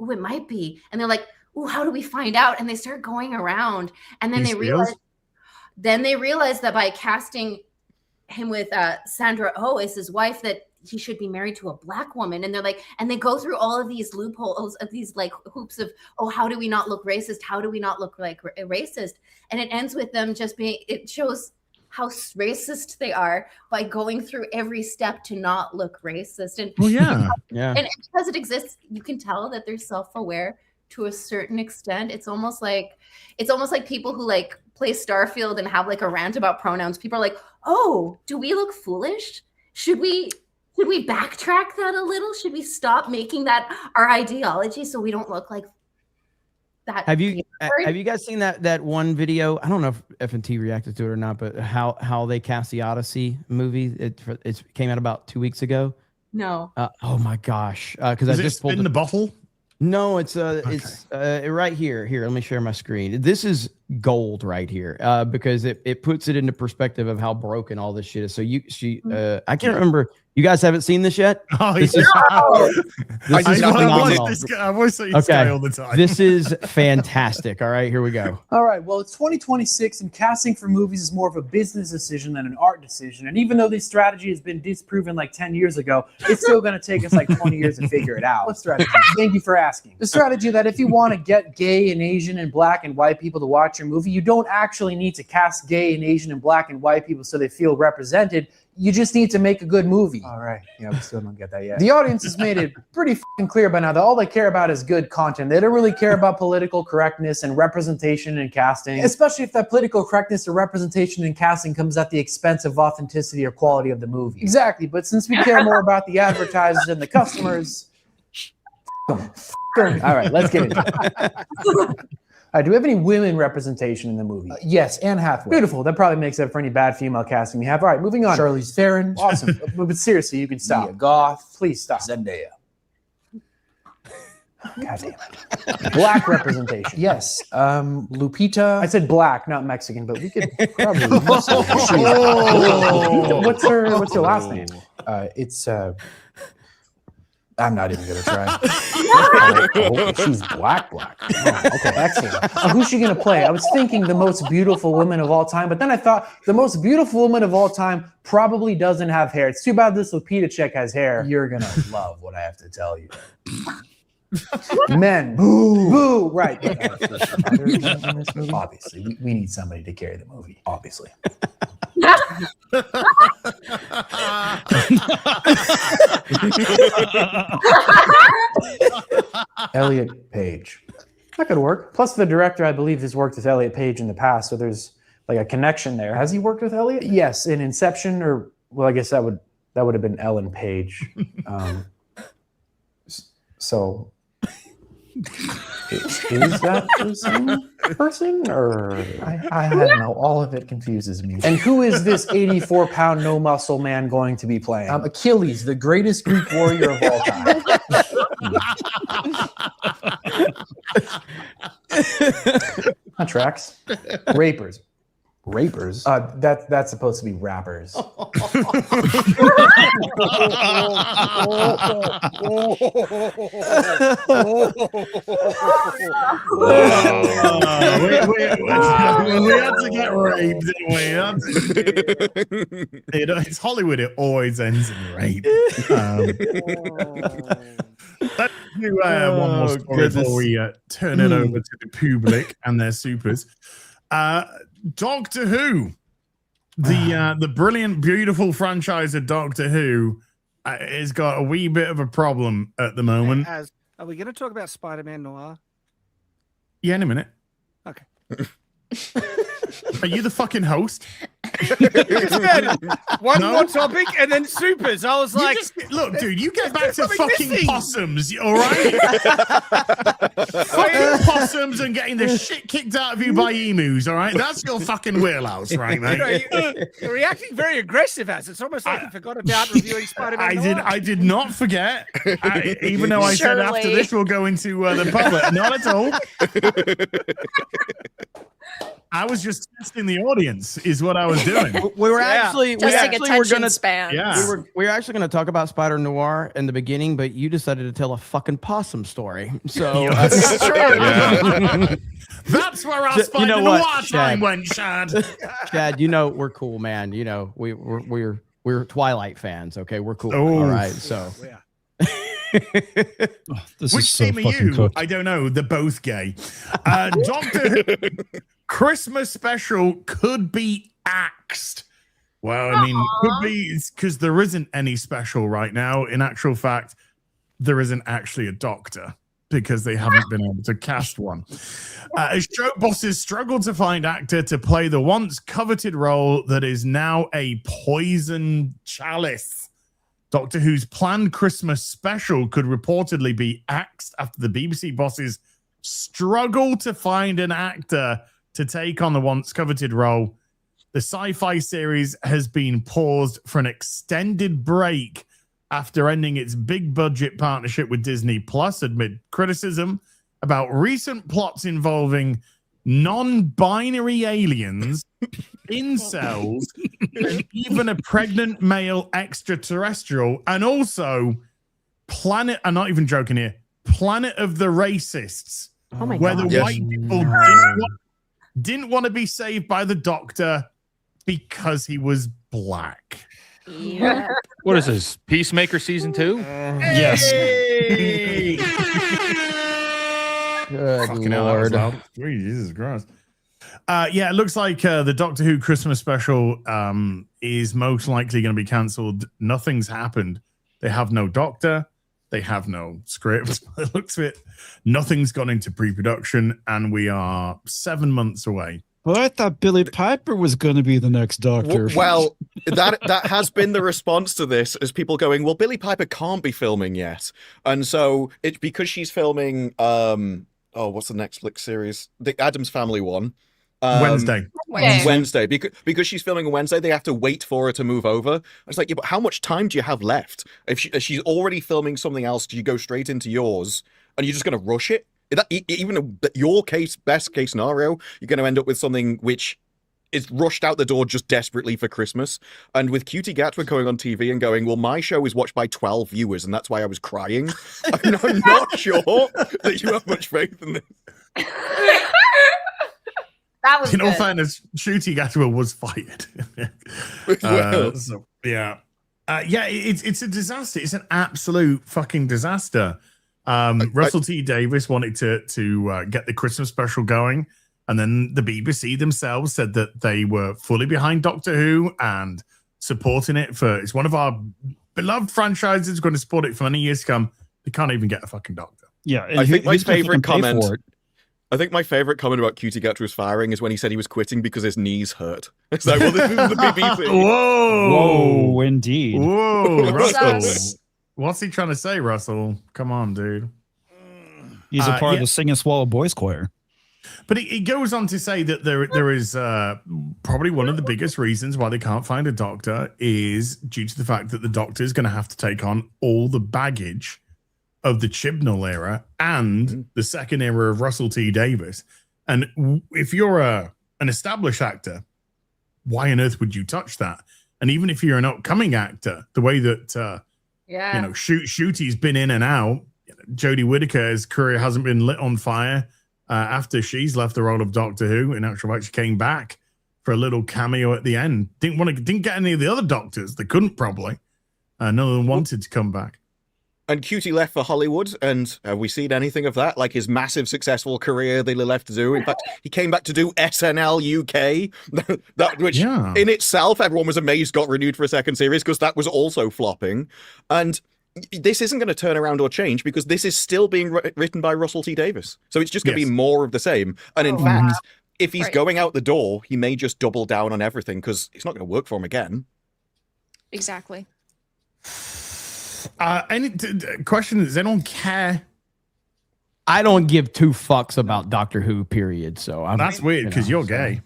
ooh, it might be. And they're like, ooh, how do we find out? And they start going around. And then they realize that by casting him with Sandra Oh as his wife, that he should be married to a black woman. And they're like, and they go through all of these loopholes of these like hoops of, oh, how do we not look racist? How do we not look like racist? And it ends with them just being, it shows how racist they are by going through every step to not look racist. And and because it exists, you can tell that they're self-aware to a certain extent. It's almost like people who like play Starfield and have like a rant about pronouns. People are like, oh, do we look foolish? Should we backtrack that a little? Should we stop making that our ideology so we don't look like that? Have you guys seen that one video? I don't know if FNT reacted to it or not, but how they cast the Odyssey movie. It came out about 2 weeks ago. No. Oh my gosh! Because I just pulled in the bottle. No, it's right here. Here, let me share my screen. This is gold right here because it puts it into perspective of how broken all this shit is. So I can't remember. You guys haven't seen this yet? Oh, This yeah. is I phenomenal. watch this guy all the time. This is fantastic. All right, here we go. All right, well, it's 2026, and casting for movies is more of a business decision than an art decision. And even though this strategy has been disproven like 10 years ago, it's still going to take us like 20 years to figure it out. What strategy? Thank you for asking. The strategy that if you want to get gay and Asian and black and white people to watch your movie, you don't actually need to cast gay and Asian and black and white people so they feel represented. You just need to make a good movie. All right. Yeah, we still don't get that yet. The audience has made it pretty fucking clear by now that all they care about is good content. They don't really care about political correctness and representation and casting, especially if that political correctness or representation and casting comes at the expense of authenticity or quality of the movie. Exactly. But since we care more about the advertisers and the customers, all right, let's get into it. Do we have any women representation in the movie? Yes, Anne Hathaway. Beautiful. That probably makes up for any bad female casting we have. All right, moving on. Charlize Theron. Awesome. But seriously, you can stop. Mia Goth. Please stop. Zendaya. God damn it. Black representation. Yes. Lupita. I said black, not Mexican, but we could probably. What's her last name? It's I'm not even gonna try. She's black. Oh, okay, excellent. Who's she gonna play? I was thinking the most beautiful woman of all time, but then I thought the most beautiful woman of all time probably doesn't have hair. It's too bad this Lupita chick has hair. You're gonna love what I have to tell you. Men, boo, right? Obviously, we need somebody to carry the movie. Obviously. Elliot Page. That could work. Plus, the director, I believe, has worked with Elliot Page in the past, so there's like a connection there. Has he worked with Elliot? Yes, in Inception, or well, I guess that would have been Ellen Page. So. Is that the same person, or I don't know. All of it confuses me. And who is this 84-pound no muscle man going to be playing? Achilles, the greatest Greek warrior of all time. That tracks. Rapers? That's supposed to be rappers. We had to get raped, didn't we? It's Hollywood. It always ends in rape. Let's do one more story before we turn it over to the public and their supers. Doctor Who, the brilliant, beautiful franchise of Doctor Who, has got a wee bit of a problem at the moment. Are we going to talk about Spider-Man Noir? Yeah, in a minute. Okay. Are you the fucking host? One more topic and then supers. I was like, look, dude, you get back to fucking possums, all right? Fucking possums and getting the shit kicked out of you by emus, all right? That's your fucking wheelhouse, right, mate? You're reacting very aggressive as it's almost like you forgot about reviewing Spider-Man. I did not forget, even though I said after this we'll go into the public. Not at all. I was just testing the audience, is what I was doing. We were actually were gonna span. Yeah, we were actually going to talk about Spider Noir in the beginning, but you decided to tell a fucking possum story. So that's true. Yeah. That's where our Spider Noir time went, Shad. Shad, we're cool, man. We're Twilight fans. Okay, we're cool. Oh. All right, so. Yeah. Which team are you? I don't know. They're both gay. Doctor Who Christmas special could be axed. Well, I mean, could be because there isn't any special right now. In actual fact, there isn't actually a doctor because they haven't been able to cast one. As show bosses struggle to find actor to play the once coveted role that is now a poison chalice. Doctor Who's planned Christmas special could reportedly be axed after the BBC bosses struggle to find an actor to take on the once coveted role. The sci-fi series has been paused for an extended break after ending its big budget partnership with Disney Plus amid criticism about recent plots involving non-binary aliens incels, and even a pregnant male extraterrestrial, and also planet. I'm not even joking here. Planet of the Racists, where the white people didn't want to be saved by the Doctor because he was black. Yeah. What is this? Peacemaker season 2? Yes. Good Fucking hell, that was Lord. loud. Jesus Christ. Yeah, it looks like the Doctor Who Christmas special is most likely going to be cancelled. Nothing's happened. They have no Doctor. They have no script. It looks of it. Nothing's gone into pre-production, and we are 7 months away. Well, I thought Billy Piper was going to be the next Doctor. Well, that has been the response to this, as people going, well, Billy Piper can't be filming yet. And so it's because she's filming, what's the Netflix series? The Addams Family one. Wednesday. Because she's filming on Wednesday, they have to wait for her to move over. It's like, yeah, but how much time do you have left? If she's already filming something else, do you go straight into yours and you're just going to rush it? Even your best case scenario, you're going to end up with something which is rushed out the door just desperately for Christmas. And with Cutie Gatwa going on TV and going, well, my show is watched by 12 viewers, and that's why I was crying. I'm not sure that you have much faith in this. That was in all fairness, Cutie Gatwa was fired. It's a disaster. It's an absolute fucking disaster. Russell T Davies wanted to get the Christmas special going, and then the BBC themselves said that they were fully behind Doctor Who and supporting it it's one of our beloved franchises, going to support it for many years to come. They can't even get a fucking Doctor. Yeah, I think my favorite comment about Cutie Gatwa's firing is when he said he was quitting because his knees hurt. It's like, well, this is the BBC. Whoa, indeed. Whoa, Russell. What's he trying to say, Russell? Come on, dude. He's a part of the Sing and Swallow Boys Choir. But he goes on to say that there is probably one of the biggest reasons why they can't find a Doctor is due to the fact that the Doctor is going to have to take on all the baggage of the Chibnall era and the second era of Russell T Davies. And if you're an established actor, why on earth would you touch that? And even if you're an upcoming actor, the way that Shooty's been in and out, Jodie Whittaker's career hasn't been lit on fire after she's left the role of Doctor Who. In actual fact, she came back for a little cameo at the end. Didn't get any of the other Doctors. They couldn't probably. None of them wanted to come back. And Cutie left for Hollywood, and have we seen anything of that? Like his massive successful career that he left to do. In fact, he came back to do SNL UK, which in itself, everyone was amazed got renewed for a second series because that was also flopping. And this isn't going to turn around or change because this is still being written by Russell T Davies. So it's just going to be more of the same. And in fact, if he's going out the door, he may just double down on everything because it's not going to work for him again. Exactly. Any question? Does anyone care? I don't give two fucks about Doctor Who, period. So that's weird because you're gay.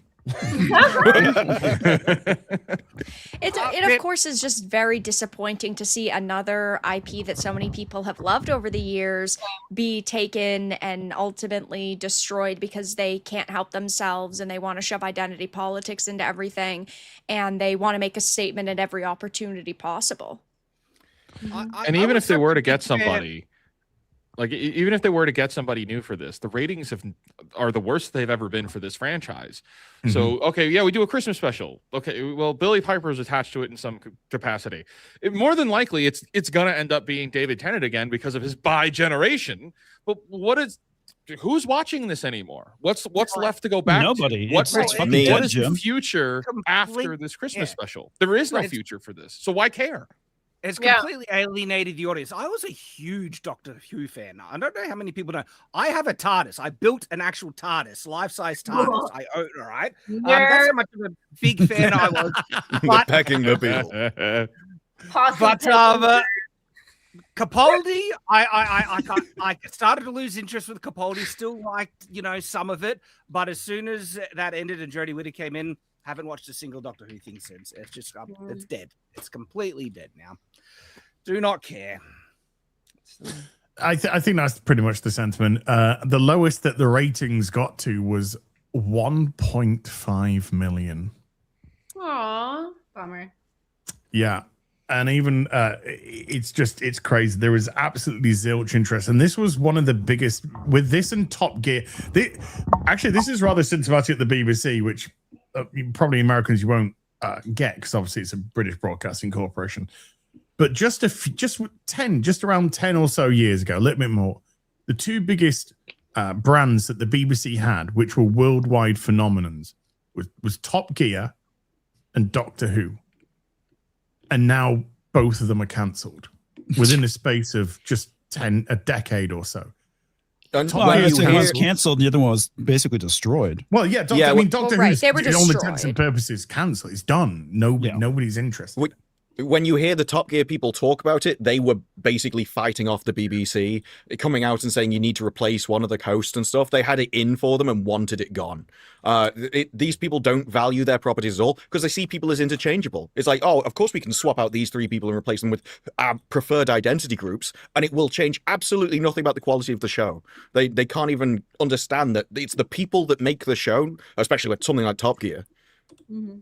It of course is just very disappointing to see another IP that so many people have loved over the years be taken and ultimately destroyed because they can't help themselves and they want to shove identity politics into everything and they want to make a statement at every opportunity possible. And even if they were to get somebody, even if they were to get somebody new for this, the ratings are the worst they've ever been for this franchise. Mm-hmm. So, okay, yeah, we do a Christmas special. Okay, well, Billy Piper is attached to it in some capacity. More than likely, it's going to end up being David Tennant again because of his bi-generation. But who's watching this anymore? What's left to go back Nobody. to? What is the future after this Christmas special? There is no future for this. So why care? It's completely alienated the audience. I was a huge Doctor Who fan. I don't know how many people know. I have a TARDIS. I built an actual TARDIS, life-size TARDIS. I own it, all right? That's how much of a big fan I was. But, packing the bill. But Capaldi, I started to lose interest with Capaldi. Still liked, some of it. But as soon as that ended and Jodie Whittaker came in, haven't watched a single Doctor Who thing since. It's just, it's dead. It's completely dead now. Do not care. I think that's pretty much the sentiment. The lowest that the ratings got to was 1.5 million. Bummer. Yeah. And even it's crazy. There was absolutely zilch interest. And this was one of the biggest with this and Top Gear. Actually, this is rather symptomatic at the BBC, which probably Americans you won't get because obviously it's a British Broadcasting Corporation. But just around 10 or so years ago, a little bit more, the two biggest brands that the BBC had, which were worldwide phenomenons, was Top Gear and Doctor Who. And now both of them are cancelled within the space of just a decade or so. One was cancelled, the other one was basically destroyed. Well, yeah, Doctor Who's they were on all destroyed. intents and purposes cancelled. It's done. Nobody's interested. When you hear the Top Gear people talk about it, they were basically fighting off the BBC, coming out and saying you need to replace one of the hosts and stuff. They had it in for them and wanted it gone. These people don't value their properties at all because they see people as interchangeable. It's like, oh, of course we can swap out these three people and replace them with our preferred identity groups, and it will change absolutely nothing about the quality of the show. They can't even understand that it's the people that make the show, especially with something like Top Gear. Mm-hmm.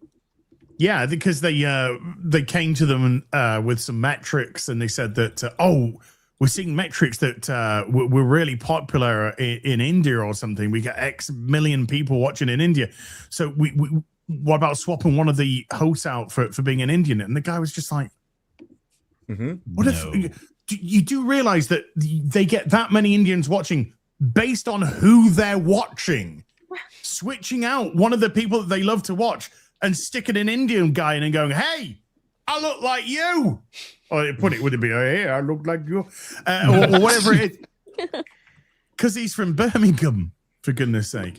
Yeah, because they came to them with some metrics, and they said that we're seeing metrics that we're really popular in India or something. We get X million people watching in India, so we what about swapping one of the hosts out for being an Indian? And the guy was just like, "What if you do realize that they get that many Indians watching based on who they're watching, switching out one of the people that they love to watch." And sticking an Indian guy in and going, "Hey, I look like you," or put it would it be, "Hey, I look like you," or whatever it is, because he's from Birmingham, for goodness sake.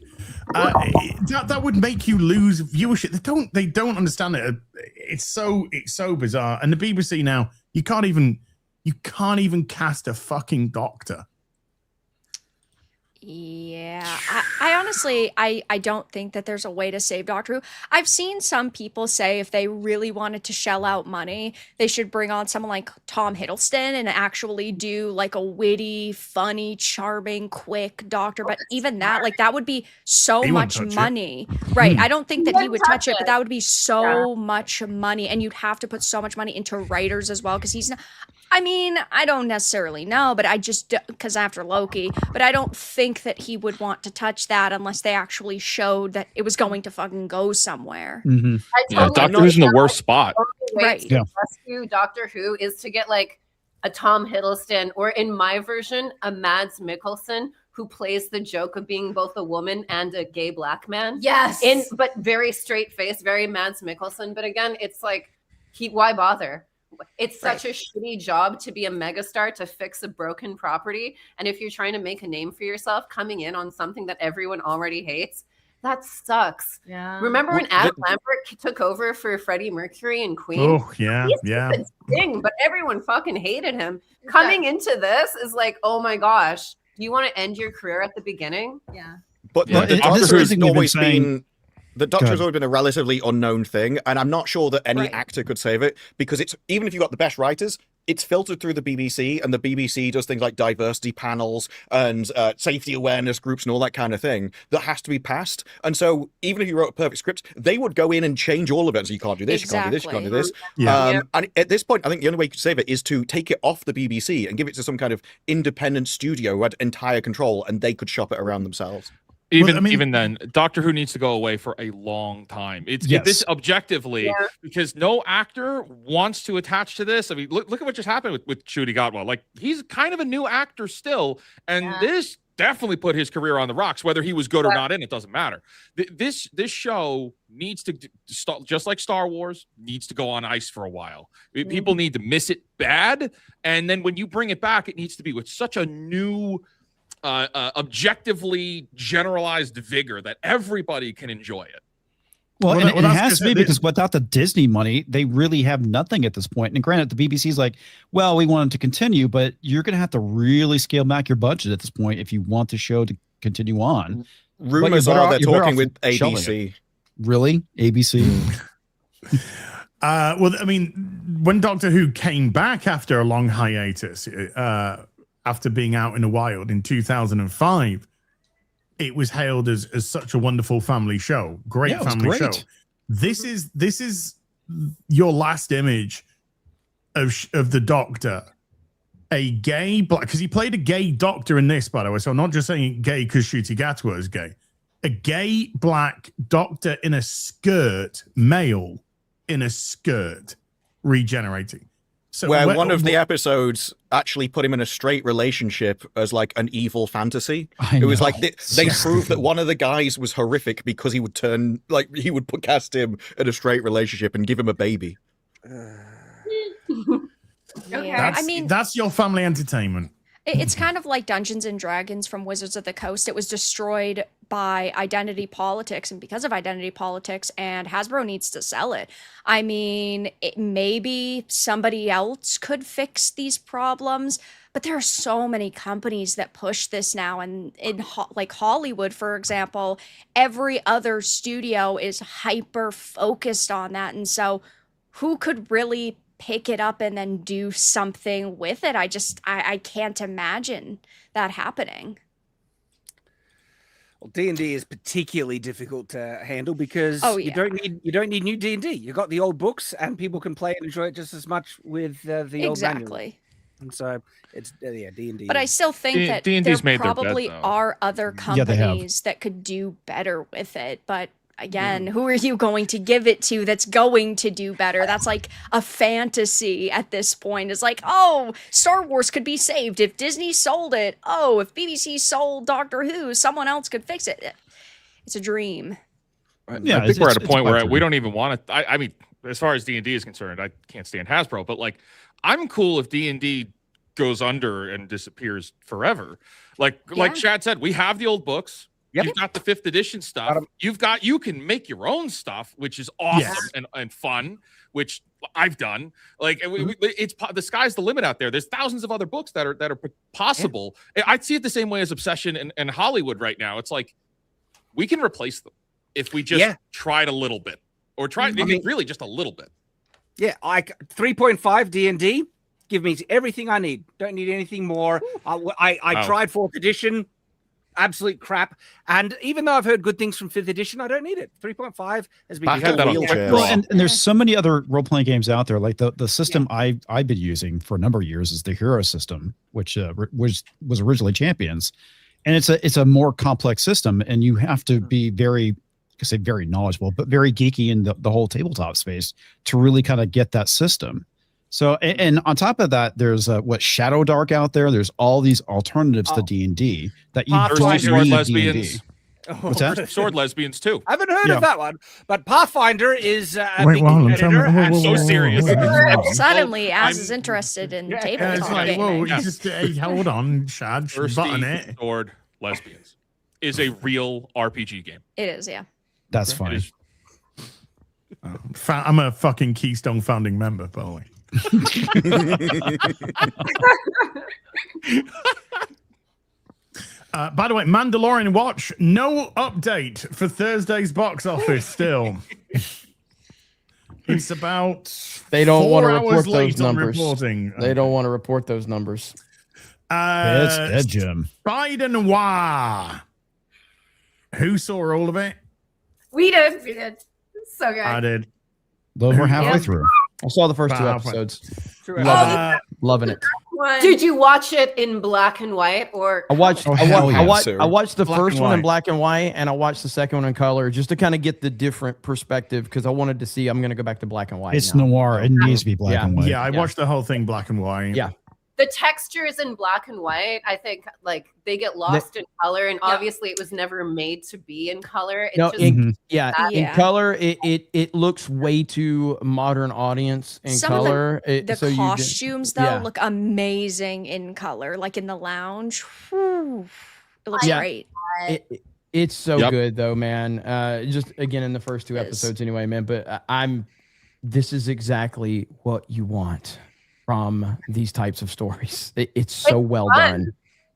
That would make you lose viewership. They don't understand it. It's so bizarre. And the BBC now, you can't even cast a fucking doctor. Yeah, I honestly, I don't think that there's a way to save Doctor Who. I've seen some people say if they really wanted to shell out money, they should bring on someone like Tom Hiddleston and actually do like a witty, funny, charming, quick doctor. But even that, like that would be so much money. Right. I don't think that he would touch it, but that would be so much money. And you'd have to put so much money into writers as well, because he's not. I mean, I don't necessarily know, but I just, because after Loki, but I don't think that he would want to touch that unless they actually showed that it was going to fucking go somewhere. Mm-hmm. Doctor Who's in the worst spot. Right. To rescue Doctor Who is to get like a Tom Hiddleston, or in my version, a Mads Mikkelsen, who plays the joke of being both a woman and a gay black man. Yes. But very straight face, very Mads Mikkelsen. But again, it's like, why bother? It's such a shitty job to be a megastar to fix a broken property. And if you're trying to make a name for yourself, coming in on something that everyone already hates, that sucks. Yeah. Remember when Adam Lambert took over for Freddie Mercury and Queen? Oh, yeah, yeah. Thing, but everyone fucking hated him. Coming into this is like, oh my gosh, do you want to end your career at the beginning? Yeah. But the Doctor Who's always been... The Doctor's always been a relatively unknown thing, and I'm not sure that any actor could save it, because it's even if you've got the best writers, it's filtered through the BBC, and the BBC does things like diversity panels and safety awareness groups and all that kind of thing that has to be passed. And so even if you wrote a perfect script, they would go in and change all of it. So you can't do this, you can't do this, you can't do this. Yeah. And at this point, I think the only way you could save it is to take it off the BBC and give it to some kind of independent studio who had entire control, and they could shop it around themselves. Even then, Doctor Who needs to go away for a long time. This objectively, because no actor wants to attach to this. I mean, look at what just happened with Ncuti Gatwa. Like, he's kind of a new actor still, and this definitely put his career on the rocks. Whether he was good or not in, it doesn't matter. This show needs to start, just like Star Wars, needs to go on ice for a while. People need to miss it bad, and then when you bring it back, it needs to be with such a new, objectively generalized vigor that everybody can enjoy it. Well, it has to be, because without the Disney money, they really have nothing at this point. And granted, the BBC's like, well, we want it to continue, but you're going to have to really scale back your budget at this point if you want the show to continue on. Rumors are they're talking with ABC. Really? ABC? Well, I mean, when Doctor Who came back after a long hiatus, after being out in the wild in 2005, it was hailed as such a wonderful family show. Great family show. This is your last image of the Doctor, a gay black, because he played a gay doctor in this, by the way. So I'm not just saying gay because Ncuti Gatwa is gay. A gay black doctor in a skirt, male in a skirt, regenerating. So where one of the episodes actually put him in a straight relationship as like an evil fantasy. It was like they proved that one of the guys was horrific because he would cast him in a straight relationship and give him a baby. Yeah, I mean, that's your family entertainment. It's kind of like Dungeons and Dragons from Wizards of the Coast. It was destroyed by identity politics, and because of identity politics, and Hasbro needs to sell it. I mean, maybe somebody else could fix these problems, but there are so many companies that push this now. And in like Hollywood, for example, every other studio is hyper focused on that. And so who could really pick it up and then do something with it? I can't imagine that happening. Well, D&D is particularly difficult to handle because you don't need new D&D. You got the old books, and people can play and enjoy it just as much with the old manual. And so it's D&D. But I still think that D&D's there made their probably bed, are other companies that could do better with it. But again, who are you going to give it to that's going to do better? That's like a fantasy at this point. It's like, oh, Star Wars could be saved if Disney sold it. Oh, if BBC sold Doctor Who, someone else could fix it. It's a dream. Yeah, I think we're at a point where we don't even want to. I mean, as far as D&D is concerned, I can't stand Hasbro, but like, I'm cool if D&D goes under and disappears forever. Like Shad said, we have the old books. You've got the 5th edition stuff. You can make your own stuff, which is awesome and fun, which I've done. Like it's the sky's the limit out there. There's thousands of other books that are possible. I see it the same way as Obsession and Hollywood right now. It's like we can replace them if we just tried a little bit, or really just a little bit. Yeah, like 3.5 D&D. Give me everything I need. Don't need anything more. I tried 4th edition. Absolute crap. And even though I've heard good things from 5th edition, I don't need it. 3.5 has been and there's so many other role-playing games out there. Like the system I've been using for a number of years is the Hero system, which was originally Champions. And it's a more complex system, and you have to be very knowledgeable, but very geeky in the whole tabletop space to really kind of get that system. So, and on top of that, there's Shadow Dark out there. There's all these alternatives to D&D that you don't sword need lesbians. D&D. What's that? Sword lesbians too. I haven't heard of that one, but Pathfinder is a Wait, big hold on, competitor. and so serious. Suddenly, Az is interested in tabletop it's like, gaming. whoa, just hold on, Shad, button it. Sword lesbians is a real RPG game. It is, yeah. That's funny. I'm a fucking Keystone founding member, by the way. By the way, Mandalorian Watch, no update for Thursday's box office still. It's about they don't want to report those numbers. They don't want to report those numbers. It's dead, Jim. Spider Noir. Who saw all of it? We did. So good. I did. Those were halfway through. I saw the first 2 episodes. Loving it. Did you watch it in black and white or? I watched the first one in white. black and white, and I watched the second one in color just to kind of get the different perspective because I wanted to see. I'm going to go back to black and white. It's now. noir. It needs to be black and white. Yeah, I watched the whole thing black and white. Yeah. The textures in black and white, I think, like they get lost in color, and obviously it was never made to be in color. In color, it looks way too modern audience in color. The costumes look amazing in color, like in the lounge. Whew, it looks great. It's so good though, man. Just again in the first 2 episodes, anyway, man. But this is exactly what you want from these types of stories. It's so well done.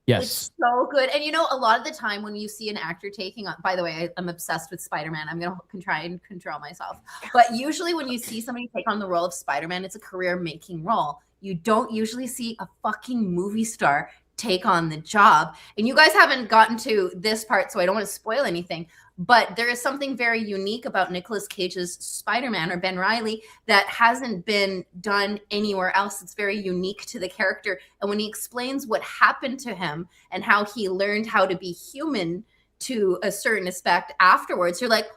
Yes. It's so good. And a lot of the time when you see an actor taking on, by the way, I'm obsessed with Spider-Man. I'm going to try and control myself. But usually when you see somebody take on the role of Spider-Man, it's a career making role. You don't usually see a fucking movie star take on the job. And you guys haven't gotten to this part, so I don't want to spoil anything. But there is something very unique about Nicolas Cage's Spider-Man, or Ben Reilly, that hasn't been done anywhere else. It's very unique to the character. And when he explains what happened to him and how he learned how to be human to a certain aspect afterwards, you're like,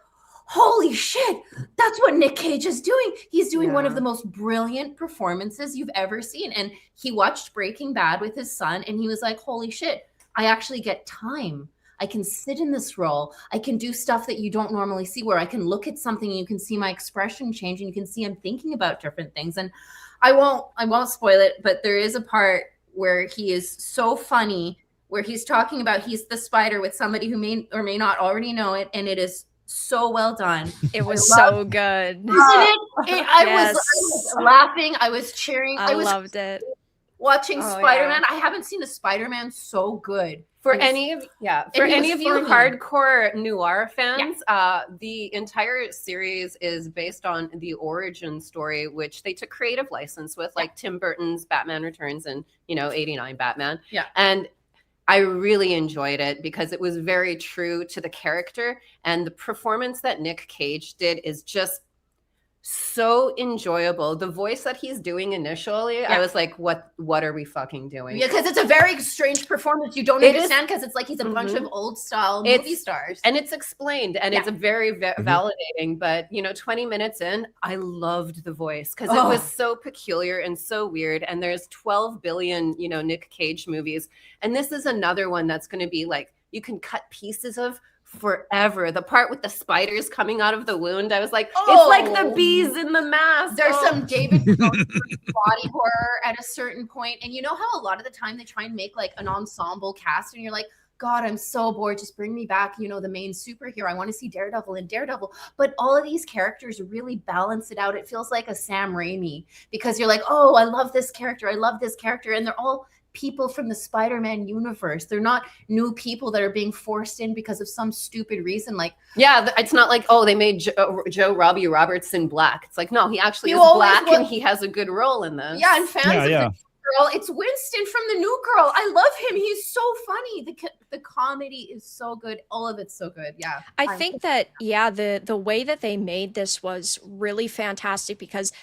holy shit, that's what Nick Cage is doing. He's doing one of the most brilliant performances you've ever seen. And he watched Breaking Bad with his son, and he was like, holy shit, I actually get time. I can sit in this role. I can do stuff that you don't normally see, where I can look at something and you can see my expression change, and you can see I'm thinking about different things. And I won't spoil it, but there is a part where he is so funny, where he's talking about he's the spider with somebody who may or may not already know it, and it is so well done. It was so good. Isn't it? I was laughing. I was cheering. I loved it. Watching Spider-Man. I haven't seen a Spider-Man so good. For any of you hardcore Noir fans, the entire series is based on the origin story, which they took creative license with, like Tim Burton's Batman Returns and 89 Batman. Yeah. And I really enjoyed it because it was very true to the character, and the performance that Nick Cage did is just so enjoyable. The voice that he's doing initially, I was like, what are we fucking doing? Yeah, because it's a very strange performance. You don't understand, because it's like he's a bunch of old style movie stars. And it's explained, and it's a very validating. But 20 minutes in, I loved the voice because it was so peculiar and so weird. And there's 12 billion, Nick Cage movies. And this is another one that's going to be like, you can cut pieces of forever. The part with the spiders coming out of the wound, I was like, it's like the bees in the mask. There's some David body horror at a certain point. And you know how a lot of the time they try and make like an ensemble cast, and you're like, God, I'm so bored. Just bring me back, the main superhero. I want to see Daredevil and Daredevil. But all of these characters really balance it out. It feels like a Sam Raimi, because you're like, oh, I love this character. I love this character. And they're all people from the Spider-Man universe. They're not new people that are being forced in because of some stupid reason. Like, it's not like, they made Joe Robbie Robertson black. It's like, no, he actually is black, and he has a good role in this. Yeah, and fans of the New Girl, it's Winston from the New Girl. I love him. He's so funny. The comedy is so good. All of it's so good. Yeah. I think that the way that they made this was really fantastic, because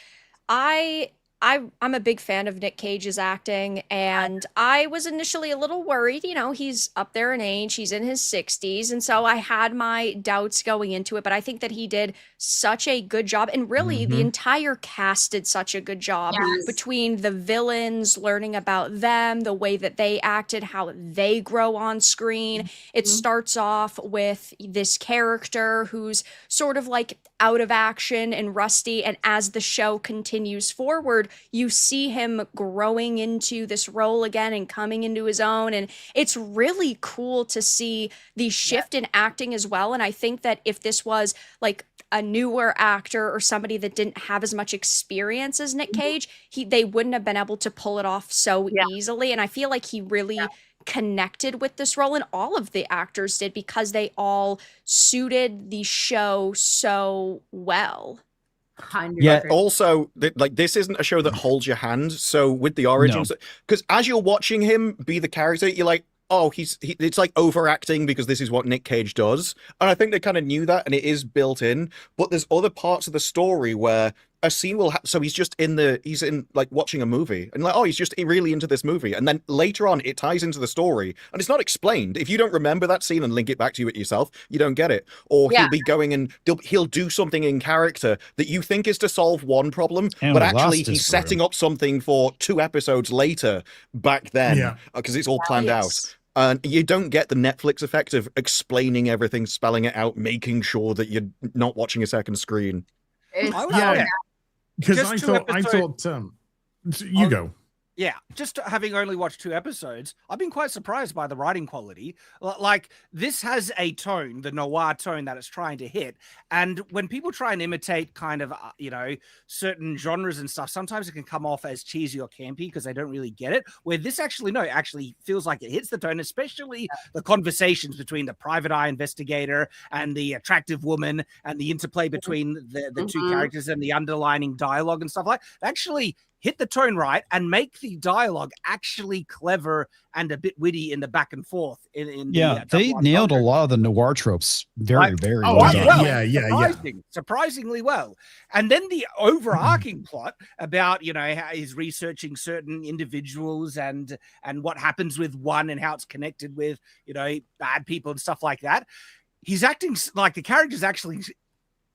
I'm a big fan of Nick Cage's acting, and I was initially a little worried. He's up there in age, he's in his 60s, and so I had my doubts going into it, but I think that he did such a good job, and really the entire cast did such a good job between the villains, learning about them, the way that they acted, how they grow on screen. It starts off with this character who's sort of like out of action and rusty, and as the show continues forward, you see him growing into this role again and coming into his own, and it's really cool to see the shift in acting as well. And I think that if this was like a newer actor or somebody that didn't have as much experience as Nick Cage, they wouldn't have been able to pull it off so easily. And I feel like he really connected with this role, and all of the actors did, because they all suited the show so well. Yeah. Also, this isn't a show that holds your hand. So with the origins, because as you're watching him be the character, you're like, oh, it's like overacting because this is what Nick Cage does. And I think they kind of knew that, and it is built in. But there's other parts of the story where a scene will so he's in like watching a movie, and like, oh, he's just really into this movie, and then later on it ties into the story, and it's not explained. If you don't remember that scene and link it back to you yourself, you don't get it. Or he'll be going and he'll do something in character that you think is to solve one problem, but actually he's setting up something for 2 episodes later back then, because it's all planned out. And you don't get the Netflix effect of explaining everything, spelling it out, making sure that you're not watching a second screen. Because I thought you go. Yeah, just having only watched 2 episodes, I've been quite surprised by the writing quality. Like, this has a tone, the noir tone that it's trying to hit. And when people try and imitate kind of, certain genres and stuff, sometimes it can come off as cheesy or campy because they don't really get it. Where this actually feels like it hits the tone, especially the conversations between the private eye investigator and the attractive woman, and the interplay between the 2 characters and the underlining dialogue and stuff like that. Actually hit the tone right and make the dialogue actually clever and a bit witty in the back and forth. They nailed a lot of the noir tropes very well done. Surprisingly well. And then the overarching plot about, how he's researching certain individuals and what happens with one and how it's connected with, bad people and stuff like that. He's acting like the character's actually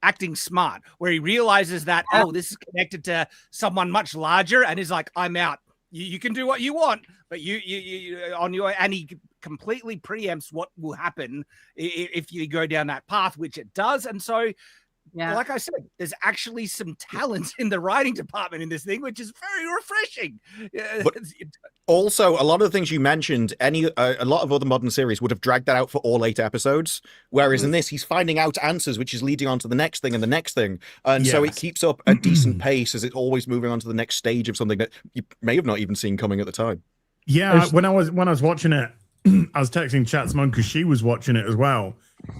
acting smart, where he realizes that, this is connected to someone much larger, and is like, I'm out. You can do what you want, but you on your, and he completely preempts what will happen if you go down that path, which it does. And so, like I said, there's actually some talent in the writing department in this thing, which is very refreshing. But also, a lot of the things you mentioned, a lot of other modern series would have dragged that out for all 8 episodes. Whereas in this, he's finding out answers, which is leading on to the next thing and the next thing. And so it keeps up a decent pace as it's always moving on to the next stage of something that you may have not even seen coming at the time. Yeah, when I was watching it, I was texting Chat's mom because she was watching it as well.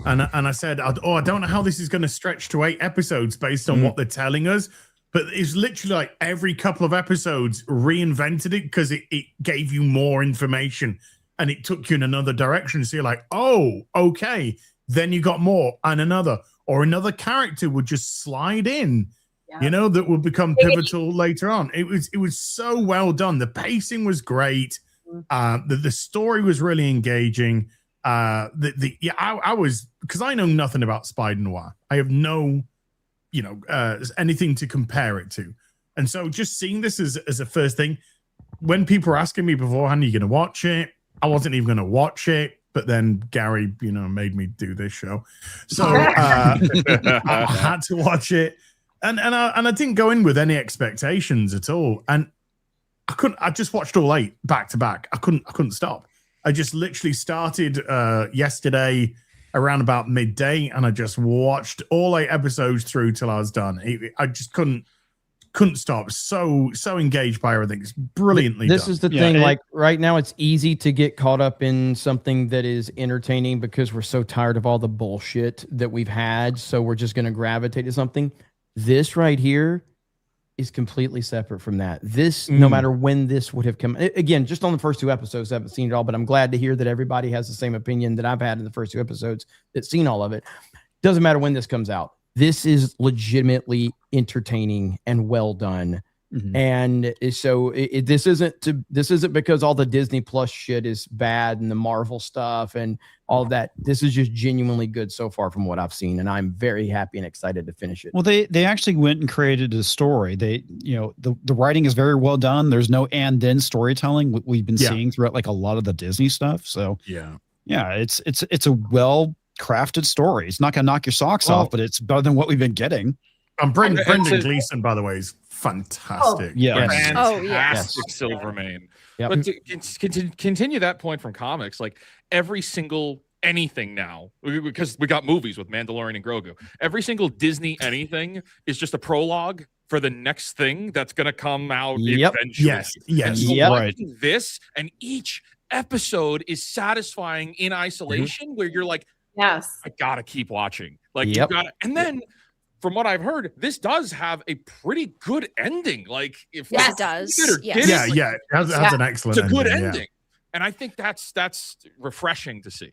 And I said, I don't know how this is going to stretch to 8 episodes based on what they're telling us. But it's literally like every couple of episodes reinvented it because it gave you more information and it took you in another direction. So you're like, oh, okay. Then you got more and another character would just slide in, that would become pivotal later on. It was so well done. The pacing was great. The story was really engaging. I was, because I know nothing about Spider Noir. I have no anything to compare it to. And so just seeing this as a first thing, when people were asking me beforehand, are you going to watch it? I wasn't even going to watch it. But then Gary, made me do this show. So I had to watch it. And I didn't go in with any expectations at all. And I just watched all 8 back to back. I couldn't stop. I just literally started yesterday around about midday, and I just watched all 8 episodes through till I was done. I just couldn't stop. So engaged by everything. It's brilliantly This done. is the thing. Like right now, it's easy to get caught up in something that is entertaining because we're so tired of all the bullshit that we've had. So we're just going to gravitate to something. This right here is completely separate from that. This, no matter when this would have come, again, just on the first 2 episodes, I haven't seen it all, but I'm glad to hear that everybody has the same opinion that I've had in the first 2 episodes that's seen all of it. Doesn't matter when this comes out. This is legitimately entertaining and well done. And so this isn't because all the Disney Plus shit is bad and the Marvel stuff and all of that. This is just genuinely good so far from what I've seen, and I'm very happy and excited to finish it. Well, they actually went and created a story. They, the writing is very well done. There's no and then storytelling we've been seeing throughout like a lot of the Disney stuff. So it's a well crafted story. It's not gonna knock your socks off, but it's better than what we've been getting. Brendan Gleeson, by the way, is fantastic. Fantastic Silvermane. But to continue that point from comics, like every single anything now, because we got movies with Mandalorian and Grogu, every single Disney anything is just a prologue for the next thing that's going to come out eventually. Watching this, and each episode is satisfying in isolation, where you're like, I gotta keep watching. Like you gotta, and then from what I've heard, this does have a pretty good ending. Like if it does. It has an excellent it's a good ending. And I think that's refreshing to see.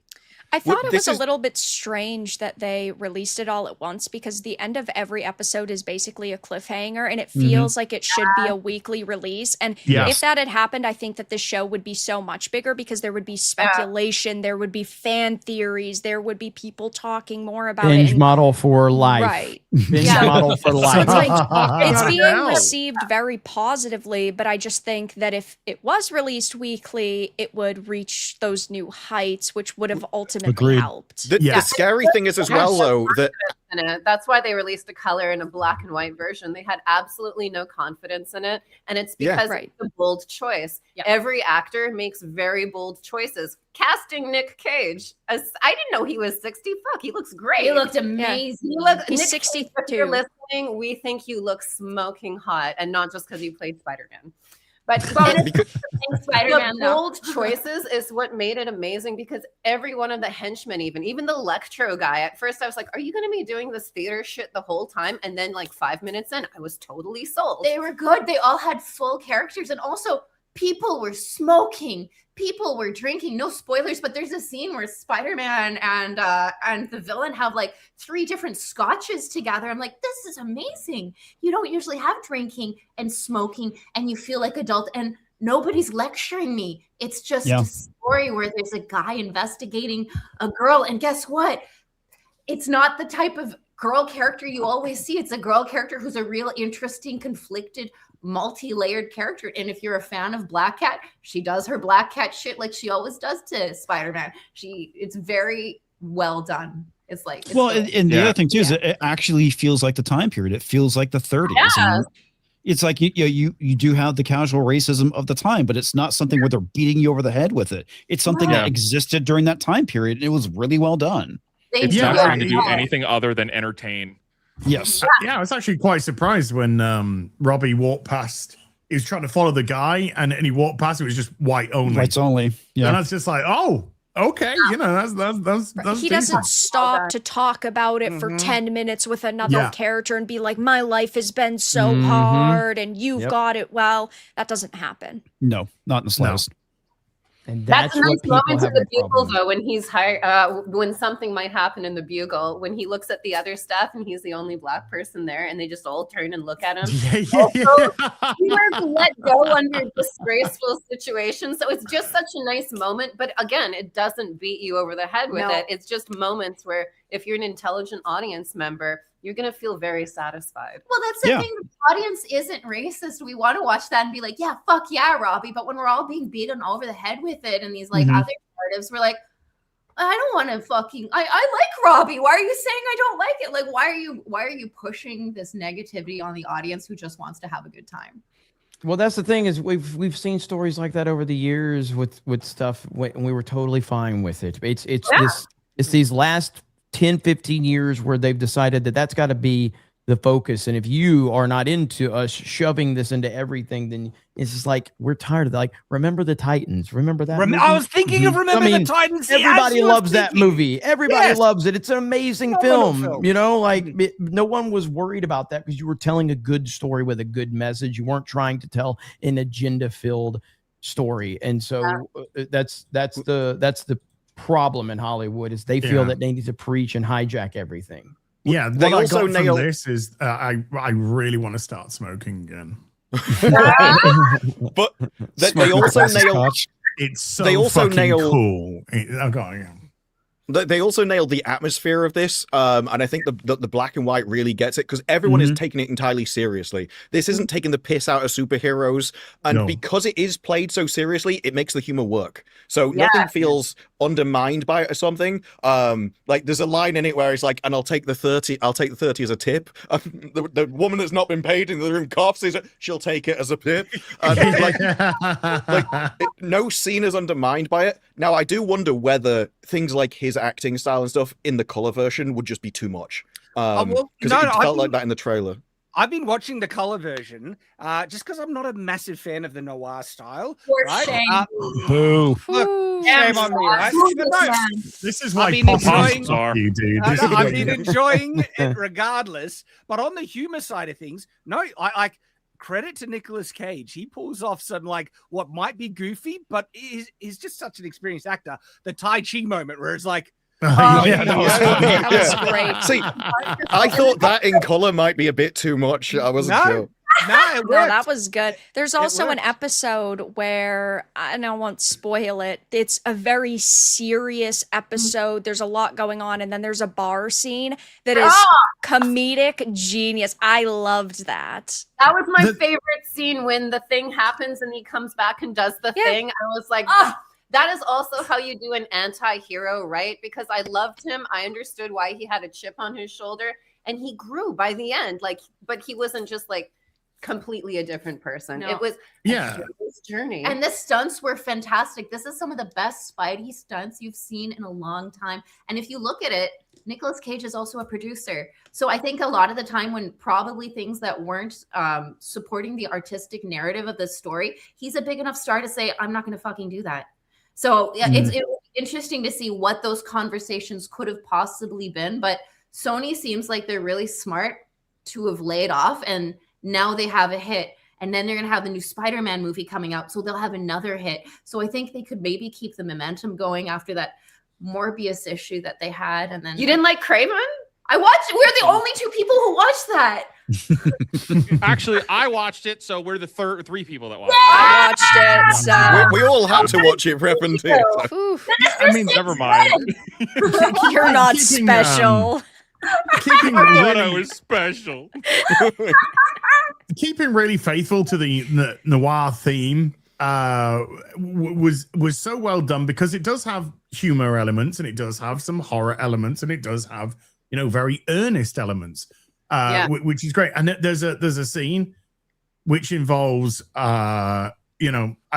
I thought it was a little bit strange that they released it all at once, because the end of every episode is basically a cliffhanger, and it feels like it should be a weekly release. And if that had happened, I think that this show would be so much bigger, because there would be speculation, there would be fan theories, there would be people talking more about it. Binge model for life. Right. Binge model for life. It's being received very positively, but I just think that if it was released weekly, it would reach those new heights, which would have ultimately helped. The scary thing is as well, though, that that's why they released a color and a black and white version. They had absolutely no confidence in it, and it's because it's a bold choice. Every actor makes very bold choices. Casting Nick Cage, I didn't know he was 60. Fuck, he looks great. He looked amazing. He's 62. If you're listening, we think you look smoking hot, and not just because you played Spider-Man. But Spider-Man, the bold choices is what made it amazing, because every one of the henchmen, even the Electro guy, at first I was like, are you going to be doing this theater shit the whole time? And then like 5 minutes in, I was totally sold. They were good. They all had full characters. And also, people were smoking. People were drinking. No spoilers, but there's a scene where Spider-Man and the villain have like 3 different scotches together. I'm like, this is amazing. You don't usually have drinking and smoking and you feel like adult, and nobody's lecturing me. It's just a story where there's a guy investigating a girl, and guess what? It's not the type of girl character you always see. It's a girl character who's a real interesting, conflicted, multi-layered character. And if you're a fan of Black Cat, she does her Black Cat shit like she always does to Spider-Man. It's very well done. It's like, and the other thing too is it actually feels like the time period. It feels like the 30s. Yeah. It's like you do have the casual racism of the time, but it's not something where they're beating you over the head with it. It's something that existed during that time period, and it was really well done. It's not trying to do anything other than entertain. Yes. Yeah, I was actually quite surprised when Robbie walked past. He was trying to follow the guy, and he walked past. It was just white only. Whites only. Yeah. And I was just like, oh, okay. You know, that's he decent. doesn't stop to talk about it for 10 minutes with another character and be like, my life has been so hard and you've got it well. That doesn't happen. No, not in the slightest. And that's a nice moment in the Bugle, problem. though, when he's when something might happen in the Bugle, when he looks at the other staff and he's the only Black person there, and they just all turn and look at him. He was let go under disgraceful situations, so it's just such a nice moment. But again, it doesn't beat you over the head with it. It's just moments where, if you're an intelligent audience member, you're going to feel very satisfied. Well, that's the thing. The audience isn't racist. We want to watch that and be like, yeah, fuck yeah, Robbie. But when we're all being beaten over the head with it and these like other narratives, we're like, I don't want to fucking, I like Robbie. Why are you saying I don't like it? Like, why are you pushing this negativity on the audience who just wants to have a good time? Well, that's the thing, is we've seen stories like that over the years with stuff, and we were totally fine with it. It's these last 10, 15 years where they've decided that that's got to be the focus. And if you are not into us shoving this into everything, then it's just like, we're tired of that. Like, remember the Titans? Remember that movie? I was thinking of the Titans. Everybody loves that movie. Everybody loves it. It's an amazing film. You know, like no one was worried about that because you were telling a good story with a good message. You weren't trying to tell an agenda-filled story. And so that's the problem in Hollywood, is they feel that they need to preach and hijack everything. Yeah, they what also I got nail from this is I really want to start smoking again. But they also nail. It's so they also fucking nail cool. They also nailed the atmosphere of this, and I think the black and white really gets it, because everyone is taking it entirely seriously. This isn't taking the piss out of superheroes, and because it is played so seriously, it makes the humor work. So nothing feels undermined by it or something. Like there's a line in it where it's like, and I'll take the 30 as a tip. The woman that's not been paid in the room coughs, she'll take it as a tip. No scene is undermined by it. Now I do wonder whether things like his acting style and stuff in the color version would just be too much, because it felt like that in the trailer. I've been watching the color version just because I'm not a massive fan of the noir style. Right? Boo. Look, shame on me, right? This is why I've been enjoying you, dude. I've been enjoying it regardless, but on the humor side of things, I credit to Nicolas Cage. He pulls off some like what might be goofy, but is just such an experienced actor. The Tai Chi moment where it's like, that was great. See, I thought that in color might be a bit too much. I wasn't sure. No, that was good. There's also an episode where, and I won't spoil it, it's a very serious episode. There's a lot going on, and then there's a bar scene that is comedic genius. I loved that. That was my favorite scene, when the thing happens and he comes back and does the thing. I was like, that is also how you do an anti-hero, right? Because I loved him. I understood why he had a chip on his shoulder, and he grew by the end. Like, but he wasn't just like completely a different person. No. It was this journey. And the stunts were fantastic. This is some of the best Spidey stunts you've seen in a long time. And if you look at it, Nicolas Cage is also a producer. So I think a lot of the time when probably things that weren't supporting the artistic narrative of the story, he's a big enough star to say, I'm not going to fucking do that. So yeah, it was interesting to see what those conversations could have possibly been. But Sony seems like they're really smart to have laid off, and now they have a hit. And then they're going to have the new Spider-Man movie coming out. So they'll have another hit. So I think they could maybe keep the momentum going after that Morbius issue that they had. And then you didn't like Craven? I watched. We're the only two people who watched that. Actually, I watched it, so we're the three people that watched I watched it. So We all had to watch it for FNT. So. Oof. I mean, never mind. You're not Keeping, special. Keeping I thought I really, was special. keeping really faithful to the noir theme was so well done, because it does have humor elements, and it does have some horror elements, and it does have very earnest elements, which is great. And there's a scene which involves I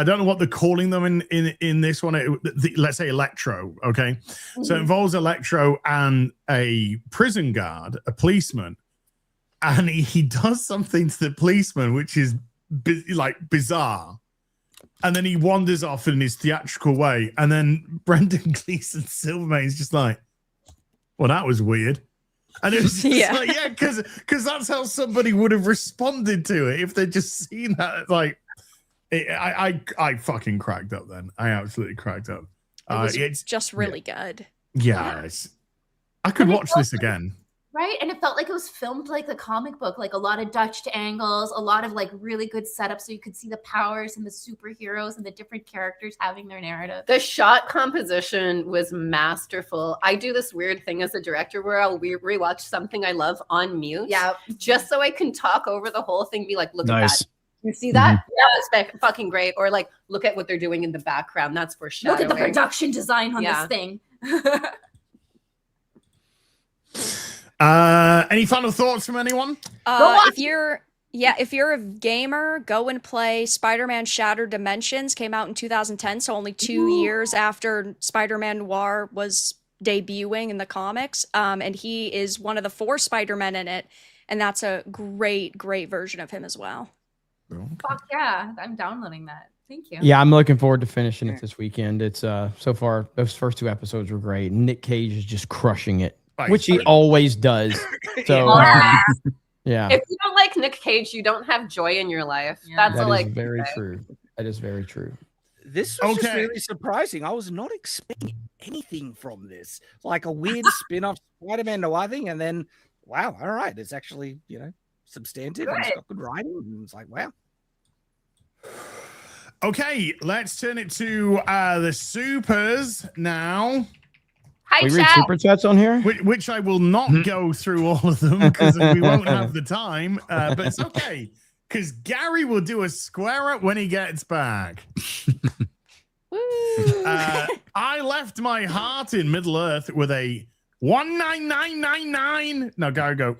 don't know what they're calling them in this one. Let's say Electro, okay? So it involves Electro and a prison guard, a policeman, and he does something to the policeman which is bizarre. And then he wanders off in his theatrical way, and then Brendan Gleeson's Silvermane is just like, well, that was weird. And it was just because that's how somebody would have responded to it if they'd just seen that. Like, I fucking cracked up then. I absolutely cracked up. It's just really good. Yes. I could watch this again. Right? And it felt like it was filmed like the comic book, like a lot of Dutch angles, a lot of like really good setup, so you could see the powers and the superheroes and the different characters having their narrative. The shot composition was masterful. I do this weird thing as a director where I'll rewatch something I love on mute. Yeah. Just so I can talk over the whole thing, be like, look at Nice. that. You see that? That was fucking great. Or like, look at what they're doing in the background. That's foreshadowing. Look at the production design on this thing. Any final thoughts from anyone? If you're a gamer, go and play Spider-Man Shattered Dimensions. Came out in 2010, so only 2 years after Spider-Man Noir was debuting in the comics. And he is one of the 4 Spider-Men in it, and that's a great version of him as well. Fuck yeah, I'm downloading that. Thank you. Yeah, I'm looking forward to finishing it this weekend. It's so far those first 2 episodes were great. Nick Cage is just crushing it, which he always does. So yeah. If you don't like Nick Cage, you don't have joy in your life. That's all I very true. That is very true. This was just really surprising. I was not expecting anything from this. Like a weird spin-off Spider-Man Noir thing, and then wow, all right, it's actually, substantive and it's got good writing. And it's like, wow. Okay, let's turn it to the supers now. Hi, we read super chats on here, which I will not go through all of them because we won't have the time. But it's okay because Gary will do a square up when he gets back. I left my heart in Middle Earth with a 19999. No, Gary, go.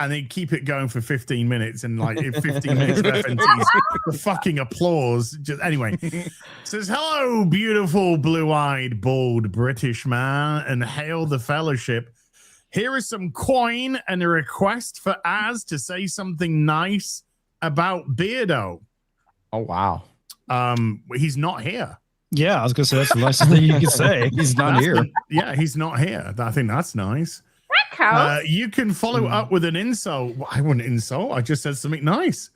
And then keep it going for 15 minutes, and like 15 minutes of FNT's the fucking applause. Just anyway, says hello, beautiful, blue-eyed, bald British man, and hail the fellowship. Here is some coin and a request for Az to say something nice about Beardo. Oh wow. He's not here. Yeah, I was gonna say that's the nicest thing you could say. He's not here. He's not here. I think that's nice. You can follow up with an insult. Well, I wouldn't insult. I just said something nice.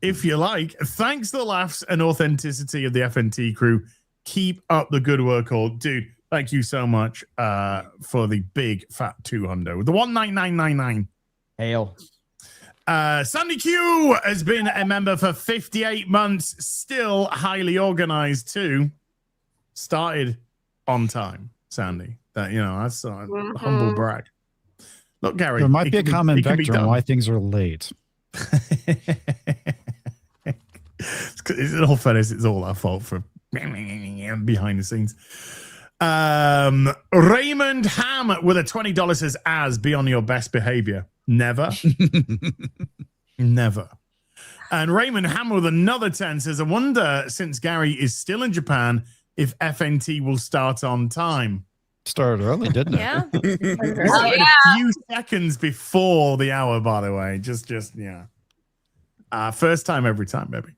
If you like. Thanks for the laughs and authenticity of the FNT crew. Keep up the good work, all. Dude, thank you so much for the big fat 200. The 19999. Hail. Sandy Q has been a member for 58 months. Still highly organized too. Started on time, Sandy. That's a humble brag. Look, Gary, there might be a common vector on why things are late. In all fairness, it's all our fault for behind the scenes. Raymond Ham with a $20 says, "Az, be on your best behavior." Never. Never. And Raymond Hammer with another 10 says, I wonder, since Gary is still in Japan, if FNT will start on time. Started early, didn't it? Yeah. A few seconds before the hour, by the way. Just first time every time, baby.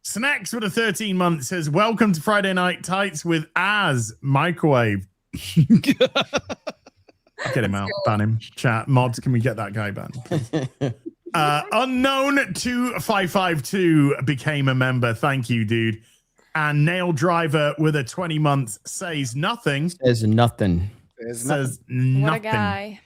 Snacks with a 13-month says, welcome to Friday Night Tights with Az Microwave. Get him out, ban him. Chat mods, can we get that guy banned? Unknown 2552 became a member. Thank you, dude. And Nail Driver with a 20-month says nothing. Says nothing. Says nothing. What a guy.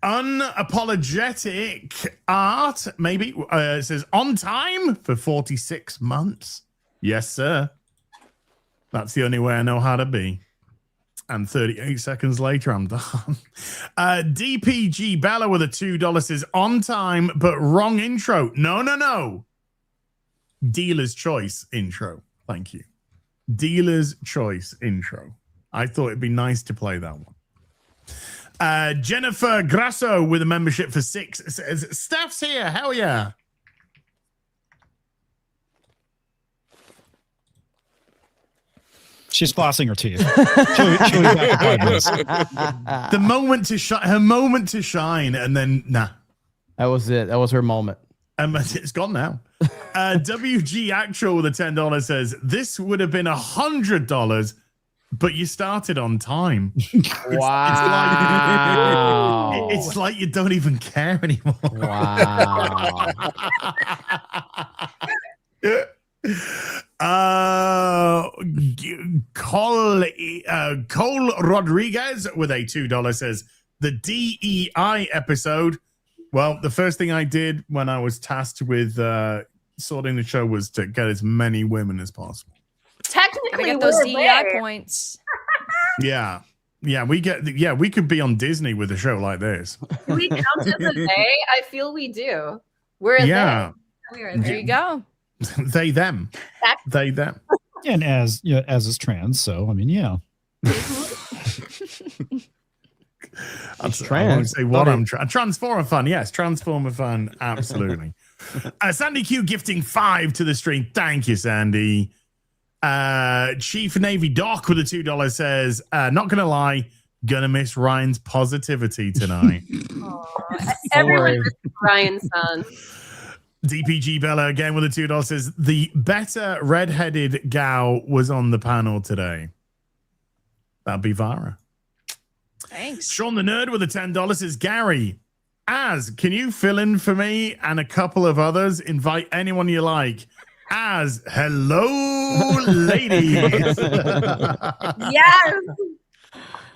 Unapologetic art, maybe. Says on time for 46 months. Yes, sir. That's the only way I know how to be. And 38 seconds later, I'm done. DPG Bella with a $2 says on time, but wrong intro. No. Dealer's choice intro. Thank you. Dealer's choice intro. I thought it'd be nice to play that one. Jennifer Grasso with a membership for 6 says, Steph's here. Hell yeah. She's flossing her teeth. She'll be back in 5 minutes. The moment to shine, her moment to shine, and then nah. That was it. That was her moment. It's gone now. WG Actual with a $10 says, this would have been $100, but you started on time. Wow. It's like you don't even care anymore. Wow. Cole Rodriguez with a $2 says, the DEI episode. Well, the first thing I did when I was tasked with sorting the show was to get as many women as possible. Gotta get those DEI points. Yeah, we could be on Disney with a show like this. Do we count as a they? I feel we do. We're a Yeah. they. We're a There they. you go. They them. They them. And as is trans, so I mean, yeah. That's trans. I won't say what I'm Transformer fun. Yes, Transformer fun. Absolutely. Sandy Q gifting 5 to the stream. Thank you, Sandy. Chief Navy Doc with a $2 says, not gonna lie, gonna miss Ryan's positivity tonight. Everyone misses Ryan's son. DPG Bella again with a $2 says, the better redheaded gal was on the panel today. That'd be Vara. Thanks. Sean the Nerd with a $10 says, Gary, can you fill in for me and a couple of others? Invite anyone you like. Hello, ladies. Yes.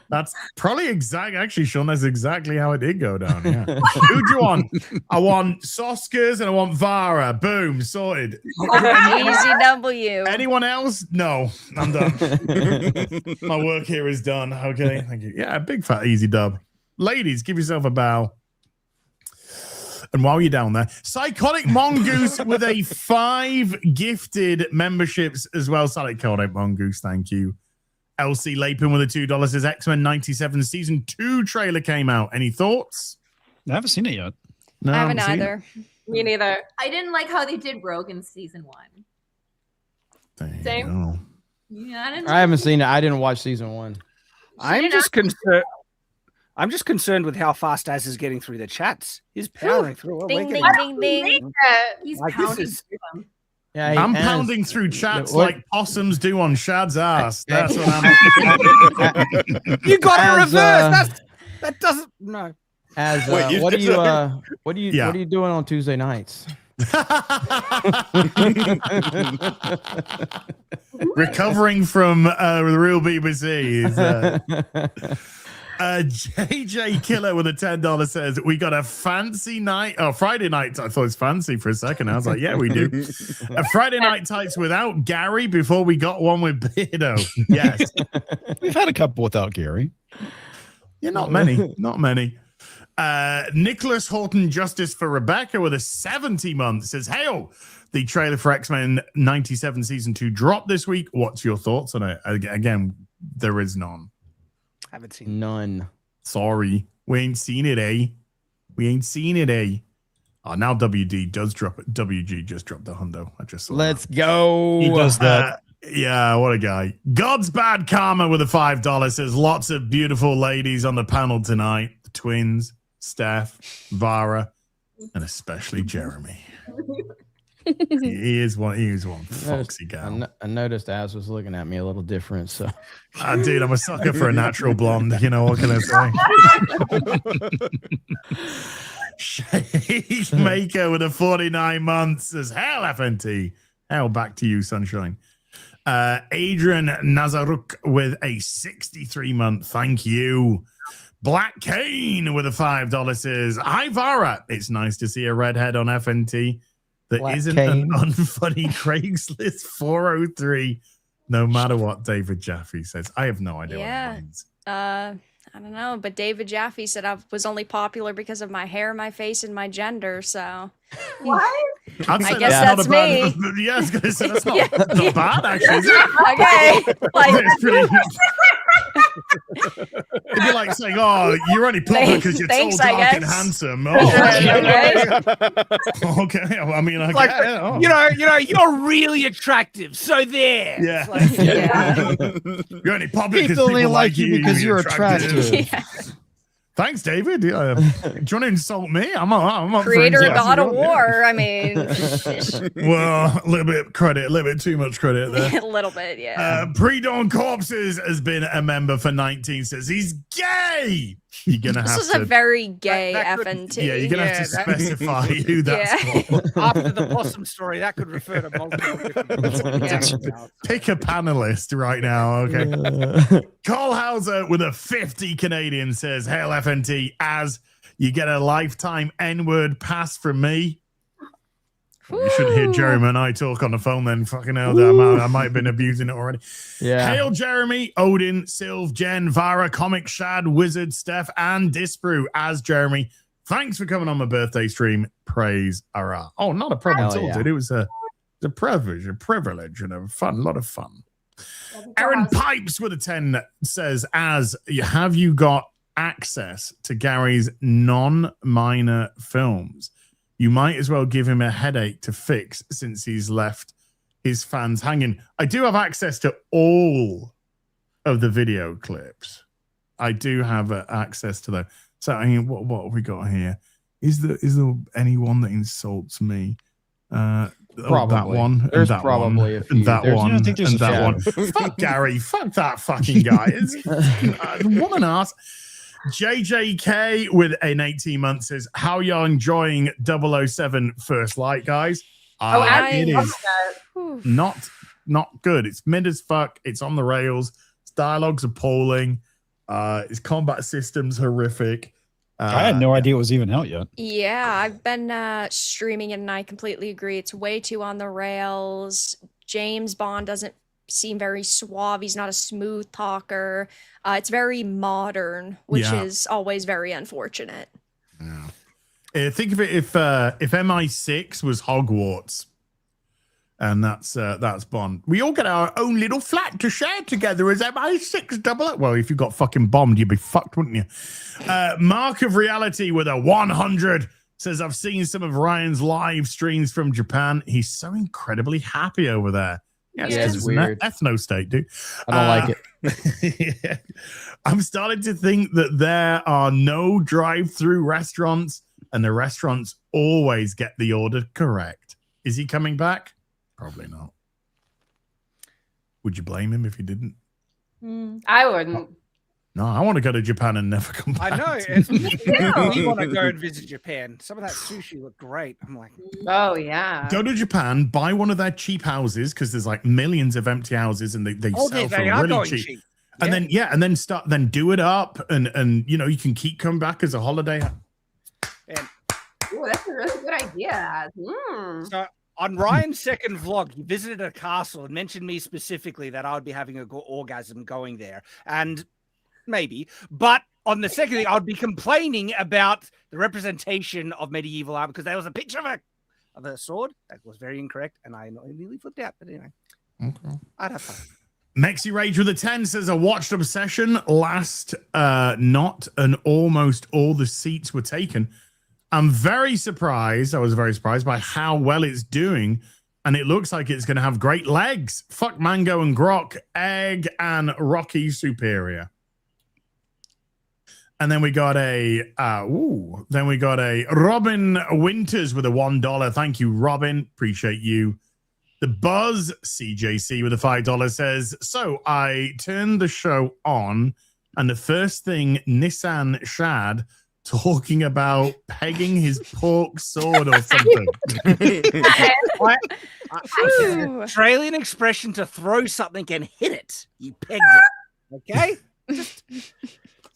That's probably actually, Sean, that's exactly how it did go down. Yeah. Who do you want? I want Soska's and I want Vara. Boom, sorted. Easy W. Anyone else? No, I'm done. My work here is done. Okay, thank you. Yeah, big fat easy dub. Ladies, give yourself a bow. And while you're down there, Psychotic Mongoose with a 5 gifted memberships as well. Psychotic Mongoose, thank you. LC Lapin with a $2 says X-Men 97 season 2 trailer came out. Any thoughts? I haven't seen it yet. No, I haven't seen it. either. Me neither. I didn't like how they did Rogan season 1. There you go. Yeah, I haven't seen it. I didn't watch season 1. I'm just concerned. I'm just concerned with how fast Az is getting through the chats. He's powering through. Ding, ding, ding, ding. He's Like, pounding this is- through them. Yeah, I'm pounding through chats What? like possums do on Shad's ass. That's what I'm. You got to As, reverse. That doesn't. No. As Wait, you what are did you that? what are you Yeah. what are you doing on Tuesday nights? Recovering from the real BBC is JJ Killer with a $10 says we got a fancy night. Oh, Friday night. I thought it was fancy for a second. I was like, yeah, we do. A Friday night tights without Gary before we got one with Beardo. Yes. We've had a couple without Gary. Yeah, not many. Not many. Nicholas Horton Justice for Rebecca with a 70 month says, hail, the trailer for X-Men 97 season 2 dropped this week. What's your thoughts on it? Again, there is none. Haven't seen. None. Sorry. We ain't seen it, eh? We ain't seen it, eh? Oh, now WG just dropped the hundo. I just saw Let's go. He does that. Yeah, what a guy. God's Bad Karma with a $5 says lots of beautiful ladies on the panel tonight. The twins, Steph, Vara, and especially Jeremy. he is one foxy gal. I noticed Az was looking at me a little different. So, dude, I'm a sucker for a natural blonde. You know, what can I say? Shade Maker with a 49 months says, hell, FNT. Hell, back to you, sunshine. Adrian Nazaruk with a 63-month. Thank you. Black Kane with a $5 says, hi, Vara. It's nice to see a redhead on FNT that Black isn't Kane. an unfunny Craigslist 403, no matter what David Jaffe says. I have no idea what that means. I don't know, but David Jaffe said I was only popular because of my hair, my face, and my gender. So, What? I guess that's me. Yeah, I was going to say that's not bad, actually. Is it? Okay, like It's pretty. It'd be like saying, "Oh, you're only popular because you're Thanks, tall, I dark, and guess. handsome." Oh, Okay. okay. Well, I mean, I Like, get it. Oh. you know, you're really attractive. So there. Yeah. It's like, You're only popular because People only people like you because you're attractive. yeah. Thanks, David. Do you want to insult me? I'm up for Creator insults. God of War. I mean, Well, a little bit too much credit there. a little bit, yeah. Pre-Dawn Corpses has been a member for 19. Says he's gay. You're gonna This have is to. a very gay that could- FNT. Yeah, you're gonna have to specify who that's for. after the possum story, that could refer to multiple different. Yeah. Pick a panelist right now, okay? Cole Hauser with a 50 Canadian says, "Hail FNT, as you get a lifetime N-word pass from me." Well, you should hear Jeremy and I talk on the phone then. Fucking hell, I might have been abusing it already. yeah. Hail Jeremy, Odin, Sylv, Jen, Vara, Comic, Shad, Wizard, Steph, and Disbrew as Jeremy. Thanks for coming on my birthday stream. Praise Ara. Oh, not a problem at Hell all, yeah. dude. It was a privilege, and a lot of fun. Aaron Pipes with a 10 says, have you got access to Gary's non-minor films? You might as well give him a headache to fix since he's left his fans hanging. I do have access to all of the video clips. I do have access to that. So, I mean, what have we got here? Is there anyone that insults me? Probably. That one. There's that probably one, a few. and that There's- one. I don't think there's and a that few. one. Fuck Gary. Fuck that fucking guy. What an ass. JJK with an 18 month says, how y'all enjoying 007 First Light, guys? It is not good. It's mid as fuck. It's on the rails. Its dialogue's appalling. Its combat system's horrific. I had no idea it was even out yet. Yeah, I've been streaming it, and I completely agree. It's way too on the rails. James Bond doesn't seem very suave. He's not a smooth talker. It's very modern, which is always very unfortunate. Yeah. Think of it if MI6 was Hogwarts, and that's Bond. We all get our own little flat to share together as MI6 double. Well, if you got fucking bombed, you'd be fucked, wouldn't you? Mark of Reality with a 100 says, I've seen some of Ryan's live streams from Japan. He's so incredibly happy over there. Yeah, it's weird. Ethno state, dude. I don't like it. Yeah. I'm starting to think that there are no drive-through restaurants, and the restaurants always get the order correct. Is he coming back? Probably not. Would you blame him if he didn't? I wouldn't. No, I want to go to Japan and never come back. I know. We want to go and visit Japan. Some of that sushi looked great. I'm like, oh yeah. Go to Japan, buy one of their cheap houses because there's like millions of empty houses and they sell for really cheap. And then do it up and you know you can keep coming back as a holiday. Ooh, that's a really good idea. So on Ryan's second vlog, he visited a castle and mentioned me specifically that I would be having an orgasm going there. And maybe. But on the second thing, I would be complaining about the representation of medieval art because there was a picture of a sword. That was very incorrect. And I nearly flipped out. But anyway, I'd have fun. Mexi Rage with a 10 says, I watched Obsession last not and almost all the seats were taken. I'm very surprised. I was very surprised by how well it's doing. And it looks like it's going to have great legs. Fuck Mango and Grok, Egg and Rocky Superior. And then we got a Robin Winters with a $1. Thank you, Robin. Appreciate you. The Buzz CJC with a $5 says, so I turned the show on, and the first thing Nissan Shad talking about pegging his pork sword or something. It's an Australian expression to throw something and hit it. You pegged it. Okay? It's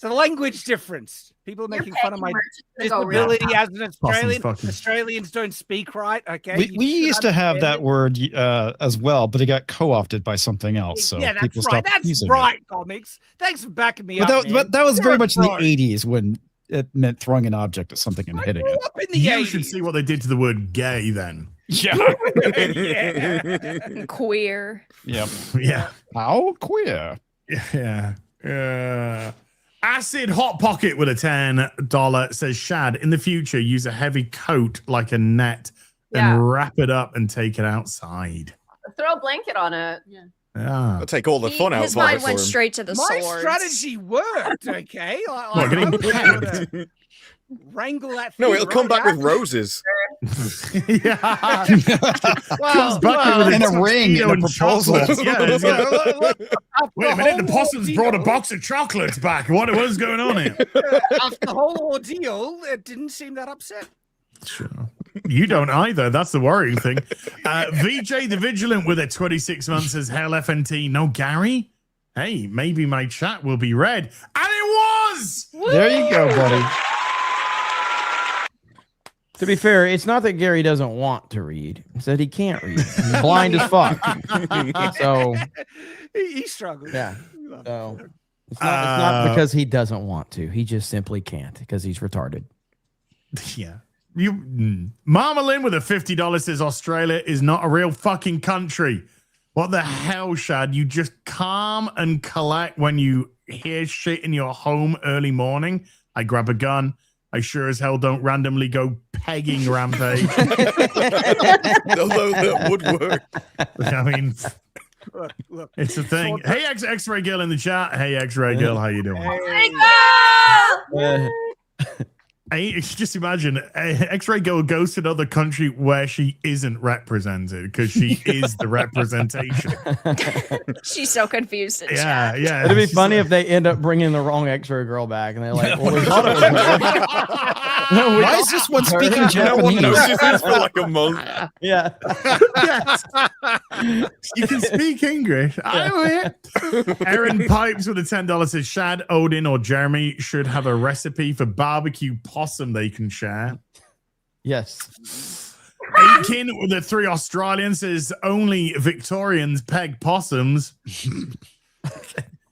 a language difference. People are making fun of my disability as an Australian. Australians don't speak right. Okay. We used to have that word as well, but it got co-opted by something else. So yeah, people that's right. stopped That's using right, it. comics. Thanks for backing me But up. but that was very much in the right. 80s when it meant throwing an object at something and hitting it. Up in the You 80s. should see what they did to the word gay then. Yeah. Yeah. Queer. Yep. Yeah. How queer. Yeah. Acid Hot Pocket with a $10 says, Shad, in the future, use a heavy coat like a net and wrap it up and take it outside. Throw a blanket on it. Yeah. Yeah. I'll take all the fun out His of it mind for went him. straight to the My swords. strategy worked. Okay. What, getting pegged? Wrangle that. No, thing it'll come right back with out. roses. Yeah. Well, Back with in a ring and a proposal. chocolates. Yeah, look, wait a minute, the possum's brought a box of chocolates back. What is going on here? After the whole ordeal, it didn't seem that upset. Sure. You don't either. That's the worrying thing. VJ the Vigilant with a 26 months says, hell FNT. No, Gary? Hey, maybe my chat will be read. And it was! There you go, buddy. To be fair, it's not that Gary doesn't want to read. It's that he can't read. He's blind as fuck. So He struggled. yeah. So it's not because he doesn't want to. He just simply can't because he's retarded. Yeah. Mama Lynn with a $50 says Australia is not a real fucking country. What the hell, Shad? You just calm and collect when you hear shit in your home early morning. I grab a gun. I sure as hell don't randomly go pegging Rampage. Although that would work. I mean, Look. it's a thing. Hey, X-Ray Girl in the chat. Hey, X-Ray Girl, how you doing? Hey, just imagine X-Ray Girl goes to another country where she isn't represented because she is the representation. She's so confused. In Yeah, chat. yeah. It'd be funny if they end up bringing the wrong X-ray girl back, and they're like, "Well, we thought it was." Why is this one speaking No one Japanese? notices this for like a month. Yeah. Yes. You can speak English. Aaron Pipes with a $10 says Shad, Odin, or Jeremy should have a recipe for barbecue possum they can share. Yes. Aiken with the 3 Australians says only Victorians peg possums.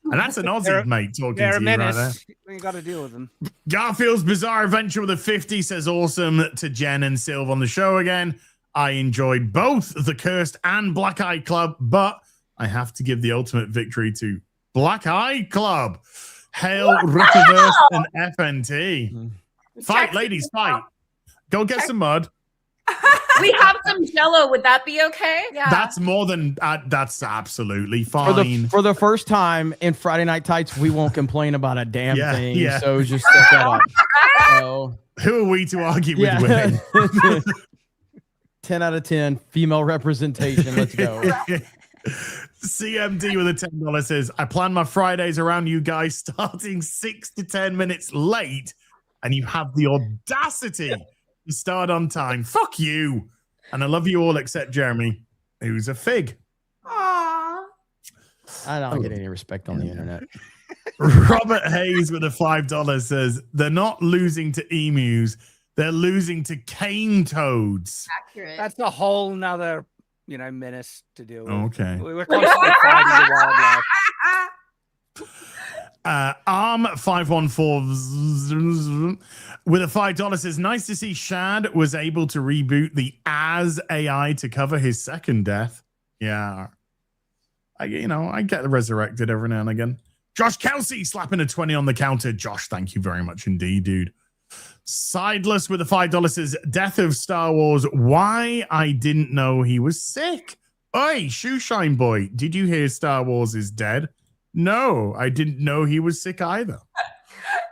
And that's an Aussie, mate, talking They're to a you right menace. there. You got to deal with them. Garfield's Bizarre Adventure with a 50 says awesome to Jen and Sylv on the show again. I enjoyed both The Cursed and Black Eye Club, but I have to give the ultimate victory to Black Eye Club. Hail Rickiverse and FNT. Fight, ladies, fight. Go get some mud. We have some Jello. Would that be okay? Yeah. That's more than that's absolutely fine. For the first time in Friday Night Tights, we won't complain about a damn thing. Yeah. So just set that up. So, who are we to argue with women? 10 out of 10 female representation. Let's go. CMD with a $10 says, I plan my Fridays around you guys starting 6 to 10 minutes late, and you have the audacity to start on time. Fuck you. And I love you all except Jeremy, who's a fig. Aww. I don't get any respect on the internet. Robert Hayes with a $5 says, they're not losing to emus, they're losing to cane toads. Accurate. That's a whole nother, menace to deal with. Okay. We're constantly fighting the wildlife. Arm514 with a $5 says, nice to see Shad was able to reboot the As AI to cover his second death. Yeah. I get resurrected every now and again. Josh Kelsey slapping a 20 on the counter. Josh, thank you very much indeed, dude. Sideless with the $5 says, Death of Star Wars. Why I didn't know he was sick. Oi, Shoeshine Boy, did you hear Star Wars is dead? No, I didn't know he was sick either.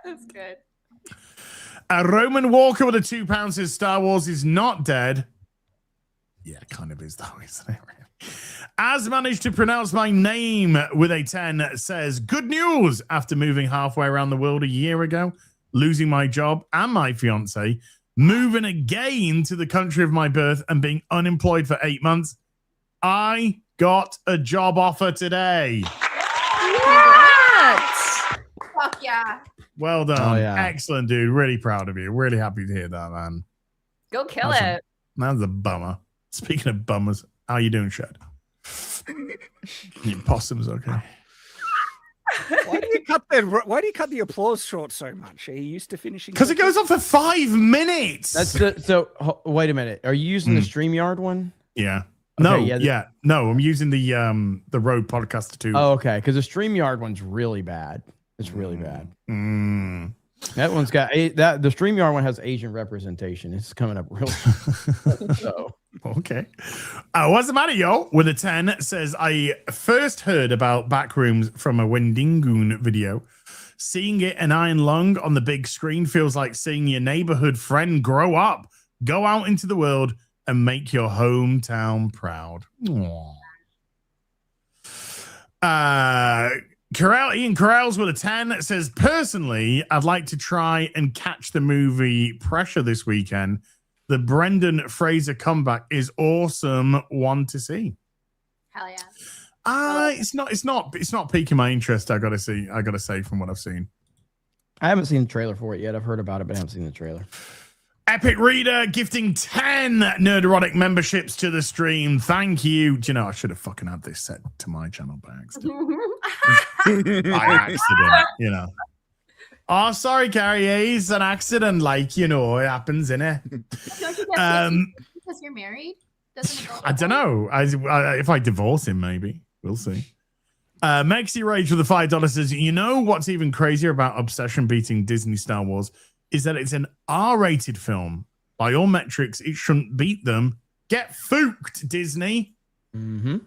That's good. Roman Walker with a £2 says, Star Wars is not dead. Yeah, it kind of is though, isn't it? As managed to pronounce my name with a 10 says, good news after moving halfway around the world a year ago, losing my job and my fiance, moving again to the country of my birth and being unemployed for 8 months. I got a job offer today. What? Fuck yeah. Well done. Oh, yeah. Excellent, dude. Really proud of you. Really happy to hear that, man. Go kill it. That's a bummer. Speaking of bummers, how you doing, Shad? Your possum's okay. Why do you cut the applause short so much? Are you used to finishing? Because it goes on for 5 minutes. So wait a minute. Are you using the StreamYard one? Yeah. Okay, No, no, I'm using the Rode Podcaster 2. Oh, okay. Because the StreamYard one's really bad. It's really bad. That one's got the StreamYard one has Asian representation. It's coming up real. So okay. What's the matter, yo? With a 10 says, I first heard about Backrooms from a Wendingoon video. Seeing it an iron lung on the big screen feels like seeing your neighborhood friend grow up, go out into the world, and make your hometown proud. Ian Corrals with a 10 says, personally, I'd like to try and catch the movie Pressure this weekend. The Brendan Fraser comeback is awesome one to see. Hell yeah. It's not piquing my interest. I gotta say from what I've seen. I haven't seen the trailer for it yet. I've heard about it, but I haven't seen the trailer. Epic Reader gifting 10 Nerdrotic memberships to the stream. Thank you. Do you know, I should have fucking had this set to my channel by accident. By accident, you know. Oh, sorry, Carrie. It's an accident. Like, you know, it happens, innit? Because you're married? Doesn't it go I don't know. If I divorce him, maybe. We'll see. Mexi Rage with the $5 says, you know what's even crazier about Obsession beating Disney Star Wars is that it's an R-rated film. By all metrics, it shouldn't beat them. Get fooked, Disney. Mm-hmm.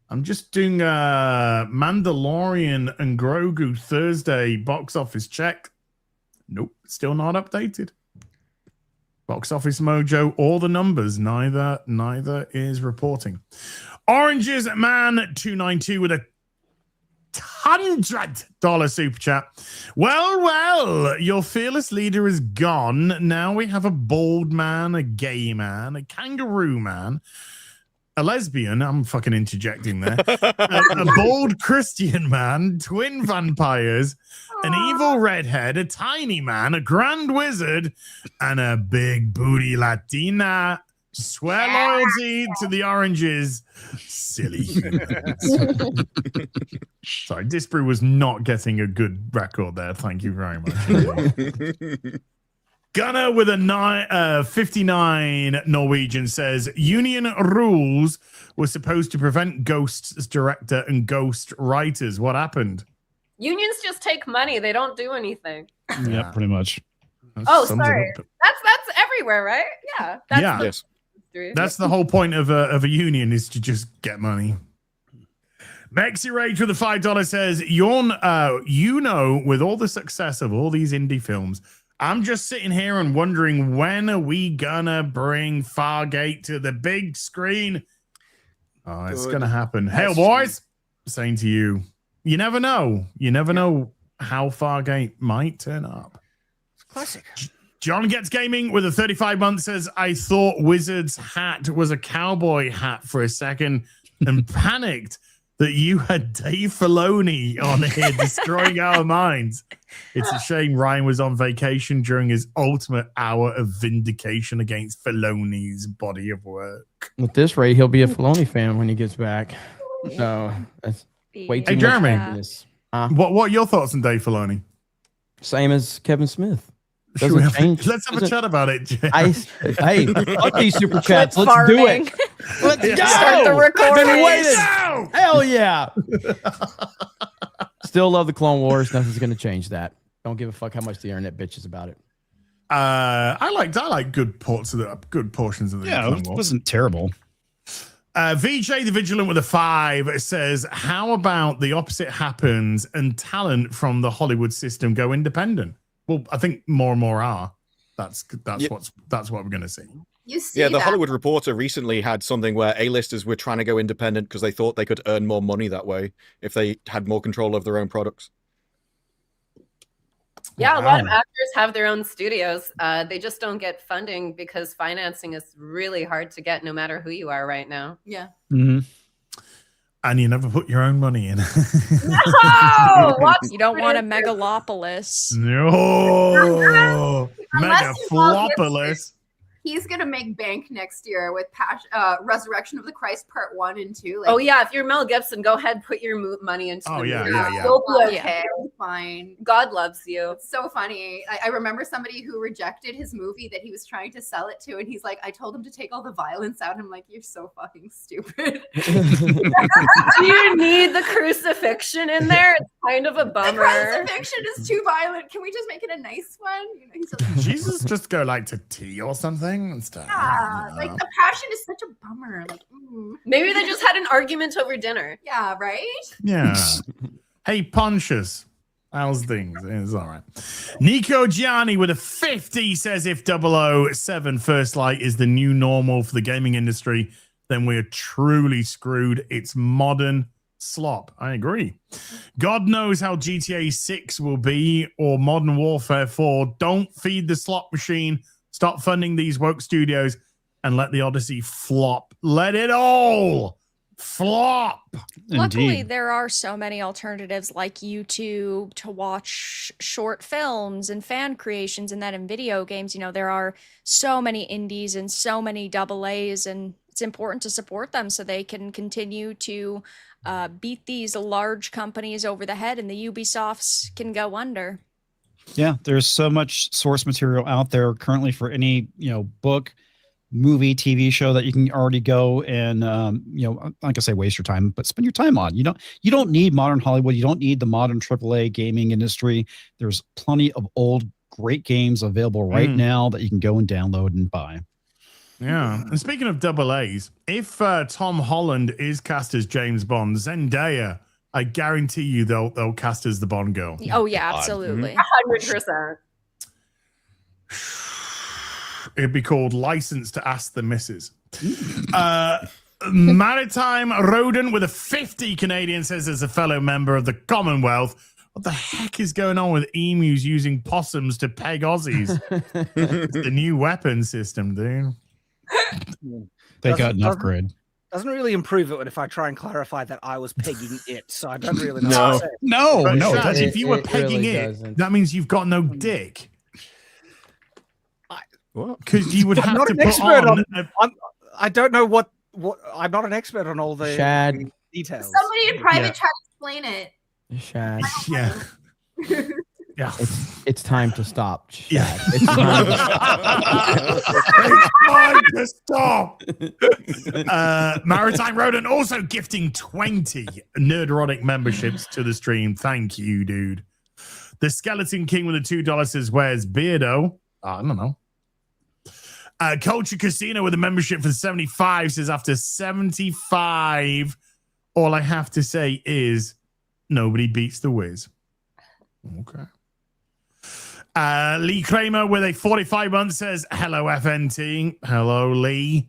I'm just doing Mandalorian and Grogu Thursday box office check. Nope, still not updated. Box Office Mojo, all the numbers, neither is reporting. Oranges Man 292 with a $100 super chat. Well, your fearless leader is gone. Now we have a bald man, a gay man, a kangaroo man, a lesbian. I'm fucking interjecting there. a bald Christian man, twin vampires, an evil redhead, a tiny man, a grand wizard, and a big booty Latina. Swear loyalty to the oranges. Silly humans. Sorry, Disbrew was not getting a good record there. Thank you very much. Gunner with a 59 Norwegian says, union rules were supposed to prevent Ghost's director and Ghost writers. What happened? Unions just take money. They don't do anything. Yeah, pretty much. Sorry. That's everywhere, right? Yeah. That's That's the whole point of a union, is to just get money. Mexi Rage with the $5 says, with all the success of all these indie films, I'm just sitting here and wondering, when are we gonna bring Fargate to the big screen? Oh, it's gonna happen. Hey, boys, saying to you, you never know. You never know how Fargate might turn up. It's classic. John Gets Gaming with a 35 month says, I thought Wizard's hat was a cowboy hat for a second and panicked that you had Dave Filoni on here destroying our minds. It's a shame Ryan was on vacation during his ultimate hour of vindication against Filoni's body of work. At this rate, he'll be a Filoni fan when he gets back. So that's way too Hey, much. Jeremy, what are your thoughts on Dave Filoni? Same as Kevin Smith. Let's have a chat about it. Hey, fuck these super chats. Let's do it. Let's go. Start the recording. Been waiting. Hell yeah. Still love the Clone Wars. Nothing's going to change that. Don't give a fuck how much the internet bitches about it. I like good portions of the Clone it Wars. wasn't terrible. VJ the Vigilant with a 5 says, how about the opposite happens and talent from the Hollywood system go independent? Well, I think more and more are. That's what we're going to see. You see the that. Hollywood Reporter recently had something where A-listers were trying to go independent because they thought they could earn more money that way if they had more control of their own products. Yeah, a lot of actors have their own studios. They just don't get funding because financing is really hard to get no matter who you are right now. Yeah. Mm-hmm. And you never put your own money in. No! You don't want a megalopolis. No. Megaflopolis. He's gonna make bank next year with Resurrection of the Christ Part 1 and 2. Oh yeah, if you're Mel Gibson, go ahead, put your money into the movie. You'll be okay. Fine. God loves you. It's so funny. I remember somebody who rejected his movie that he was trying to sell it to, and he's like, I told him to take all the violence out. I'm like, you're so fucking stupid. Do you need the crucifixion in there? It's kind of a bummer. The crucifixion is too violent. Can we just make it a nice one? He's like, Jesus just go like to tea or something and stuff. Yeah, like the passion is such a bummer. Like, maybe they just had an argument over dinner. Yeah, right? Yeah. Hey, Pontius. How's things? It's all right. Nico Gianni with a 50 says if 007 First Light is the new normal for the gaming industry, then we're truly screwed. It's modern slop. I agree. God knows how GTA 6 will be or Modern Warfare 4. Don't feed the slot machine. Stop funding these woke studios and let the Odyssey flop. Let it all flop. Luckily, there are so many alternatives like YouTube to watch short films and fan creations, and that in video games, there are so many indies and so many AA's, and it's important to support them so they can continue to beat these large companies over the head, and the Ubisofts can go under. Yeah, there's so much source material out there currently for any, book, movie, TV show that you can already go and, like I say, waste your time, but spend your time on. You don't need modern Hollywood. You don't need the modern AAA gaming industry. There's plenty of old, great games available right now that you can go and download and buy. Yeah. And speaking of AA's, if Tom Holland is cast as James Bond, Zendaya, I guarantee you they'll cast as the Bond girl. Oh, yeah, absolutely. 100%. It'd be called License to Ask the Missus. Maritime Rodent with a 50 Canadian says as a fellow member of the Commonwealth, what the heck is going on with emus using possums to peg Aussies? It's the new weapon system, dude. They got an upgrade. Doesn't really improve it if I try and clarify that I was pegging it, so I don't really know. No, it doesn't. If you were pegging it, that means you've got no dick. Because you would have to put on. I don't know what. I'm not an expert on all the Shad details. Somebody in private try to explain it. Shad. Yeah. Yeah. It's time to stop. Shad. Yeah. It's time to stop. Maritime Rodent also gifting 20 Nerdrotic memberships to the stream. Thank you, dude. The Skeleton King with the $2 says, where's Beardo? I don't know. Culture Casino with a membership for 75 says, after 75, all I have to say is nobody beats the Wiz. Okay. Lee Kramer with a 45 month says, hello, FNT. Hello, Lee.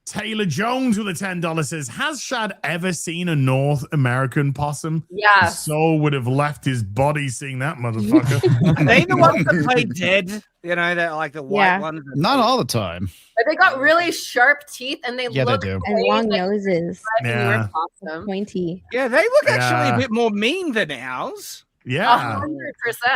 Taylor Jones with a $10 says, has Shad ever seen a North American possum? Yeah. His soul would have left his body seeing that motherfucker. Are they the ones that play dead? They're like the white ones. Not all the time. But they got really sharp teeth and they look they do. And long noses. Yeah. Pointy. Yeah, they look actually a bit more mean than ours. Yeah.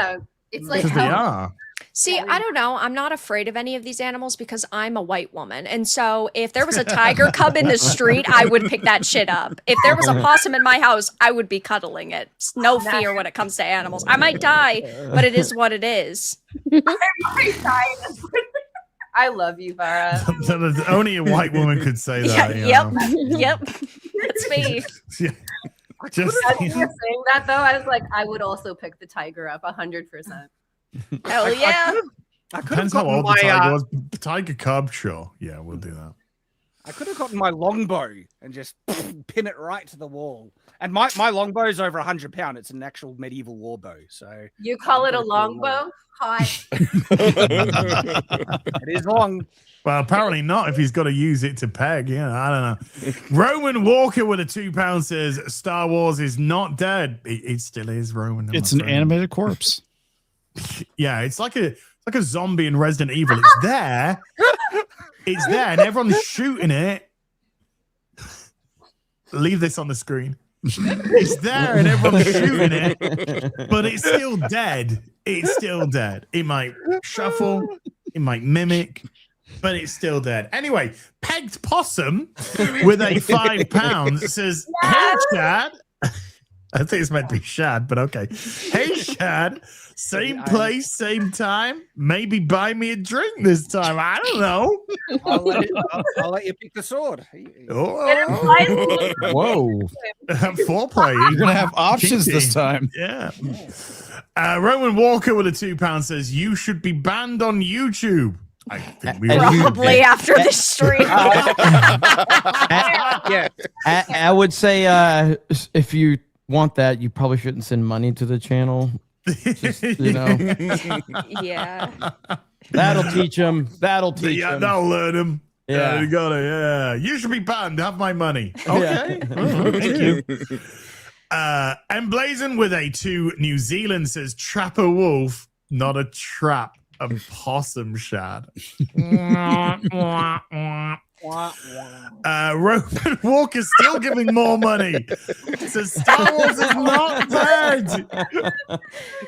100%. It's like Because they are. See, I don't know. I'm not afraid of any of these animals because I'm a white woman. And so if there was a tiger cub in the street, I would pick that shit up. If there was a possum in my house, I would be cuddling it. No fear when it comes to animals. I might die, but it is what it is. I love you, Vara. Only a white woman could say that. Yep. That's me. Yeah. As you were saying that, though, I was like, I would also pick the tiger up 100%. Hell yeah. I could have Depends how gotten old the tiger my was. Tiger cub, sure. Yeah, we'll do that. I could have gotten my longbow and just pin it right to the wall. And my longbow is over 100 pounds. It's an actual medieval war bow. So You call it a longbow? Hot. it is long. Well, apparently not if he's got to use it to peg. Yeah, I don't know. Roman Walker with a £2 says Star Wars is not dead. It still is, Roman. It's an animated corpse. Yeah, it's like a zombie in Resident Evil. It's there. It's there, and everyone's shooting it. Leave this on the screen. It's there, and everyone's shooting it, but it's still dead. It's still dead. It might shuffle, it might mimic, but it's still dead. Anyway, Pegged Possum with a £5 says, "Hey, Shad." I think it's meant to be Shad, but okay. "Hey, Shad. Same place, same time. Maybe buy me a drink this time. I don't know." I'll let you pick the sword. Oh. Whoa. Foreplay. You're going to have options Kinky. this time. Yeah. Roman Walker with a £2 says, "You should be banned on YouTube." I think we Probably after this stream. I would say if you want that, you probably shouldn't send money to the channel. Just, Yeah. That'll teach them. That'll teach Yeah, them. that'll learn him. Yeah. You got it. Yeah. You should be banned. Have my money. Okay. Thank you. Emblazoned with a 2 New Zealand says, "Trap a wolf, not a trap. A possum, Shad." Roman Walker still giving more money. Says Star Wars is not dead.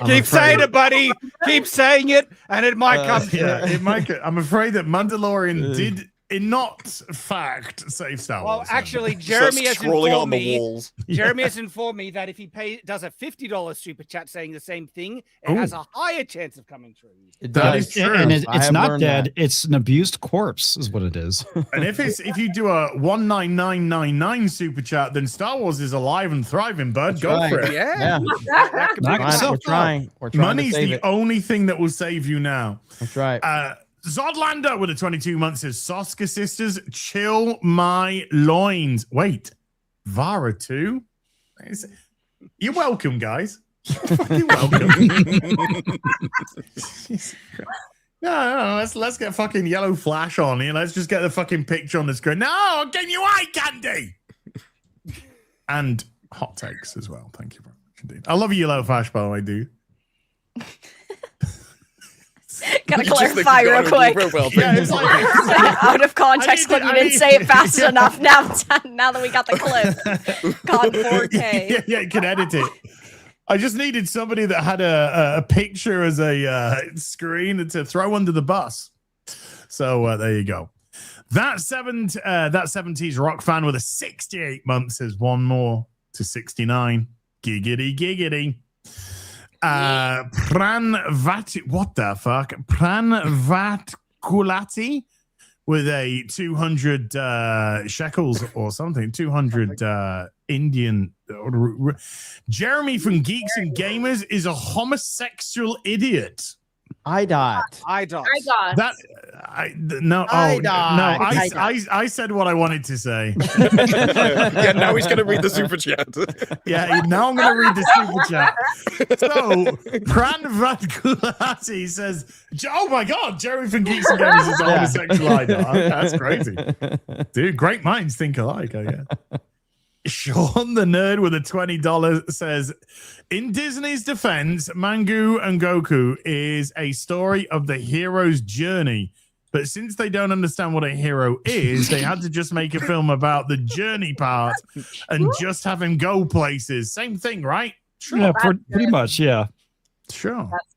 Keep saying it, buddy. Keep saying it, and it might come true. Yeah, it might. I'm afraid that Mandalorian did, in not fact, save Star Wars. Well, actually, Jeremy has scrolling on informed the me. walls. Jeremy has informed me that if he does a $50 super chat saying the same thing, it has a higher chance of coming true. That is true. And I it's have not learned dead. that. It's an abused corpse, is what it is. And if you do a 19999 super chat, then Star Wars is alive and thriving, bud. Go right. for it. Yeah. We're trying. We're trying Money's to save the it. only thing that will save you now. That's right. Zodlander with a 22 months says, "Soska sisters, chill my loins." Wait, Vara too? You're welcome, guys. You're welcome. No, let's get fucking yellow flash on here. Let's just get the fucking picture on the screen. No, I'm getting you eye candy. And hot takes as well. Thank you very much indeed. I love you, yellow flash, by the way, dude. Gotta clarify real quick. Yeah, it's like, Out of context clip, you didn't say it fast enough. Now that we got the clip. Gone 4K. yeah, you can edit it. I just needed somebody that had a picture as a screen to throw under the bus. So there you go. That 70s rock fan with a 68 months says, "One more to 69. Giggity, giggity." What the fuck? Pranvatkulati with a 200 shekels or something, 200 Indian. Jeremy from Geeks and Gamers is a homosexual idiot. IDOT. That no. Oh no! I said what I wanted to say. Yeah, now he's gonna read the super chat. Yeah, now I'm gonna read the super chat. So Pranvatkulati says, "Oh my God, Jeremy from Geeks and Gamers is a homosexual idol." That's crazy, dude. Great minds think alike, I guess. Sean the Nerd with a $20 says, "In Disney's defense, Mando and Goku is a story of the hero's journey. But since they don't understand what a hero is, they had to just make a film about the journey part and just have him go places." Same thing, right? Sure. Yeah, pretty much, yeah. Sure. That's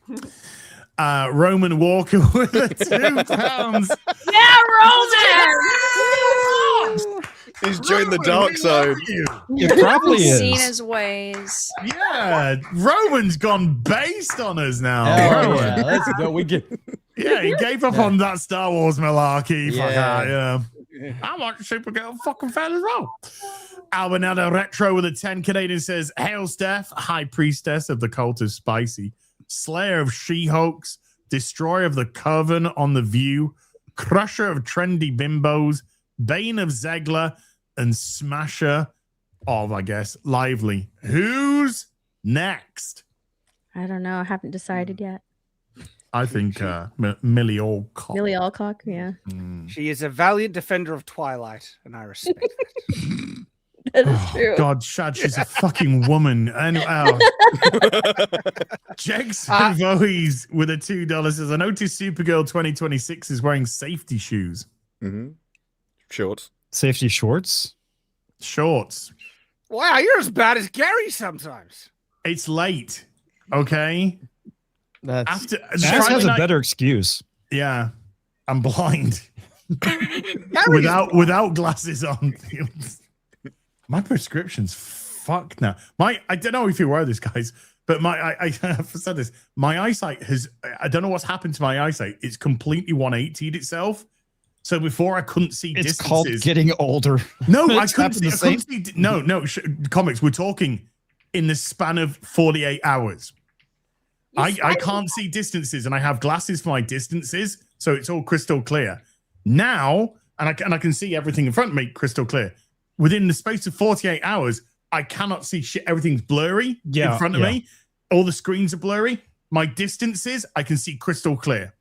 good. Roman Walker with a £2. Yeah, Roman! He's joined the dark side. It probably is. Seen his ways. Yeah, Roman's gone based on us now. Oh, yeah, let's go. We get. Yeah, he gave up on that Star Wars malarkey. Yeah. Fuck that, yeah. I want Supergirl fucking fan as well. Albinado Retro with a 10 Canadian says, "Hail Steph, High Priestess of the Cult of Spicy. Slayer of She-Hulks, Destroyer of the Coven on The View, Crusher of Trendy Bimbos, Bane of Zegler, and Smasher of, I guess, Lively. Who's next? I don't know. I haven't decided yet. I think Millie Alcock. Millie Alcock, yeah. She is a valiant defender of Twilight, and I respect that. That is true. God, Shad, she's a fucking woman. And Jex Voies with a $2 says, I noticed Supergirl 2026 is wearing safety shoes. Shorts. Safety shorts? Shorts. Wow, you're as bad as Gary sometimes. It's late. Okay. That's After Shaz has a better excuse. Yeah. I'm blind. without glasses on. My prescription's fucked now. I don't know if you're aware of this, guys, but I have said this. My eyesight I don't know what's happened to my eyesight. It's completely 180'd itself. So before I couldn't see it's distances. Called getting older. No, I couldn't see. No, comics. We're talking in the span of 48 hours. I can't see distances, and I have glasses for my distances, so it's all crystal clear. Now, and I can see everything in front of me crystal clear. Within the space of 48 hours, I cannot see shit. Everything's blurry in front of me. All the screens are blurry. My distances, I can see crystal clear.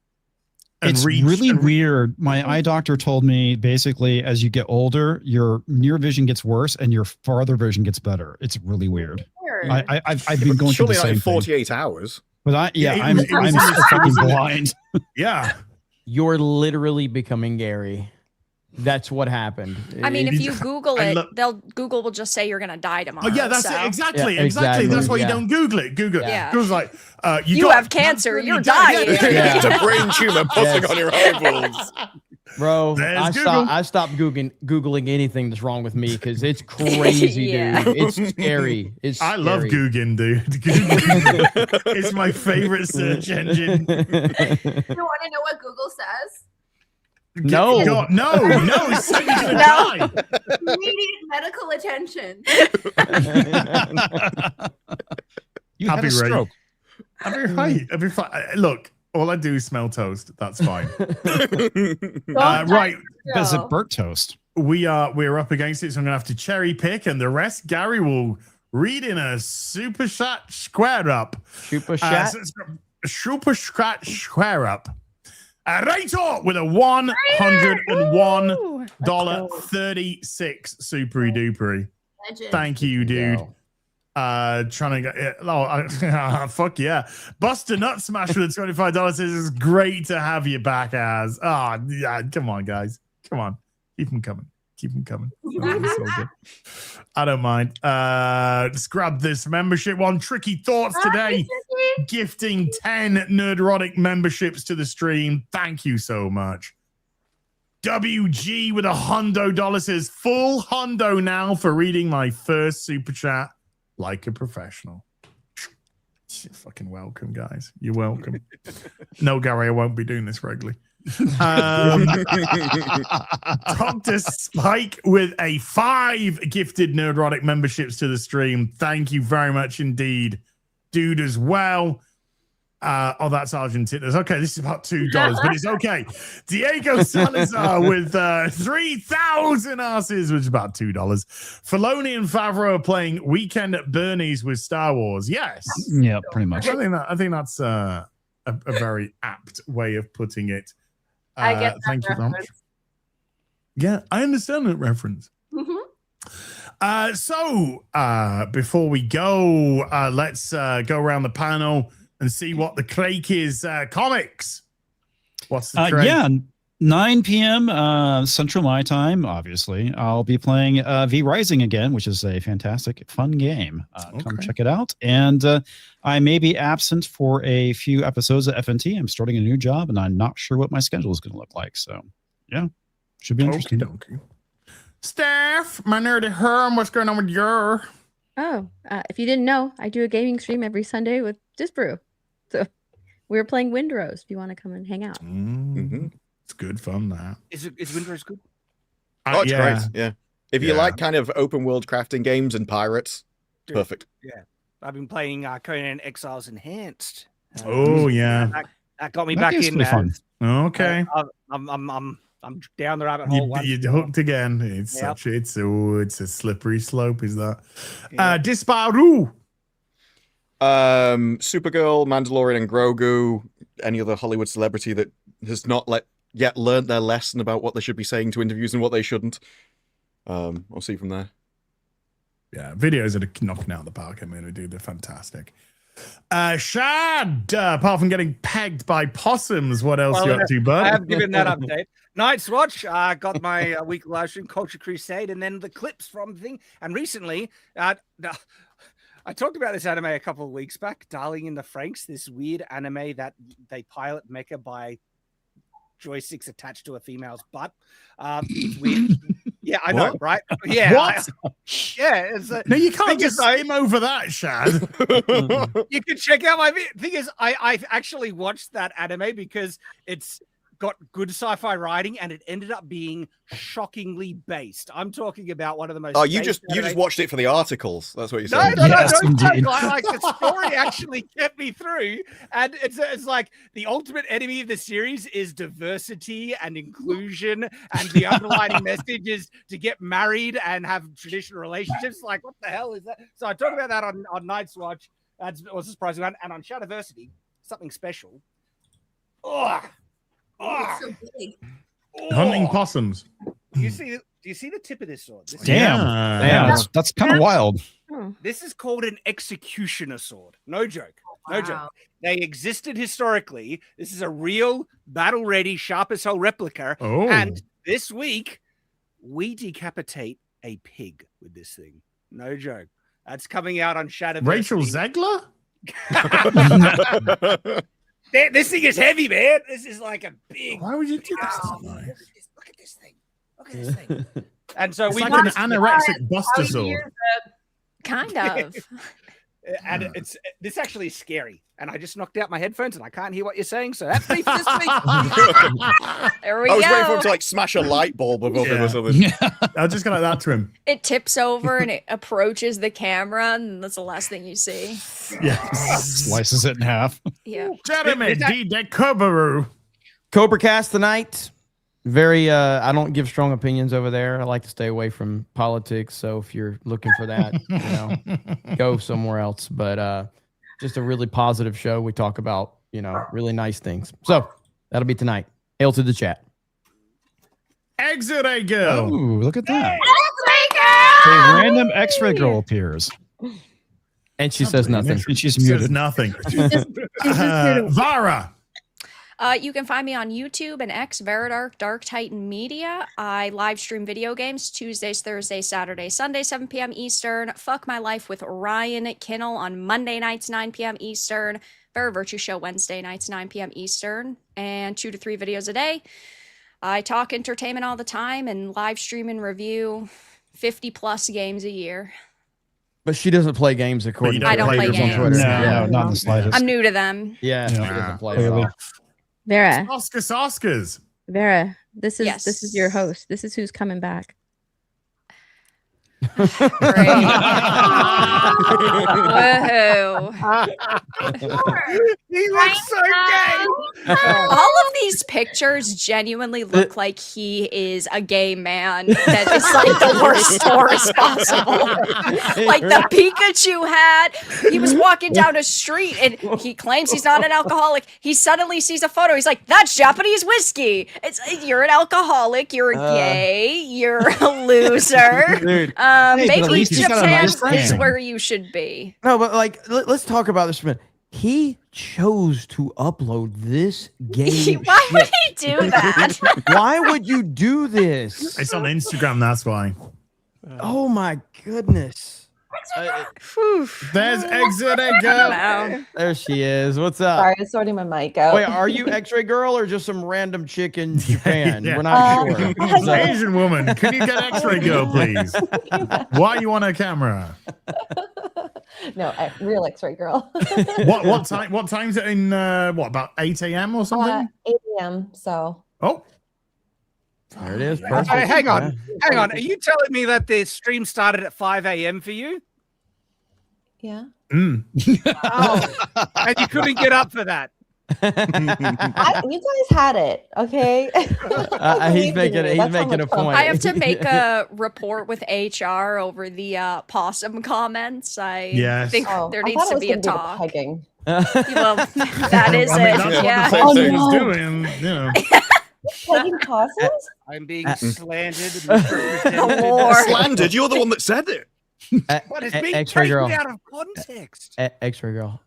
It's really weird. My eye doctor told me basically as you get older, your near vision gets worse and your farther vision gets better. It's really weird. I've been going through the same like 48 thing. hours. But I'm fucking blind. Yeah. You're literally becoming Gary. That's what happened. I mean, if you Google it, Google will just say you're gonna die tomorrow. Oh yeah, that's so. it. Exactly. That's why you don't Google it. Google's like you have cancer. You're dying. It's a brain tumor pulsing on your eyeballs. Bro, I stopped Googling anything that's wrong with me because it's crazy, dude. It's scary. I love Googling, dude. Google is my favorite search engine. You want to know what Google says? No. No. It's saying you're gonna die. Immediate medical attention. You had a stroke. I'll be fine. Look, all I do is smell toast. That's fine. Right. Is it burnt toast? We're up against it, so I'm gonna have to cherry pick, and the rest Gary will read in a super chat square up. Super chat? Super chat square up. Rator with a $101.36 super duper. Thank you, dude. Trying to get fuck yeah. Buster Nut Smash with a $25 says it's great to have you back as. Yeah, come on, guys. Come on. Keep them coming. So good. I don't mind. Let's grab this membership one. Tricky Thoughts today. Gifting 10 Nerdrotic memberships to the stream. Thank you so much. WG with $100 says full hundo now for reading my first super chat like a professional. You're fucking welcome, guys. You're welcome. No, Gary, I won't be doing this regularly. Dr. Spike with a 5 gifted Nerdrotic memberships to the stream. Thank you very much indeed, dude, as well. That's Argentina's. Okay, this is about $2, but it's okay. Diego Salazar with 3,000 asses, which is about $2. Filoni and Favreau are playing Weekend at Bernie's with Star Wars. Yes. Yeah, pretty much. I think that's a very apt way of putting it. I get that thank reference. you very much. Yeah, I understand that reference. So before we go, let's go around the panel and see what the crake is. Comics. What's the crake? Yeah, 9 p.m. Central My Time, obviously. I'll be playing V Rising again, which is a fantastic, fun game. Come check it out. And I may be absent for a few episodes of FNT. I'm starting a new job, and I'm not sure what my schedule is going to look like. So, yeah, should be interesting. Okay. Steph, my nerdy Herm, what's going on with your? Oh, if you didn't know, I do a gaming stream every Sunday with Disbrew. So we're playing Windrose if you want to come and hang out. It's good fun, that. Is Windrose good? Oh, it's yeah. great. Yeah. If you like kind of open world crafting games and pirates, perfect. Yeah. I've been playing Conan Exiles Enhanced. Oh yeah, that got me That back game's in. pretty fun. okay. I'm down the rabbit hole. once You're more. hooked again. It's Yep. it's a slippery slope. Is that? Disparu. Supergirl, Mandalorian, and Grogu. Any other Hollywood celebrity that has not yet learned their lesson about what they should be saying to interviews and what they shouldn't. I'll see from there. Yeah, videos are knocking out the park. I mean, they're fantastic. Shad, apart from getting pegged by possums, what else you up to, bud? I have given that update. Night's Watch, I got my weekly live stream, Culture Crusade, and then the clips from the thing. And recently, I talked about this anime a couple of weeks back, Darling in the Franxx, this weird anime that they pilot mecha by joysticks attached to a female's butt. It's weird. Yeah, I know, right? Yeah. What? It's No, you can't just skim over that, Shad. You can check out my video. Thing is, I've actually watched that anime because it's got good sci-fi writing and it ended up being shockingly based. I'm talking about one of the most. Oh, you just watched it for the articles. That's what you're No, saying. no, Yes, no, indeed. like the story actually kept me through, and it's like the ultimate enemy of the series is diversity and inclusion, and the underlying message is to get married and have traditional relationships. Like, what the hell is that? So I talk about that on Night's Watch. That was a surprising one, and on Shadiversity, something special. Oh, It's so big. Hunting possums. Do you see the tip of this sword? Damn, that's kind of wild. This is called an executioner sword. No joke. No Wow. joke. They existed historically. This is a real battle-ready, sharp as hell replica. Oh. And this week, we decapitate a pig with this thing. No joke. That's coming out on Shadow. Rachel Zegler? This thing is heavy, man. This is like a big. Why would you do this? Look at this thing. Look at this thing. And so It's we like an anorexic buster sword. Kind of. and this actually is scary. And I just knocked out my headphones and I can't hear what you're saying. So that's me for this week. There we I was waiting for go. him to like smash a light bulb above him or something. I'll just go like that to him. It tips over and it approaches the camera, and that's the last thing you see. Yeah. Slices it in half. Yeah. Jeremy D. DeCobaru. Cobra Cast tonight. Very I don't give strong opinions over there. I like to stay away from politics. So if you're looking for that, go somewhere else. But just a really positive show. We talk about, really nice things. So that'll be tonight. Hail to the chat. X-Ray Girl. Ooh, look at that. X-Ray A Girl! random X-ray girl appears. And she says nothing. And she's Says muted. nothing. Vara. You can find me on YouTube and X, Veridark, Dark Titan Media. I live stream video games Tuesdays, Thursdays, Saturdays, Sundays, 7 p.m. Eastern. Fuck My Life with Ryan Kinnell on Monday nights, 9 p.m. Eastern. Very Virtue Show Wednesday nights, 9 p.m. Eastern. And 2 to 3 videos a day. I talk entertainment all the time and live stream and review 50 plus games a year. But she doesn't play games according to I don't play haters on games. Twitter. No, not in the slightest. I'm new to them. Yeah, she doesn't play at Clearly. all. Vera, Oscars. Vera, this is Yes. your host. This is who's coming back. Woohoo. He looks so gay. All of these pictures genuinely look like he is a gay man that is like the worst stories possible. Like the Pikachu hat. He was walking down a street and he claims he's not an alcoholic. He suddenly sees a photo. He's like, "That's Japanese whiskey." You're an alcoholic. You're gay. You're a loser. Dude. but at Maybe least he's got a Japan nice is thing. where you should be. No, but let's talk about this for a minute. He chose to upload this game. Why would he do that? Why would you do this? It's on Instagram, that's why. Oh my goodness. There's X-Ray Girl. Wow. There she is. What's up? Sorry, sorting my mic out. Wait, are you X-Ray Girl or just some random chick in Japan? Yeah. We're not sure. It's an Asian woman. Can you get X-Ray Girl, please? Why are you on her camera? No, real X-ray girl. What time? What time's it in? About 8 a.m. or something? 8 a.m. So. Oh, There it is. Hey, Perfect. hang on. Hang on. Are you telling me that the stream started at 5 a.m. for you? Yeah. And you couldn't get up for that. You guys had it, okay? He's making a point. I have to make a report with HR over the possum comments. I think there needs to be a talk. Well, that is it. Yeah. Doing, you know. Pegging possums? I'm being slandered. Slandered? You're the one that said it. What is being X-ray taken girl. out of context? X-ray girl,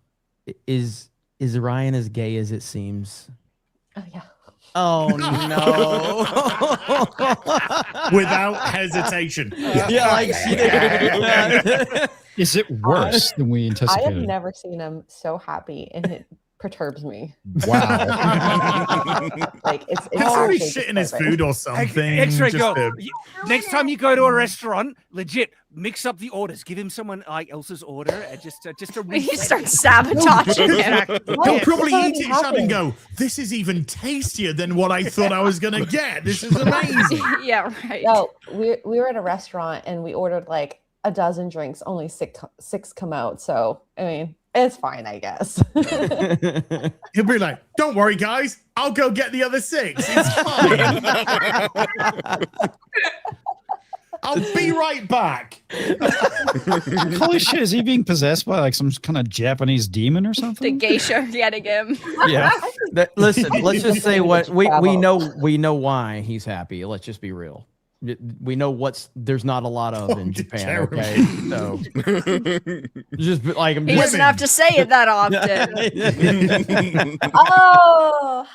is Ryan as gay as it seems? Oh yeah. Oh no! Without hesitation. Is it worse than we I anticipated? have never seen him so happy, and it perturbs me. Wow. Like it's probably actually shitting his disturbing. food or something. X-ray just girl. to- Next time you go to a restaurant, legit mix up the orders. Give him someone like else's order, and just a. He starts sabotaging him. He'll probably That's eat it, already Shad, and go, "This is even tastier than what I thought I was gonna get. This is amazing." Yeah, right. No, we were at a restaurant and we ordered like a dozen drinks. Only six come out. So I mean, it's fine, I guess. He'll be like, "Don't worry, guys. I'll go get the other 6. It's fine. I'll be right back." Holy shit, is he being possessed by like some kind of Japanese demon or The something? geisha getting him. Yeah. Listen, let's just say what we know. We know why he's happy. Let's just be real. We know there's not a lot of in Japan. Jeremy. Okay, so just like He doesn't have to say it that often. Oh,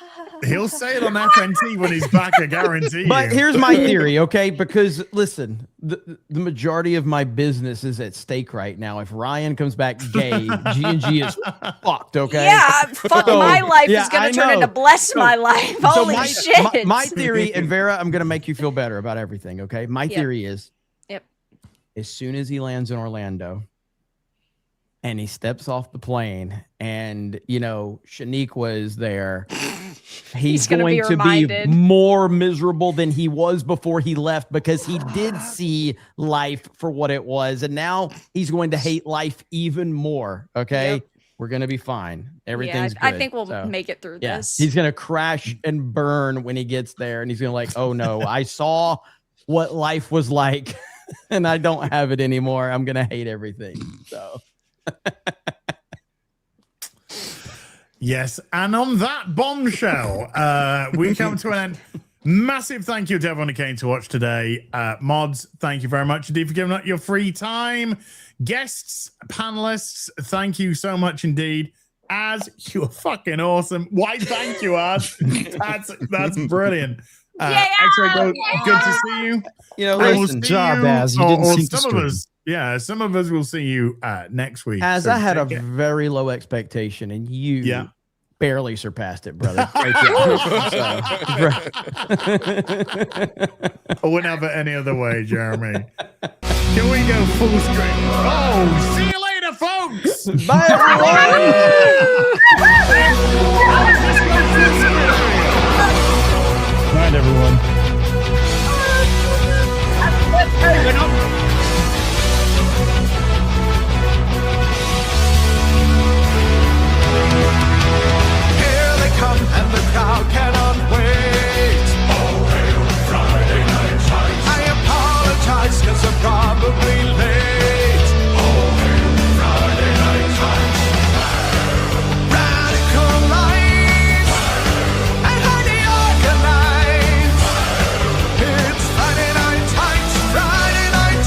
He'll say it on FNT when he's back, I guarantee But you. here's my theory, okay? Because listen, the majority of my business is at stake right now. If Ryan comes back gay, G&G is fucked, okay? Yeah, fuck So, my life yeah, is gonna I turn know. into bless So- my life. so Holy my, shit. My theory, and Vera, I'm gonna make you feel better about everything, okay? My Yep. theory is Yep. as soon as he lands in Orlando and he steps off the plane and Shaniqua is there, he's gonna going be to reminded. be more miserable than he was before he left, because he did see life for what it was, and now he's going to hate life even more. Okay. Yep. We're gonna be fine. Everything's I good. think we'll So, make it through yeah, this. he's gonna crash and burn when he gets there, and he's gonna like, oh no, I saw what life was like, and I don't have it anymore. I'm gonna hate everything. So Yes, and on that bombshell, we come to an end. Massive thank you to everyone who came to watch today. Mods, thank you very much indeed for giving up your free time. Guests, panelists, thank you so much indeed. Az, you are fucking awesome. Why, thank you, Az. That's brilliant. X-Ray, good to see you. Listen, job, Az. You didn't seem some of disturbed. us, yeah, some of us will see you next week. as So I had a take it. very low expectation, and you Yeah. barely surpassed it, brother. Great job. I wouldn't have it any other way, Jeremy. Can we go full straight? Oh, see you later, folks. Bye, everyone. Good night, everyone. Here they come and the crowd cannot wait. Oh, hail Friday Night Lights. I apologize cause I'm probably late. Oh, hail Friday Night Lights. Radical lights and highly organized. It's Friday Night Lights, Friday Night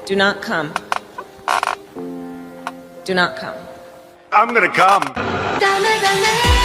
Do not come. Do not come. I'm gonna come. Dale, dale.